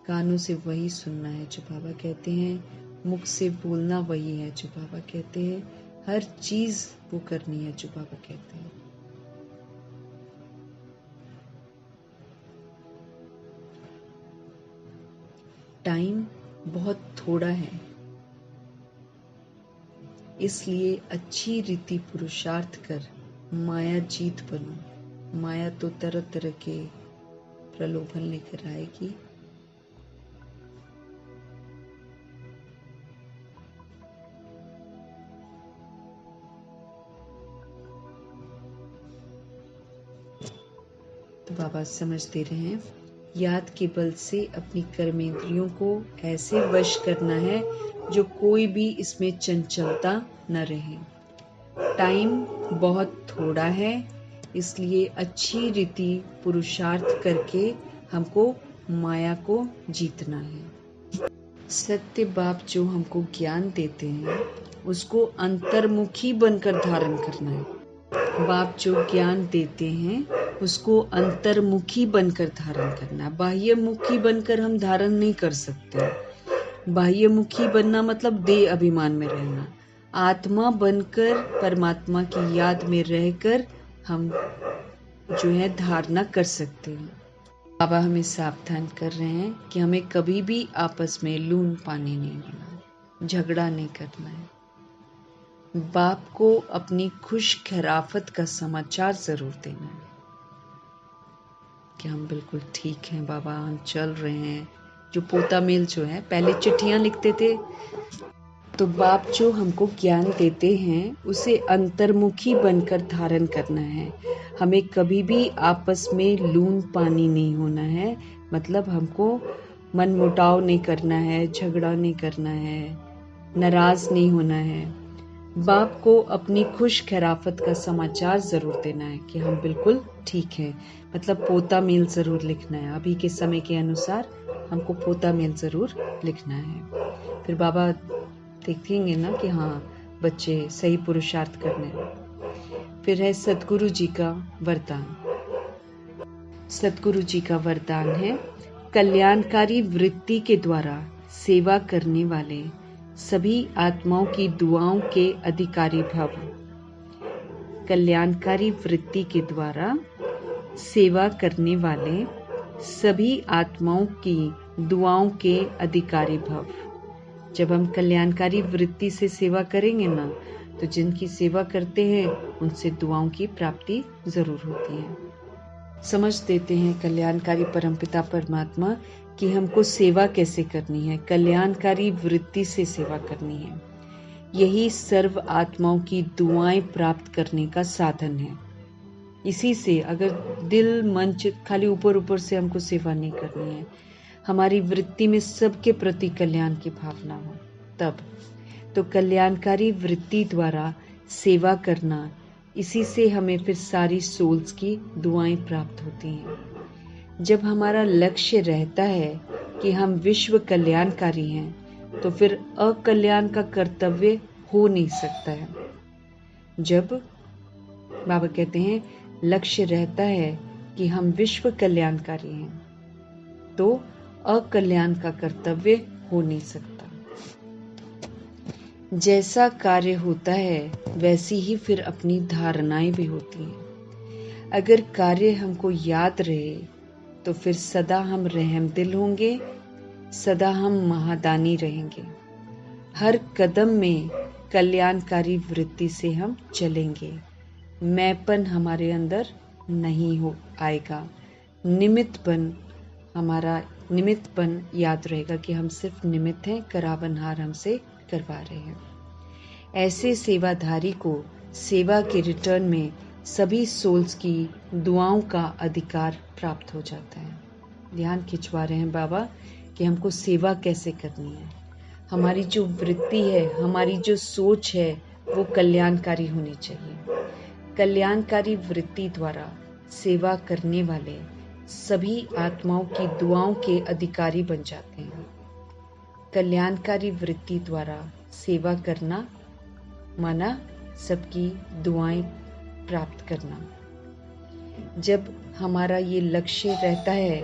कानों से वही सुनना है जो बाबा कहते हैं, मुख से बोलना वही है जो बाबा कहते हैं, हर चीज वो करनी है जो बाबा कहते हैं। टाइम बहुत थोड़ा है, इसलिए अच्छी रीति पुरुषार्थ कर माया जीत बनो। माया तो तरह तरह के प्रलोभन लेकर आएगी। तो बाबा समझ दे रहे हैं, याद के बल से अपनी कर्मेंद्रियों को ऐसे वश करना है जो कोई भी इसमें चंचलता न रहे। टाइम बहुत थोड़ा है, इसलिए अच्छी रीति पुरुषार्थ करके हमको माया को जीतना है। सत्य बाप जो हमको ज्ञान देते हैं उसको अंतर्मुखी बनकर धारण करना है। बाप जो ज्ञान देते हैं उसको अंतर्मुखी बनकर धारण करना है। बाह्यमुखी बनकर हम धारण नहीं कर सकते। बाह्यमुखी बनना मतलब देह अभिमान में रहना। आत्मा बनकर परमात्मा की याद में रहकर हम जो है धारणा कर सकते हैं। बाबा हमें सावधान कर रहे हैं कि हमें कभी भी आपस में लून पानी नहीं होना, झगड़ा नहीं करना है। बाप को अपनी खुश खैराफत का समाचार जरूर देना है कि हम बिल्कुल ठीक हैं बाबा, हम चल रहे हैं। जो पोता मेल जो है, पहले चिट्ठियां लिखते थे, तो बाप जो हमको ज्ञान देते हैं उसे अंतर्मुखी बनकर धारण करना है। हमें कभी भी आपस में लून पानी नहीं होना है, मतलब हमको मनमुटाव नहीं करना है, झगड़ा नहीं करना है, नाराज नहीं होना है। बाप को अपनी खुश खैराफत का समाचार जरूर देना है कि हम बिल्कुल ठीक हैं, मतलब पोता मेल जरूर लिखना है। अभी के समय के अनुसार हमको पोता मेल जरूर लिखना है। फिर बाबा देखेंगे ना कि हाँ बच्चे सही पुरुषार्थ करने। फिर है सतगुरु जी का वरदान। सतगुरु जी का वरदान है, कल्याणकारी वृत्ति के द्वारा सेवा करने वाले सभी आत्माओं की दुआओं के अधिकारी भव। कल्याणकारी वृत्ति के द्वारा सेवा करने वाले सभी आत्माओं की दुआओं के अधिकारी भव। जब हम कल्याणकारी वृत्ति से सेवा करेंगे ना, तो जिनकी सेवा करते हैं उनसे दुआओं की प्राप्ति जरूर होती है। समझ देते हैं कल्याणकारी परमपिता परमात्मा कि हमको सेवा कैसे करनी है। कल्याणकारी वृत्ति से सेवा करनी है। यही सर्व आत्माओं की दुआएं प्राप्त करने का साधन है। इसी से, अगर दिल मन खाली ऊपर ऊपर से हमको सेवा नहीं करनी है, हमारी वृत्ति में सबके प्रति कल्याण की भावना हो, तब तो कल्याणकारी वृत्ति द्वारा सेवा करना, इसी से हमें फिर सारी सोल्स की दुआएं प्राप्त होती हैं। जब हमारा लक्ष्य रहता है कि हम विश्व कल्याणकारी हैं, तो फिर अकल्याण का कर्तव्य हो नहीं सकता है। जब बाबा कहते हैं लक्ष्य रहता है कि हम विश्व कल्याणकारी हैं, तो अकल्याण का कर्तव्य हो नहीं सकता। जैसा कार्य होता है वैसी ही फिर अपनी धारणाएं भी होती हैं। अगर कार्य हमको याद रहे तो फिर सदा हम रहमदिल होंगे, सदा हम महादानी रहेंगे। हर कदम में कल्याणकारी वृत्ति से हम चलेंगे। मैंपन हमारे अंदर नहीं हो आएगा। हमारा निमित्तपन याद रहेगा कि हम सिर्फ निमित्त हैं, करावनहार हमसे करवा रहे हैं। ऐसे सेवाधारी को सेवा के रिटर्न में सभी सोल्स की दुआओं का अधिकार प्राप्त हो जाता है। ध्यान खिंचवा रहे हैं बाबा कि हमको सेवा कैसे करनी है। हमारी जो वृत्ति है, हमारी जो सोच है, वो कल्याणकारी होनी चाहिए। कल्याणकारी वृत्ति द्वारा सेवा करने वाले सभी आत्माओं की दुआओं के अधिकारी बन जाते हैं। कल्याणकारी वृत्ति द्वारा सेवा करना माना सबकी दुआएं प्राप्त करना। जब हमारा ये लक्ष्य रहता है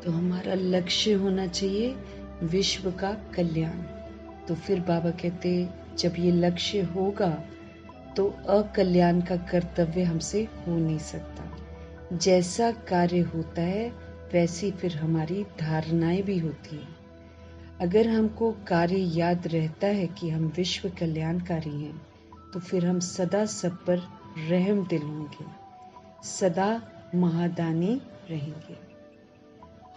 तो हमारा लक्ष्य होना चाहिए विश्व का कल्याण। तो फिर बाबा कहते जब ये लक्ष्य होगा तो अकल्याण का कर्तव्य हमसे हो नहीं सकता। जैसा कार्य होता है वैसी फिर हमारी धारणाएं भी होती हैं। अगर हमको कार्य याद रहता है कि हम विश्व कल्याणकारी हैं तो फिर हम सदा सब पर रहम दिल होंगे, सदा महादानी रहेंगे।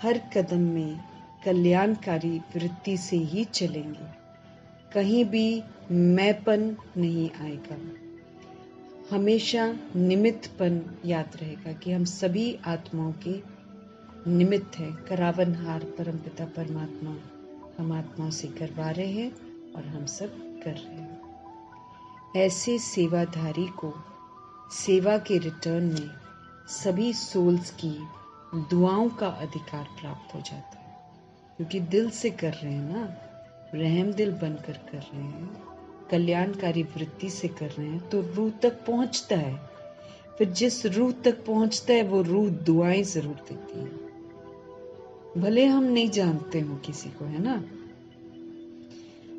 हर कदम में कल्याणकारी वृत्ति से ही चलेंगे, कहीं भी मैंपन नहीं आएगा। हमेशा निमित्तपन याद रहेगा कि हम सभी आत्माओं के निमित्त हैं। करावनहार परमपिता परमात्मा हम आत्माओं से करवा रहे हैं और हम सब कर रहे हैं। ऐसे सेवाधारी को सेवा के रिटर्न में सभी सोल्स की दुआओं का अधिकार प्राप्त हो जाता है, क्योंकि दिल से कर रहे हैं ना, रहम दिल बनकर कर रहे हैं, कल्याणकारी वृत्ति से कर रहे हैं, तो रूह तक पहुंचता है। फिर जिस रूह तक पहुंचता है वो रूह दुआएं जरूर देती है, भले हम नहीं जानते हो किसी को, है ना।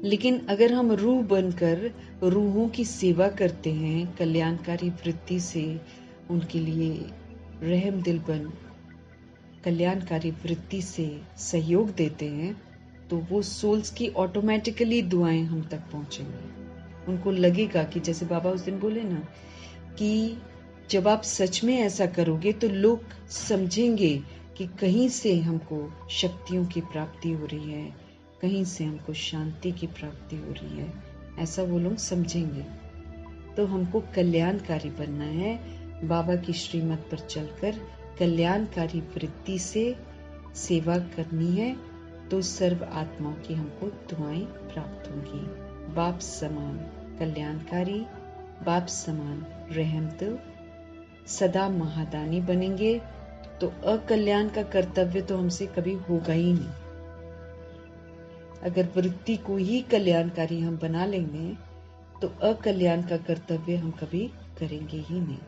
लेकिन अगर हम रूह बनकर रूहों की सेवा करते हैं, कल्याणकारी वृत्ति से उनके लिए रहम दिल बन कल्याणकारी वृत्ति से सहयोग देते हैं, तो वो सोल्स की ऑटोमेटिकली दुआएं हम तक पहुंचेंगी। उनको लगेगा कि जैसे बाबा उस दिन बोले ना कि जब आप सच में ऐसा करोगे तो लोग समझेंगे कि कहीं से हमको शक्तियों की प्राप्ति हो रही है, कहीं से हमको शांति की प्राप्ति हो रही है, ऐसा वो लोग समझेंगे। तो हमको कल्याणकारी बनना है, बाबा की श्रीमत पर चलकर कल्याणकारी वृत्ति से सेवा करनी है, तो सर्व आत्माओं की हमको दुआएं प्राप्त होंगी। बाप समान कल्याणकारी, बाप समान रहमदिल, सदा महादानी बनेंगे, तो अकल्याण का कर्तव्य तो हमसे कभी होगा ही नहीं। अगर वृत्ति को ही कल्याणकारी हम बना लेंगे तो अकल्याण का कर्तव्य हम कभी करेंगे ही नहीं।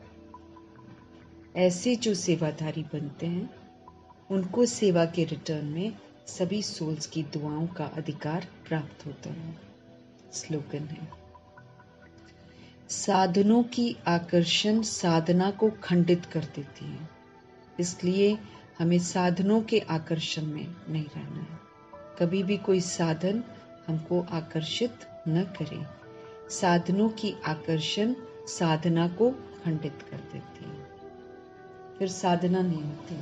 ऐसे जो सेवाधारी बनते हैं उनको सेवा के रिटर्न में सभी सोल्स की दुआओं का अधिकार प्राप्त होता है। स्लोगन है, साधनों की आकर्षण साधना को खंडित कर देती है, इसलिए हमें साधनों के आकर्षण में नहीं रहना है। कभी भी कोई साधन हमको आकर्षित न करे। साधनों की आकर्षण साधना को खंडित कर देती है, फिर साधना नहीं होती,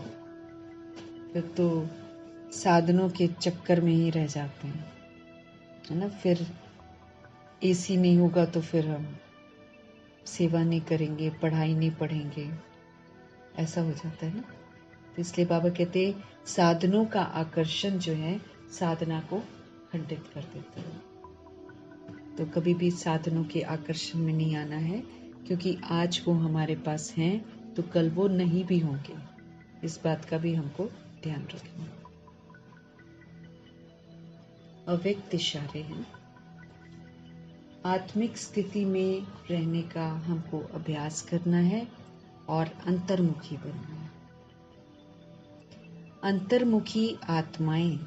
फिर तो साधनों के चक्कर में ही रह जाते हैं, है ना। फिर एसी नहीं होगा तो फिर हम सेवा नहीं करेंगे, पढ़ाई नहीं पढ़ेंगे, ऐसा हो जाता है ना। तो इसलिए बाबा कहते हैं साधनों का आकर्षण जो है साधना को खंडित कर देता है। तो कभी भी साधनों के आकर्षण में नहीं आना है, क्योंकि आज वो हमारे पास हैं तो कल वो नहीं भी होंगे। इस बात का भी हमको ध्यान रखना। अव्यक्त इशारे हैं। आत्मिक स्थिति में रहने का हमको अभ्यास करना है और अंतर्मुखी बनना है। अंतर्मुखी आत्माएं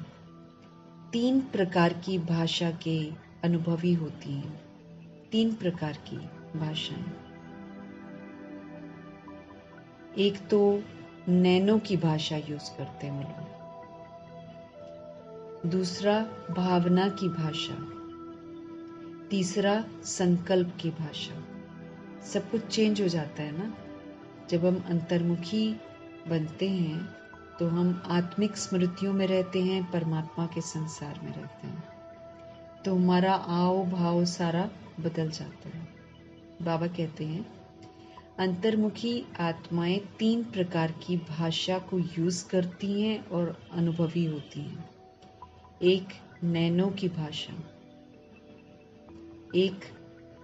3 प्रकार की भाषा के अनुभवी होती हैं। 3 प्रकार की भाषाएं। एक तो नैनो की भाषा यूज करते हैं वो लोग, दूसरा भावना की भाषा, तीसरा संकल्प की भाषा। सब कुछ चेंज हो जाता है ना। जब हम अंतर्मुखी बनते हैं तो हम आत्मिक स्मृतियों में रहते हैं, परमात्मा के संसार में रहते हैं, तो हमारा आओ भाव सारा बदल जाता है। बाबा कहते हैं अंतर्मुखी आत्माएं 3 प्रकार की भाषा को यूज करती हैं और अनुभवी होती हैं। एक नैनो की भाषा, एक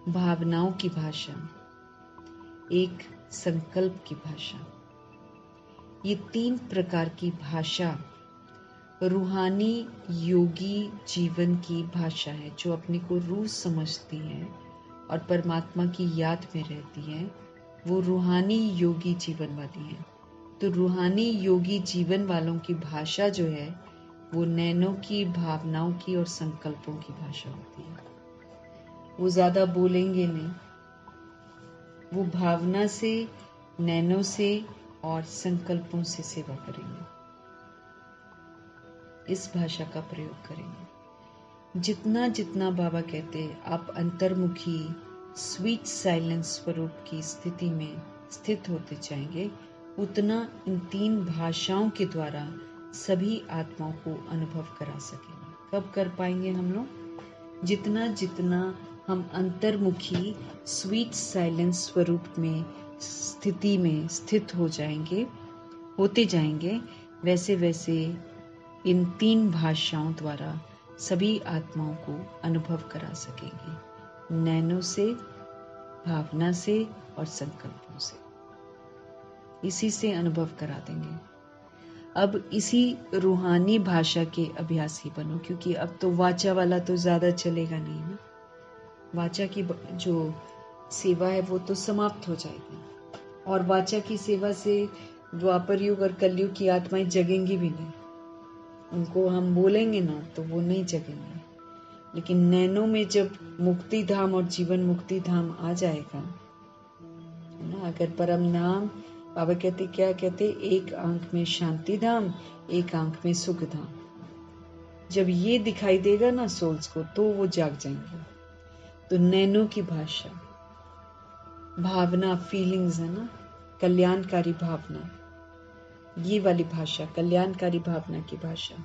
भावनाओं की भाषा, एक संकल्प की भाषा। ये 3 प्रकार की भाषा रूहानी योगी जीवन की भाषा है, जो अपने को रूह समझती है और परमात्मा की याद में रहती है। वो रूहानी योगी जीवन वाली है। तो रूहानी योगी जीवन वालों की भाषा जो है वो नैनो की, भावनाओं की और संकल्पों की भाषा होती है। वो ज्यादा बोलेंगे नहीं, वो भावना से, नैनो से और संकल्पों से सेवा करेंगे, इस भाषा का प्रयोग करेंगे। जितना जितना बाबा कहते हैं आप अंतर्मुखी स्वीट साइलेंस स्वरूप की स्थिति में स्थित होते जाएंगे, उतना इन 3 भाषाओं के द्वारा सभी आत्माओं को अनुभव करा सकेंगे। कब कर पाएंगे हम लोग? जितना जितना हम अंतर्मुखी स्वीट साइलेंस स्वरूप में स्थिति में स्थित होते जाएंगे, वैसे वैसे इन 3 भाषाओं द्वारा सभी आत्माओं को अनुभव करा सकेंगे, नैनो से, भावना से और संकल्पों से। इसी से अनुभव करा देंगे। अब इसी रूहानी भाषा के अभ्यासी बनो, क्योंकि अब तो वाचा वाला तो ज्यादा चलेगा नहीं ना। वाचा की जो सेवा है वो तो समाप्त हो जाएगी, और वाचा की सेवा से द्वापर युग और कलयुग की आत्माएं जगेंगी भी नहीं। उनको हम बोलेंगे ना तो वो नहीं जगेंगे। लेकिन नैनो में जब मुक्ति धाम और जीवन मुक्ति धाम आ जाएगा ना, अगर परम धाम, बाबा कहते क्या कहते, एक आंख में शांति धाम, एक आंख में सुख धाम, जब ये दिखाई देगा ना सोल्स को, तो वो जाग जाएंगे। तो नैनो की भाषा, भावना, फीलिंग्स है ना, कल्याणकारी भावना, ये वाली भाषा, कल्याणकारी भावना की भाषा,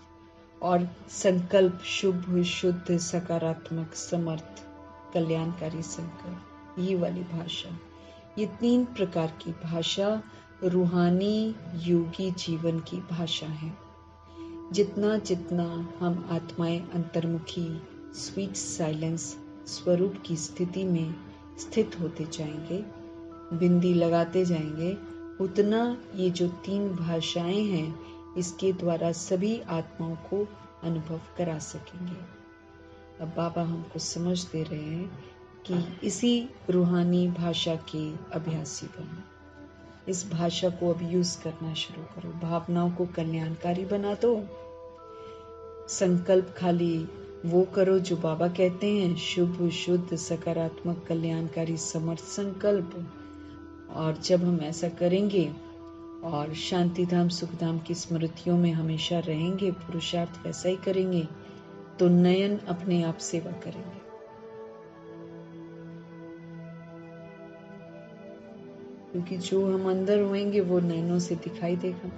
और संकल्प शुभ, शुद्ध, सकारात्मक, समर्थ, कल्याणकारी संकल्प, ये वाली भाषा। ये 3 प्रकार की भाषा रूहानी योगी जीवन की भाषा है। जितना जितना हम आत्माएं अंतर्मुखी स्वीट साइलेंस स्वरूप की स्थिति में स्थित होते जाएंगे, बिंदी लगाते जाएंगे, उतना ये जो 3 भाषाएं हैं इसके द्वारा सभी आत्माओं को अनुभव करा सकेंगे। अब बाबा हमको समझ दे रहे हैं कि इसी रूहानी भाषा के अभ्यासी बनो। इस भाषा को अब यूज करना शुरू करो। भावनाओं को कल्याणकारी बना दो। संकल्प खाली वो करो जो बाबा कहते हैं, शुभ, शुद्ध, सकारात्मक, कल्याणकारी, समर्थ संकल्प। और जब हम ऐसा करेंगे और शांति धाम, सुख धाम की स्मृतियों में हमेशा रहेंगे, पुरुषार्थ वैसा ही करेंगे, तो नयन अपने आप सेवा करेंगे। क्योंकि जो हम अंदर होएंगे वो नैनों से दिखाई देगा।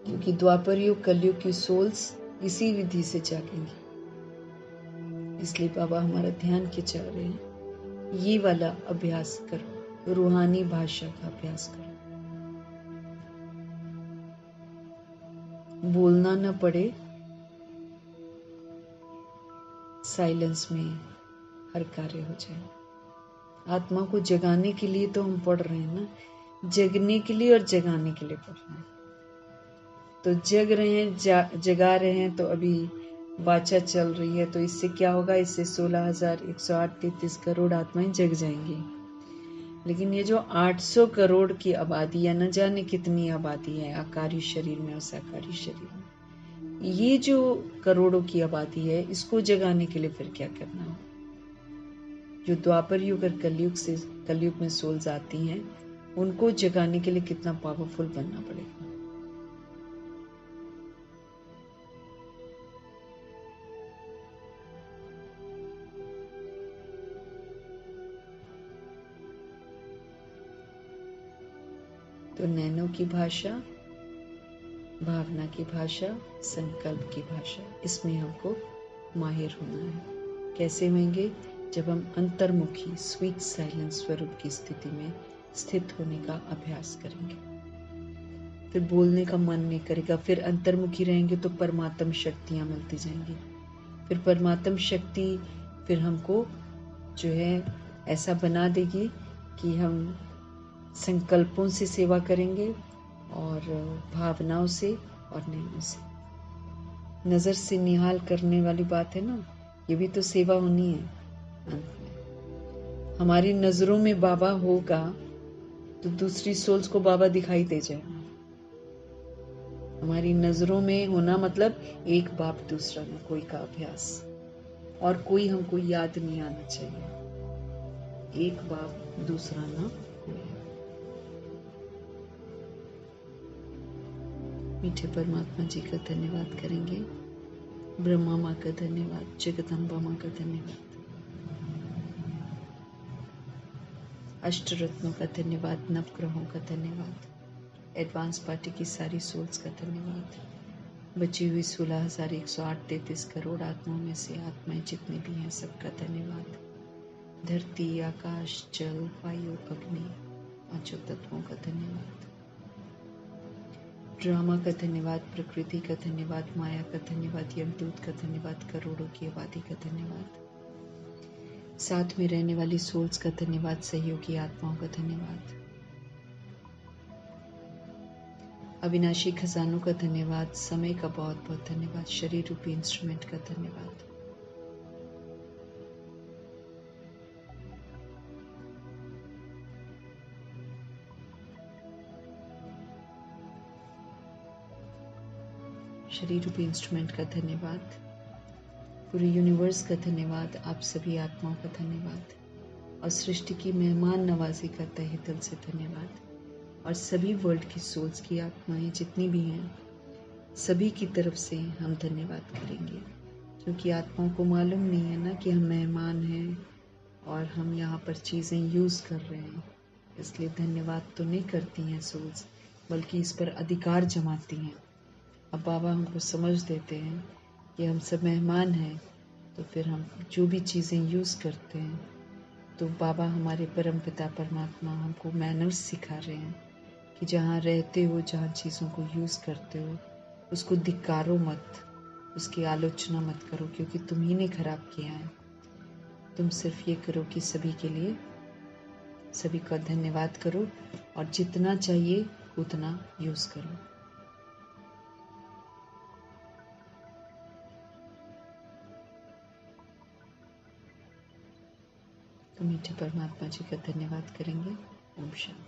क्योंकि द्वापर युग, कलयुग की सोल्स इसी विधि से जागेंगी। इसलिए बाबा हमारा ध्यान खिंचा रहे हैं, ये वाला अभ्यास करो, रूहानी भाषा का अभ्यास करो। बोलना न पड़े, साइलेंस में हर कार्य हो जाए। आत्मा को जगाने के लिए तो हम पढ़ रहे हैं ना, जगने के लिए और जगाने के लिए पढ़ रहे हैं। तो जग रहे हैं, जगा रहे हैं, तो अभी वाचा चल रही है, तो इससे क्या होगा? इससे 16,108.33 करोड़ आत्माएं जग जाएंगी। लेकिन ये जो 800 करोड़ की आबादी है, न जाने कितनी आबादी है आकारी शरीर में और साकारी शरीर में, ये जो करोड़ों की आबादी है, इसको जगाने के लिए फिर क्या करना हो? जो द्वापर युग और कलयुग में सोल्स आती हैं, उनको जगाने के लिए कितना पावरफुल बनना पड़ेगा। तो नैनो की भाषा, भावना की भाषा, संकल्प की भाषा, इसमें हमको माहिर होना है। कैसे होंगे? जब हम अंतर्मुखी स्वीट साइलेंस स्वरूप की स्थिति में स्थित होने का अभ्यास करेंगे। फिर बोलने का मन नहीं करेगा। फिर अंतर्मुखी रहेंगे तो परमात्म शक्तियाँ मिलती जाएंगी। फिर परमात्म शक्ति फिर हमको जो है ऐसा बना देगी कि हम संकल्पों से सेवा करेंगे और भावनाओं से और नैनों से। नज़र से निहाल करने वाली बात है ना, ये भी तो सेवा होनी है। अंत में हमारी नज़रों में बाबा होगा तो दूसरी सोल्स को बाबा दिखाई दे जाएगा। हमारी नज़रों में होना मतलब एक बाप दूसरा न कोई का अभ्यास, और कोई हमको याद नहीं आना चाहिए। एक बाप दूसरा न कोई। मीठे परमात्मा जी का धन्यवाद करेंगे। ब्रह्मा माँ का धन्यवाद, जगदम्बा माँ का धन्यवाद, अष्ट रत्नों का धन्यवाद, नवग्रहों का धन्यवाद, एडवांस पार्टी की सारी सोल्स का धन्यवाद, बची हुई 16,108.33 करोड़ आत्माओं में से आत्माएं जितने भी हैं सबका धन्यवाद। धरती, आकाश, जल, वायु, अग्नि, पांचों तत्वों का धन्यवाद। ड्रामा का धन्यवाद, प्रकृति का धन्यवाद, माया का धन्यवाद, यमदूत का धन्यवाद, करोड़ों की आबादी का धन्यवाद, साथ में रहने वाली सोल्स का धन्यवाद, सहयोगी आत्माओं का धन्यवाद, अविनाशी खजानों का धन्यवाद, समय का बहुत बहुत धन्यवाद, शरीर रूपी इंस्ट्रूमेंट का धन्यवाद। शरीर रूपी इंस्ट्रूमेंट का धन्यवाद, पूरे यूनिवर्स का धन्यवाद, आप सभी आत्माओं का धन्यवाद, और सृष्टि की मेहमान नवाजी का तहे दिल से धन्यवाद। और सभी वर्ल्ड की सोल्स की आत्माएं जितनी भी हैं सभी की तरफ से हम धन्यवाद करेंगे, क्योंकि आत्माओं को मालूम नहीं है ना कि हम मेहमान हैं और हम यहाँ पर चीज़ें यूज़ कर रहे हैं, इसलिए धन्यवाद तो नहीं करती हैं सोल्स, बल्कि इस पर अधिकार जमाती हैं। अब बाबा हमको समझ देते हैं कि हम सब मेहमान हैं, तो फिर हम जो भी चीज़ें यूज़ करते हैं, तो बाबा हमारे परम पिता परमात्मा हमको मैनर्स सिखा रहे हैं कि जहाँ रहते हो, जहाँ चीज़ों को यूज़ करते हो, उसको धिक्कारो मत, उसकी आलोचना मत करो, क्योंकि तुम ही ने खराब किया है। तुम सिर्फ ये करो कि सभी के लिए सभी का धन्यवाद करो और जितना चाहिए उतना यूज़ करो। तो मीठे परमात्मा जी का धन्यवाद करेंगे। ओम शांति।